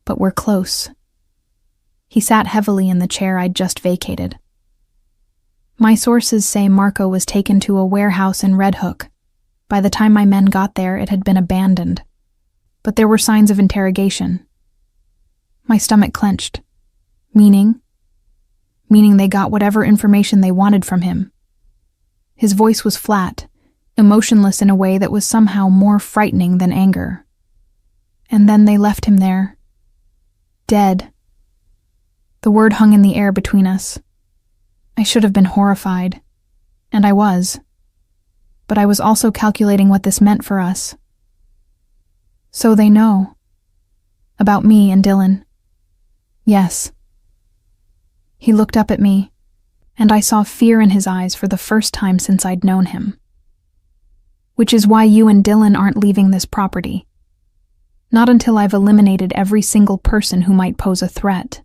but we're close." He sat heavily in the chair I'd just vacated. "My sources say Marco was taken to a warehouse in Red Hook. By the time my men got there, it had been abandoned. But there were signs of interrogation." My stomach clenched. Meaning they got whatever information they wanted from him. His voice was flat, emotionless in a way that was somehow more frightening than anger. And then they left him there. Dead. The word hung in the air between us. I should have been horrified, and I was. But I was also calculating what this meant for us. "So they know. About me and Dylan." "Yes." He looked up at me, and I saw fear in his eyes for the first time since I'd known him. "Which is why you and Dylan aren't leaving this property. Not until I've eliminated every single person who might pose a threat."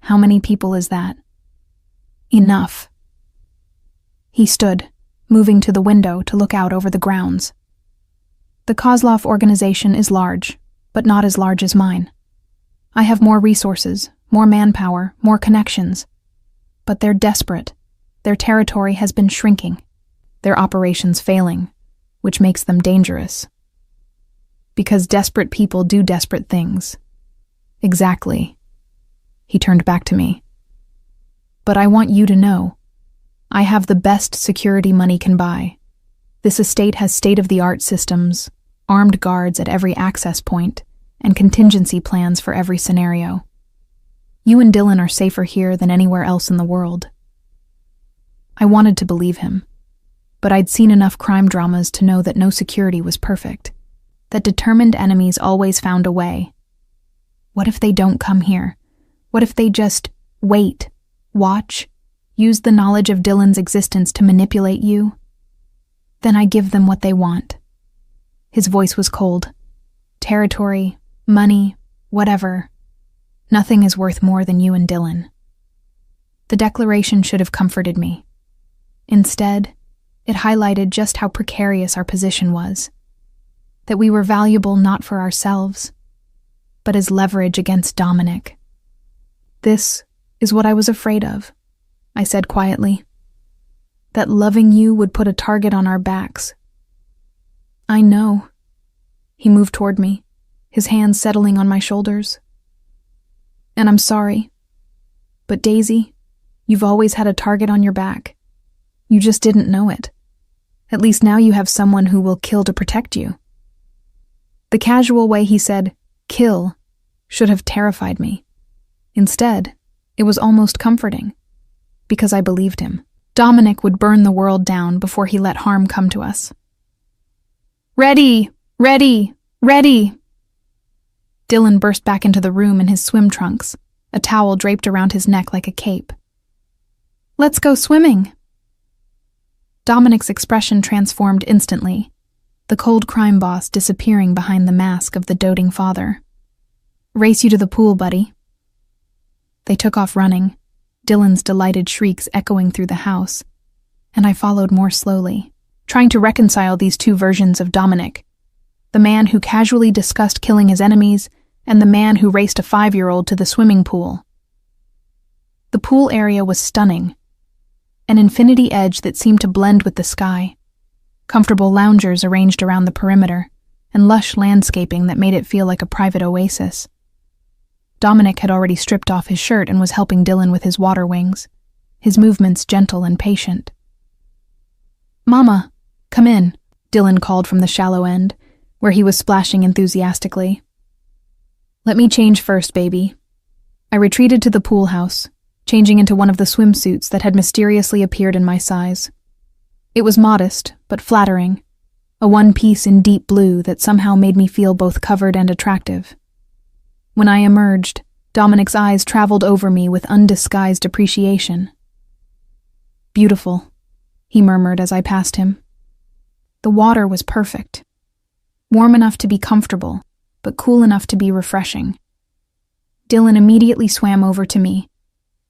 "How many people is that?" "Enough." He stood, moving to the window to look out over the grounds. "The Kozlov organization is large, but not as large as mine. I have more resources, more manpower, more connections. But they're desperate. Their territory has been shrinking, their operations failing, which makes them dangerous. Because desperate people do desperate things." "Exactly." He turned back to me. "But I want you to know, I have the best security money can buy. This estate has state-of-the-art systems, armed guards at every access point, and contingency plans for every scenario. You and Dylan are safer here than anywhere else in the world." I wanted to believe him, but I'd seen enough crime dramas to know that no security was perfect, that determined enemies always found a way. What if they don't come here? What if they just wait, watch, use the knowledge of Dylan's existence to manipulate you? Then I give them what they want. His voice was cold. Territory, money, whatever. Nothing is worth more than you and Dylan. The declaration should have comforted me. Instead, it highlighted just how precarious our position was. That we were valuable not for ourselves, but as leverage against Dominic. "This is what I was afraid of," I said quietly. "That loving you would put a target on our backs." "I know." He moved toward me, his hands settling on my shoulders. "And I'm sorry. But Daisy, you've always had a target on your back. You just didn't know it. At least now you have someone who will kill to protect you." The casual way he said, "kill," should have terrified me. Instead, it was almost comforting, because I believed him. Dominic would burn the world down before he let harm come to us. "Ready! Ready! Ready!" Dylan burst back into the room in his swim trunks, a towel draped around his neck like a cape. "Let's go swimming!" Dominic's expression transformed instantly, the cold crime boss disappearing behind the mask of the doting father. "Race you to the pool, buddy." They took off running, Dylan's delighted shrieks echoing through the house, and I followed more slowly, trying to reconcile these two versions of Dominic, the man who casually discussed killing his enemies and the man who raced a 5-year-old to the swimming pool. The pool area was stunning, an infinity edge that seemed to blend with the sky, comfortable loungers arranged around the perimeter, and lush landscaping that made it feel like a private oasis. Dominic had already stripped off his shirt and was helping Dylan with his water wings, his movements gentle and patient. "Mama, come in," Dylan called from the shallow end, where he was splashing enthusiastically. "Let me change first, baby." I retreated to the pool house, changing into one of the swimsuits that had mysteriously appeared in my size. It was modest, but flattering, a one-piece in deep blue that somehow made me feel both covered and attractive. When I emerged, Dominic's eyes traveled over me with undisguised appreciation. Beautiful, he murmured as I passed him. The water was perfect. Warm enough to be comfortable, but cool enough to be refreshing. Dylan immediately swam over to me,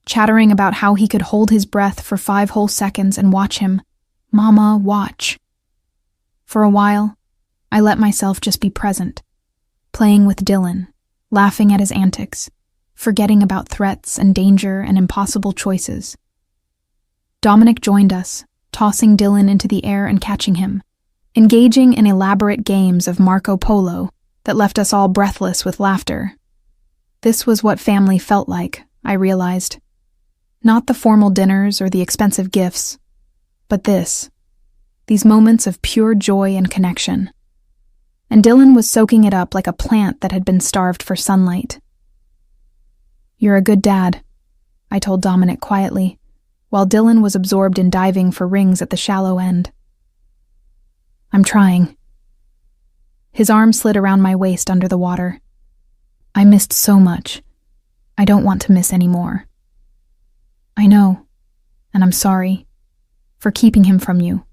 chattering about how he could hold his breath for 5 whole seconds and watch him. Mama, watch. For a while, I let myself just be present, playing with Dylan, laughing at his antics, forgetting about threats and danger and impossible choices. Dominic joined us, tossing Dylan into the air and catching him, engaging in elaborate games of Marco Polo that left us all breathless with laughter. This was what family felt like, I realized. Not the formal dinners or the expensive gifts, but these moments of pure joy and connection. And Dylan was soaking it up like a plant that had been starved for sunlight. "You're a good dad," I told Dominic quietly, while Dylan was absorbed in diving for rings at the shallow end. "I'm trying." His arm slid around my waist under the water. "I missed so much. I don't want to miss any more." "I know, and I'm sorry. For keeping him from you.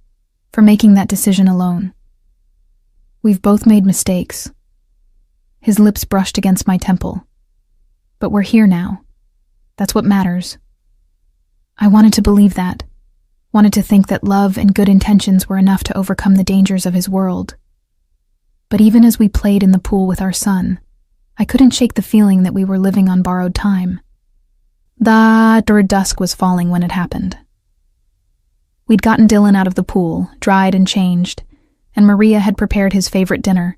For making that decision alone. We've both made mistakes." His lips brushed against my temple. "But we're here now. That's what matters." I wanted to believe that. Wanted to think that love and good intentions were enough to overcome the dangers of his world. But even as we played in the pool with our son, I couldn't shake the feeling that we were living on borrowed time. Dusk was falling when it happened. We'd gotten Dylan out of the pool, dried and changed, and Maria had prepared his favorite dinner,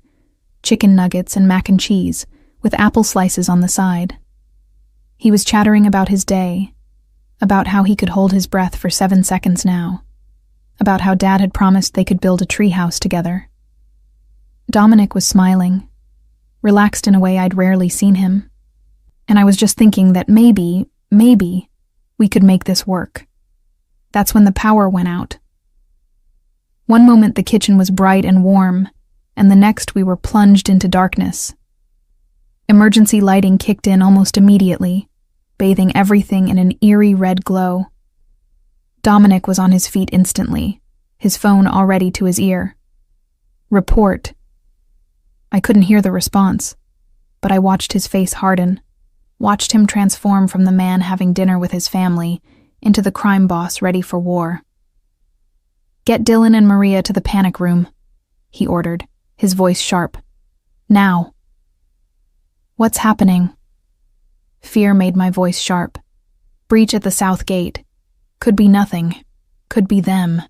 chicken nuggets and mac and cheese, with apple slices on the side. He was chattering about his day, about how he could hold his breath for 7 seconds now, about how Dad had promised they could build a treehouse together. Dominic was smiling, relaxed in a way I'd rarely seen him, and I was just thinking that maybe we could make this work. That's when the power went out. One moment the kitchen was bright and warm, and the next we were plunged into darkness. Emergency lighting kicked in almost immediately, bathing everything in an eerie red glow. Dominic was on his feet instantly, his phone already to his ear. "Report." I couldn't hear the response, but I watched his face harden, watched him transform from the man having dinner with his family into the crime boss ready for war. "Get Dylan and Maria to the panic room," he ordered, his voice sharp. "Now." "What's happening?" Fear made my voice sharp. Breach at the south gate. Could be nothing. Could be them.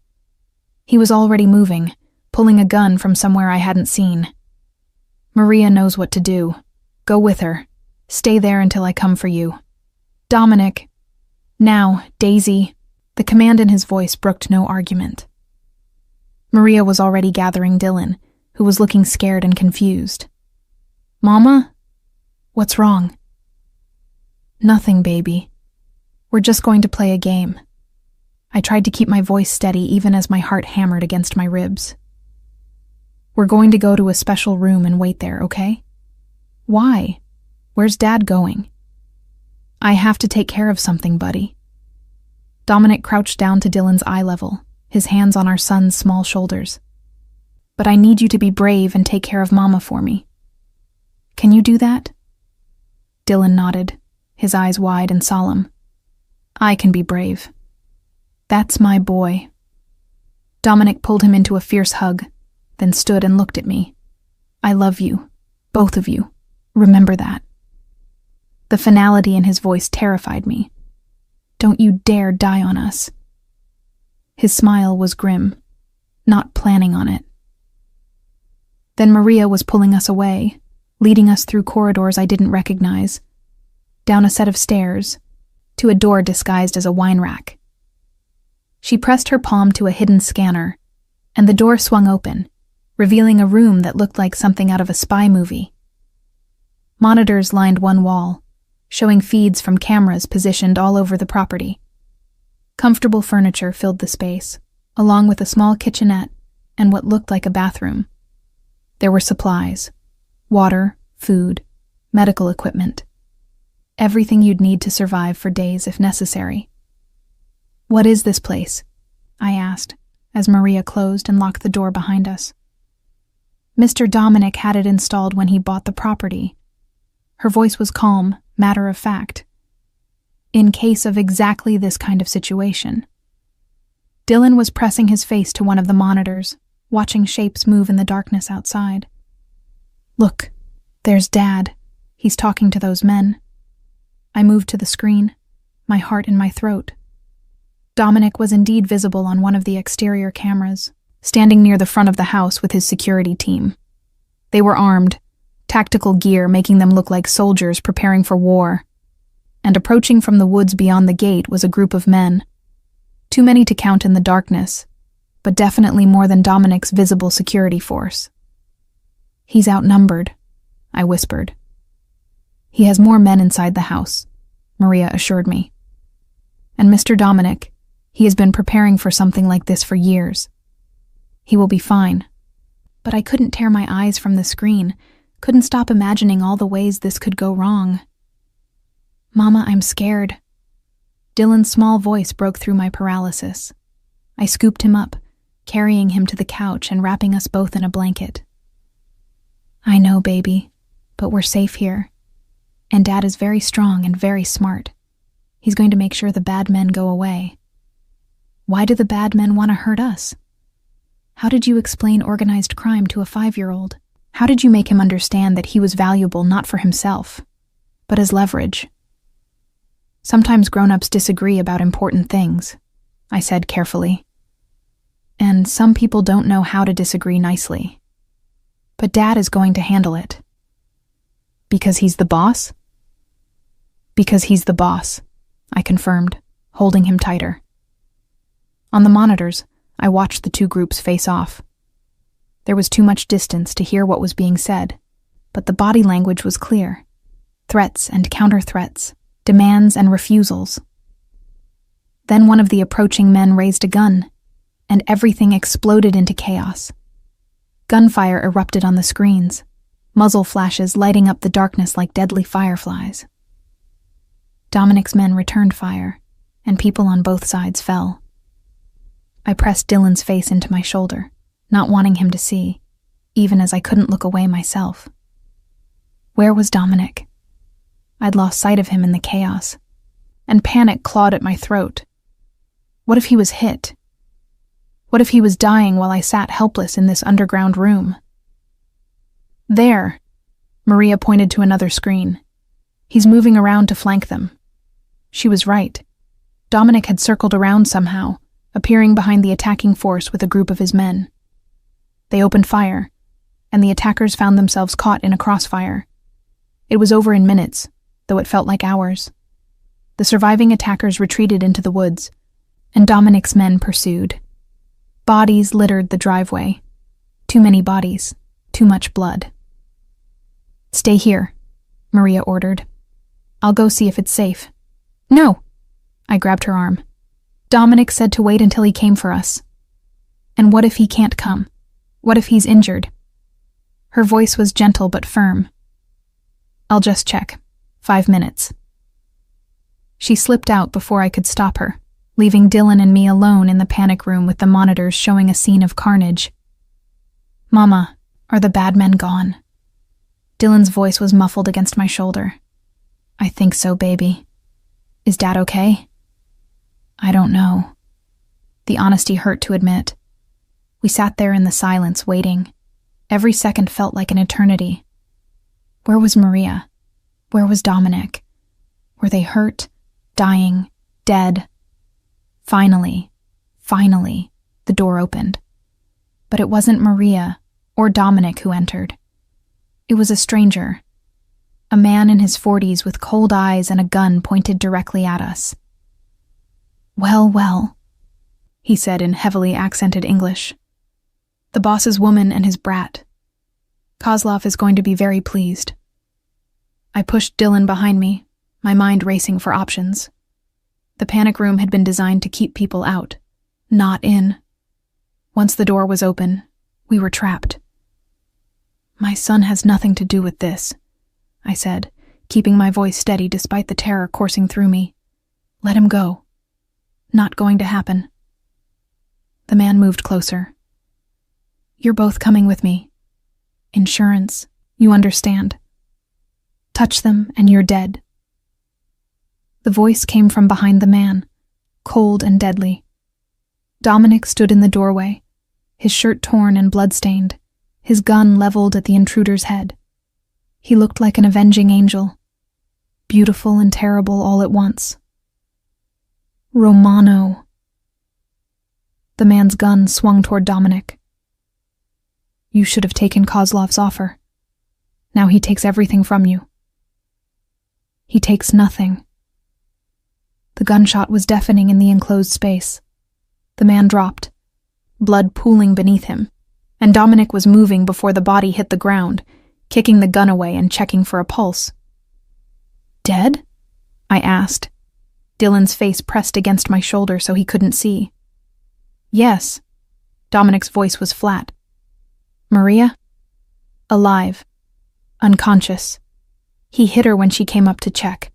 He was already moving, pulling a gun from somewhere I hadn't seen. "Maria knows what to do. Go with her. Stay there until I come for you." "Dominic." "Now, Daisy." The command in his voice brooked no argument. Maria was already gathering Dylan, who was looking scared and confused. "Mama? What's wrong?" "Nothing, baby. We're just going to play a game." I tried to keep my voice steady even as my heart hammered against my ribs. "We're going to go to a special room and wait there, okay?" "Why? Where's Dad going?" "I have to take care of something, buddy." Dominic crouched down to Dylan's eye level, his hands on our son's small shoulders. "But I need you to be brave and take care of Mama for me. Can you do that?" Dylan nodded, his eyes wide and solemn. "I can be brave. That's my boy." Dominic pulled him into a fierce hug, then stood and looked at me. "I love you, both of you. Remember that." The finality in his voice terrified me. "Don't you dare die on us." His smile was grim, not planning on it. Then Maria was pulling us away, leading us through corridors I didn't recognize, down a set of stairs, to a door disguised as a wine rack. She pressed her palm to a hidden scanner, and the door swung open, revealing a room that looked like something out of a spy movie. Monitors lined one wall, showing feeds from cameras positioned all over the property. Comfortable furniture filled the space, along with a small kitchenette and what looked like a bathroom. There were supplies, water, food, medical equipment. Everything you'd need to survive for days if necessary. "What is this place?" I asked, as Maria closed and locked the door behind us. "Mr. Dominic had it installed when he bought the property." Her voice was calm, matter of fact. "In case of exactly this kind of situation." Dylan was pressing his face to one of the monitors, watching shapes move in the darkness outside. "Look, there's Dad. He's talking to those men." I moved to the screen, my heart in my throat. Dominic was indeed visible on one of the exterior cameras, standing near the front of the house with his security team. They were armed, tactical gear making them look like soldiers preparing for war. And approaching from the woods beyond the gate was a group of men. Too many to count in the darkness, but definitely more than Dominic's visible security force. "He's outnumbered," I whispered. "He has more men inside the house," Maria assured me. "And Mr. Dominic, he has been preparing for something like this for years. He will be fine." But I couldn't tear my eyes from the screen, couldn't stop imagining all the ways this could go wrong. "Mama, I'm scared." Dylan's small voice broke through my paralysis. I scooped him up, carrying him to the couch and wrapping us both in a blanket. "I know, baby, but we're safe here. And Dad is very strong and very smart. He's going to make sure the bad men go away." "Why do the bad men want to hurt us? How did you explain organized crime to a 5-year-old? How did you make him understand that he was valuable not for himself, but as leverage?" "Sometimes grown-ups disagree about important things," I said carefully. "And some people don't know how to disagree nicely. But Dad is going to handle it." "Because he's the boss?" "Because he's the boss," I confirmed, holding him tighter. On the monitors, I watched the two groups face off. There was too much distance to hear what was being said, but the body language was clear. Threats and counter-threats, demands and refusals. Then one of the approaching men raised a gun, and everything exploded into chaos. Gunfire erupted on the screens, muzzle flashes lighting up the darkness like deadly fireflies. Dominic's men returned fire, and people on both sides fell. I pressed Dylan's face into my shoulder, not wanting him to see, even as I couldn't look away myself. Where was Dominic? I'd lost sight of him in the chaos, and panic clawed at my throat. What if he was hit? What if he was dying while I sat helpless in this underground room? "There," Maria pointed to another screen. "He's moving around to flank them." She was right. Dominic had circled around somehow, appearing behind the attacking force with a group of his men. They opened fire, and the attackers found themselves caught in a crossfire. It was over in minutes, though it felt like hours. The surviving attackers retreated into the woods, and Dominic's men pursued. Bodies littered the driveway. Too many bodies, too much blood. "Stay here," Maria ordered. "I'll go see if it's safe." "No!" I grabbed her arm. "Dominic said to wait until he came for us. And what if he can't come? What if he's injured?" Her voice was gentle but firm. "I'll just check. 5 minutes." She slipped out before I could stop her, leaving Dylan and me alone in the panic room with the monitors showing a scene of carnage. "Mama, are the bad men gone?" Dylan's voice was muffled against my shoulder. "I think so, baby. Is Dad okay?" "I don't know." The honesty hurt to admit. We sat there in the silence, waiting. Every second felt like an eternity. Where was Maria? Where was Dominic? Were they hurt, dying, dead? Finally, the door opened. But it wasn't Maria or Dominic who entered. It was a stranger. A man in his 40s with cold eyes and a gun pointed directly at us. Well, he said in heavily accented English. "The boss's woman and his brat. Kozlov is going to be very pleased." I pushed Dylan behind me, my mind racing for options. The panic room had been designed to keep people out, not in. Once the door was open, we were trapped. "My son has nothing to do with this," I said, keeping my voice steady despite the terror coursing through me. "Let him go." Not going to happen. The man moved closer. You're both coming with me. Insurance, you understand. Touch them and you're dead. The voice came from behind the man, cold and deadly. Dominic stood in the doorway, his shirt torn and blood-stained, his gun leveled at the intruder's head. He looked like an avenging angel, beautiful and terrible all at once. Romano. The man's gun swung toward Dominic. You should have taken Kozlov's offer. Now he takes everything from you. He takes nothing. The gunshot was deafening in the enclosed space. The man dropped, blood pooling beneath him, and Dominic was moving before the body hit the ground, kicking the gun away and checking for a pulse. Dead? I asked. Dylan's face pressed against my shoulder so he couldn't see. Yes. Dominic's voice was flat. Maria? Alive. Unconscious. He hit her when she came up to check.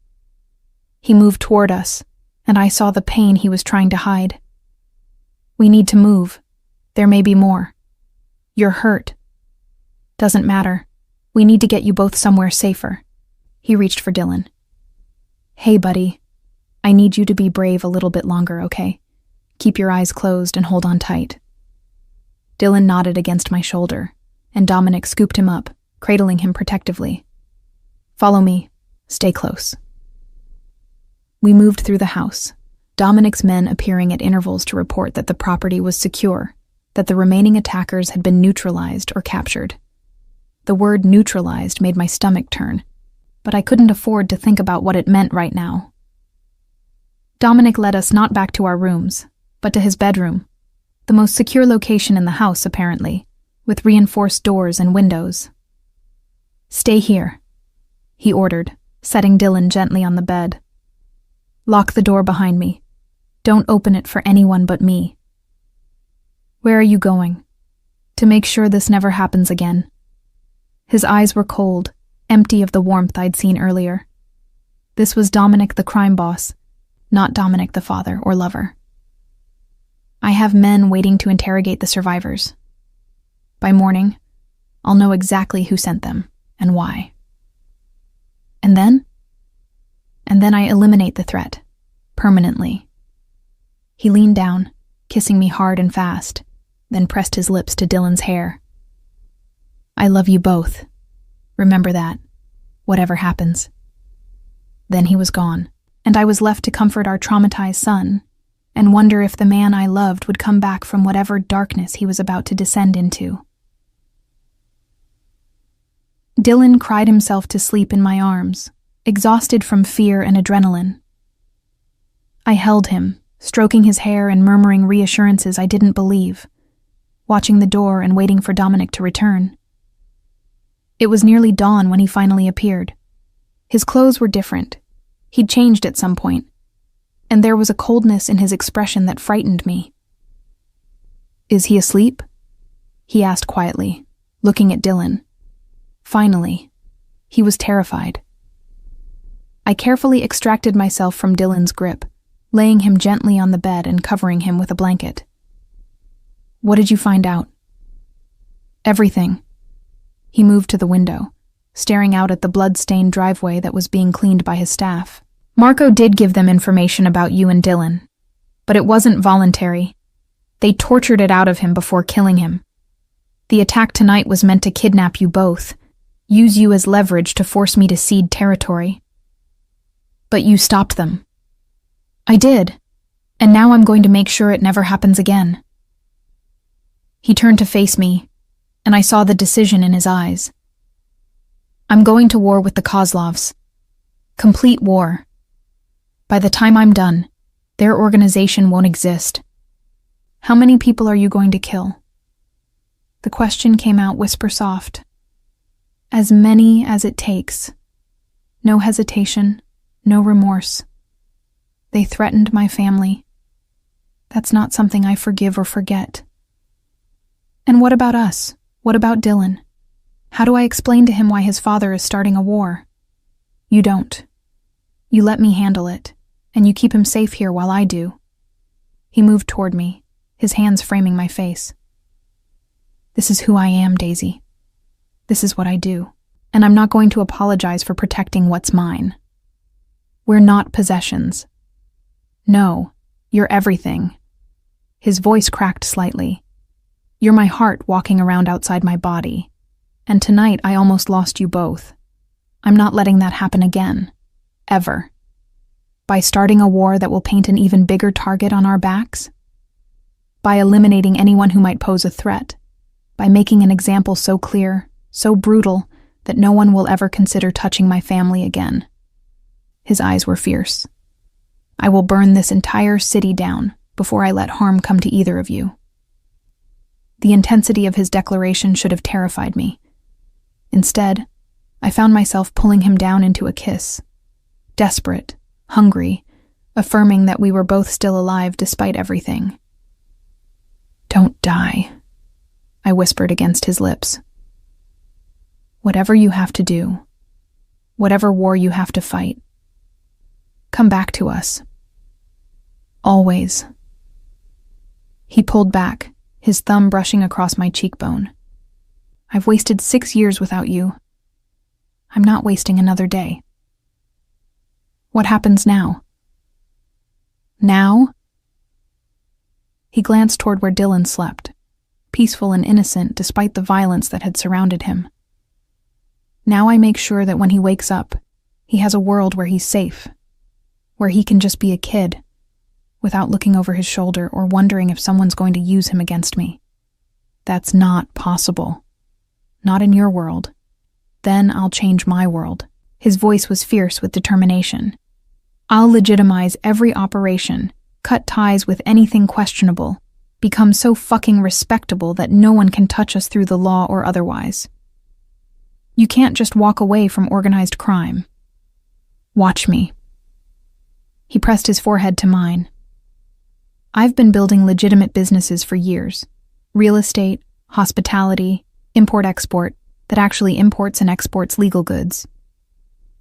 He moved toward us, and I saw the pain he was trying to hide. We need to move. There may be more. You're hurt. Doesn't matter. We need to get you both somewhere safer. He reached for Dylan. Hey, buddy. I need you to be brave a little bit longer, okay? Keep your eyes closed and hold on tight. Dylan nodded against my shoulder, and Dominic scooped him up, cradling him protectively. Follow me. Stay close. We moved through the house, Dominic's men appearing at intervals to report that the property was secure, that the remaining attackers had been neutralized or captured. The word neutralized made my stomach turn, but I couldn't afford to think about what it meant right now. Dominic led us not back to our rooms, but to his bedroom, the most secure location in the house, apparently, with reinforced doors and windows. Stay here, he ordered, setting Dylan gently on the bed. Lock the door behind me. Don't open it for anyone but me. Where are you going? To make sure this never happens again. His eyes were cold, empty of the warmth I'd seen earlier. This was Dominic the crime boss, not Dominic the father or lover. I have men waiting to interrogate the survivors. By morning, I'll know exactly who sent them and why. And then I eliminate the threat, permanently. He leaned down, kissing me hard and fast, then pressed his lips to Dylan's hair. I love you both. Remember that, whatever happens. Then he was gone, and I was left to comfort our traumatized son and wonder if the man I loved would come back from whatever darkness he was about to descend into. Dylan cried himself to sleep in my arms, exhausted from fear and adrenaline. I held him, stroking his hair and murmuring reassurances I didn't believe, watching the door and waiting for Dominic to return. It was nearly dawn when he finally appeared. His clothes were different. He'd changed at some point, and there was a coldness in his expression that frightened me. Is he asleep? He asked quietly, looking at Dylan. Finally, he was terrified. I carefully extracted myself from Dylan's grip, laying him gently on the bed and covering him with a blanket. What did you find out? Everything. He moved to the window, staring out at the blood-stained driveway that was being cleaned by his staff. Marco did give them information about you and Dylan, but it wasn't voluntary. They tortured it out of him before killing him. The attack tonight was meant to kidnap you both, use you as leverage to force me to cede territory. But you stopped them. I did, and now I'm going to make sure it never happens again. He turned to face me, and I saw the decision in his eyes. I'm going to war with the Kozlovs. Complete war. By the time I'm done, their organization won't exist. How many people are you going to kill? The question came out whisper soft. As many as it takes. No hesitation, no remorse. They threatened my family. That's not something I forgive or forget. And what about us? What about Dylan? How do I explain to him why his father is starting a war? You don't. You let me handle it, and you keep him safe here while I do. He moved toward me, his hands framing my face. This is who I am, Daisy. This is what I do. And I'm not going to apologize for protecting what's mine. We're not possessions. No, you're everything. His voice cracked slightly. You're my heart walking around outside my body. And tonight I almost lost you both. I'm not letting that happen again. Ever. By starting a war that will paint an even bigger target on our backs? By eliminating anyone who might pose a threat? By making an example so clear, so brutal, that no one will ever consider touching my family again? His eyes were fierce. I will burn this entire city down before I let harm come to either of you. The intensity of his declaration should have terrified me. Instead, I found myself pulling him down into a kiss. Desperate, hungry, affirming that we were both still alive despite everything. Don't die, I whispered against his lips. Whatever you have to do, whatever war you have to fight, come back to us. Always. He pulled back, his thumb brushing across my cheekbone. I've wasted 6 years without you. I'm not wasting another day. What happens now? Now? He glanced toward where Dylan slept, peaceful and innocent despite the violence that had surrounded him. Now I make sure that when he wakes up, he has a world where he's safe, where he can just be a kid, without looking over his shoulder or wondering if someone's going to use him against me. That's not possible. Not in your world. Then I'll change my world. His voice was fierce with determination. I'll legitimize every operation, cut ties with anything questionable, become so fucking respectable that no one can touch us through the law or otherwise. You can't just walk away from organized crime. Watch me. He pressed his forehead to mine. I've been building legitimate businesses for years. Real estate, hospitality, import-export, that actually imports and exports legal goods.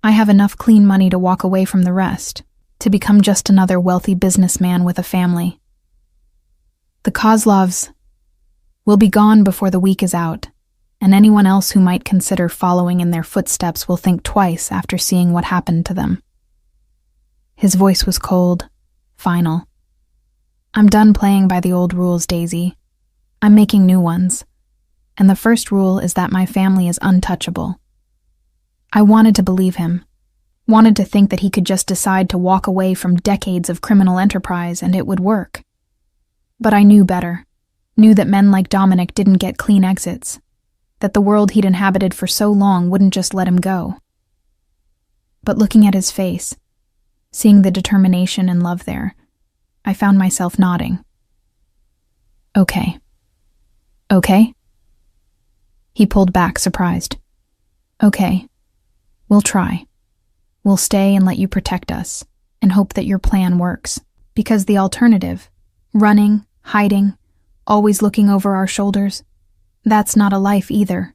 I have enough clean money to walk away from the rest, to become just another wealthy businessman with a family. The Kozlovs will be gone before the week is out, and anyone else who might consider following in their footsteps will think twice after seeing what happened to them. His voice was cold, final. I'm done playing by the old rules, Daisy. I'm making new ones. And the first rule is that my family is untouchable. I wanted to believe him, wanted to think that he could just decide to walk away from decades of criminal enterprise and it would work. But I knew better, knew that men like Dominic didn't get clean exits, that the world he'd inhabited for so long wouldn't just let him go. But looking at his face, seeing the determination and love there, I found myself nodding. Okay. Okay? He pulled back, surprised. Okay. We'll try. We'll stay and let you protect us, and hope that your plan works. Because the alternative, running, hiding, always looking over our shoulders, that's not a life either.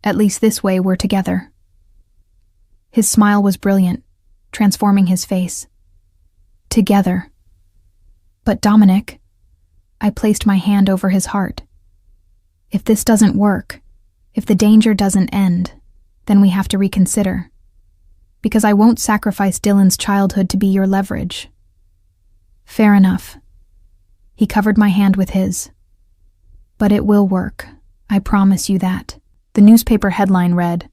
At least this way we're together. His smile was brilliant, transforming his face. Together. But Dominic, I placed my hand over his heart. If this doesn't work, if the danger doesn't end, then we have to reconsider. Because I won't sacrifice Dylan's childhood to be your leverage. Fair enough. He covered my hand with his. But it will work. I promise you that. The newspaper headline read,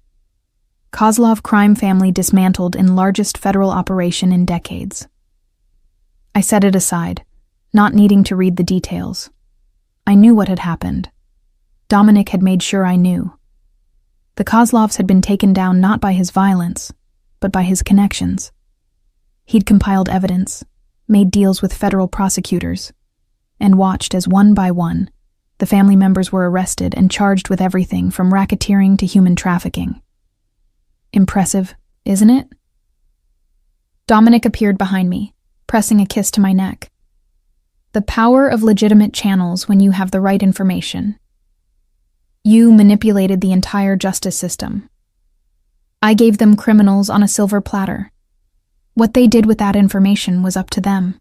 Kozlov crime family dismantled in largest federal operation in decades. I set it aside, not needing to read the details. I knew what had happened. Dominic had made sure I knew. The Kozlovs had been taken down not by his violence, but by his connections. He'd compiled evidence, made deals with federal prosecutors, and watched as one by one, the family members were arrested and charged with everything from racketeering to human trafficking. Impressive, isn't it? Dominic appeared behind me, pressing a kiss to my neck. The power of legitimate channels when you have the right information. You manipulated the entire justice system. I gave them criminals on a silver platter. What they did with that information was up to them.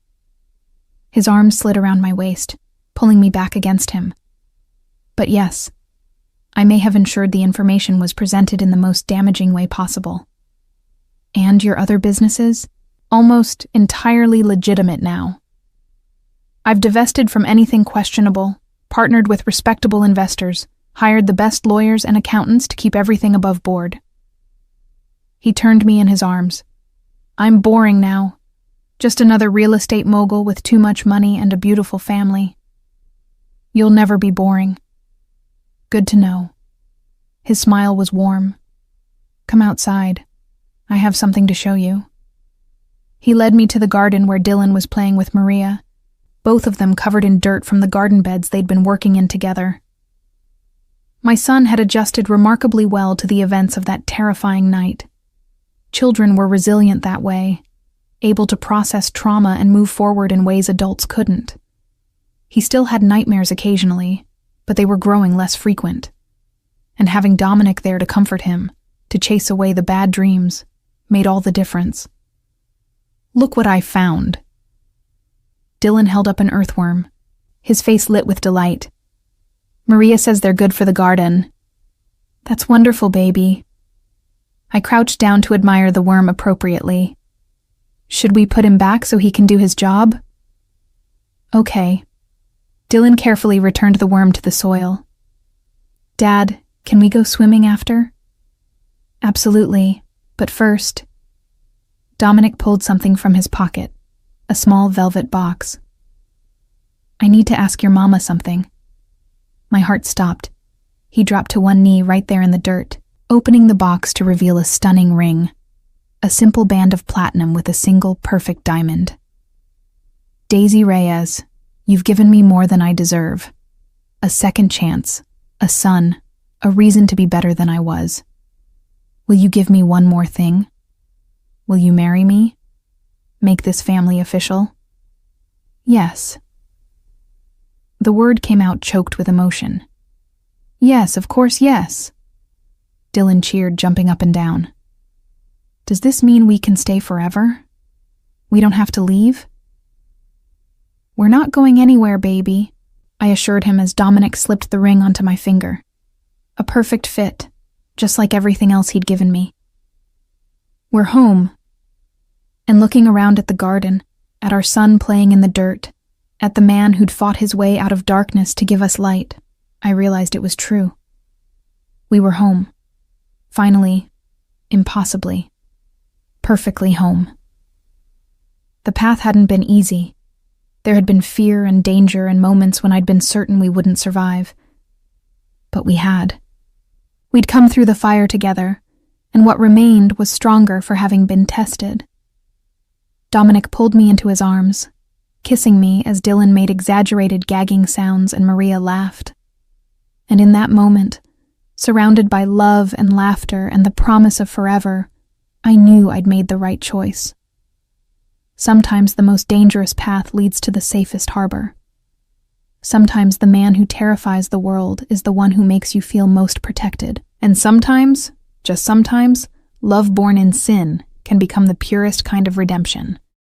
His arms slid around my waist, pulling me back against him. But yes, I may have ensured the information was presented in the most damaging way possible. And your other businesses? Almost entirely legitimate now. I've divested from anything questionable, partnered with respectable investors, hired the best lawyers and accountants to keep everything above board. He turned me in his arms. I'm boring now. Just another real estate mogul with too much money and a beautiful family. You'll never be boring. Good to know. His smile was warm. Come outside. I have something to show you. He led me to the garden where Dylan was playing with Maria, both of them covered in dirt from the garden beds they'd been working in together. My son had adjusted remarkably well to the events of that terrifying night. Children were resilient that way, able to process trauma and move forward in ways adults couldn't. He still had nightmares occasionally, but they were growing less frequent. And having Dominic there to comfort him, to chase away the bad dreams, made all the difference. Look what I found. Dylan held up an earthworm, his face lit with delight. Maria says they're good for the garden. That's wonderful, baby. I crouched down to admire the worm appropriately. Should we put him back so he can do his job? Okay. Dylan carefully returned the worm to the soil. Dad, can we go swimming after? Absolutely, but first. Dominic pulled something from his pocket, a small velvet box. I need to ask your mama something. My heart stopped. He dropped to one knee right there in the dirt, opening the box to reveal a stunning ring, a simple band of platinum with a single perfect diamond. Daisy Reyes, you've given me more than I deserve. A second chance, a son, a reason to be better than I was. Will you give me one more thing? Will you marry me? Make this family official? Yes. The word came out choked with emotion. Yes, of course, yes. Dylan cheered, jumping up and down. Does this mean we can stay forever? We don't have to leave? We're not going anywhere, baby, I assured him as Dominic slipped the ring onto my finger. A perfect fit, just like everything else he'd given me. We're home. And looking around at the garden, at our son playing in the dirt, at the man who'd fought his way out of darkness to give us light, I realized it was true. We were home. Finally, impossibly, perfectly home. The path hadn't been easy. There had been fear and danger and moments when I'd been certain we wouldn't survive. But we had. We'd come through the fire together, and what remained was stronger for having been tested. Dominic pulled me into his arms, kissing me as Dylan made exaggerated gagging sounds and Maria laughed. And in that moment, surrounded by love and laughter and the promise of forever, I knew I'd made the right choice. Sometimes the most dangerous path leads to the safest harbor. Sometimes the man who terrifies the world is the one who makes you feel most protected. And sometimes, just sometimes, love born in sin can become the purest kind of redemption.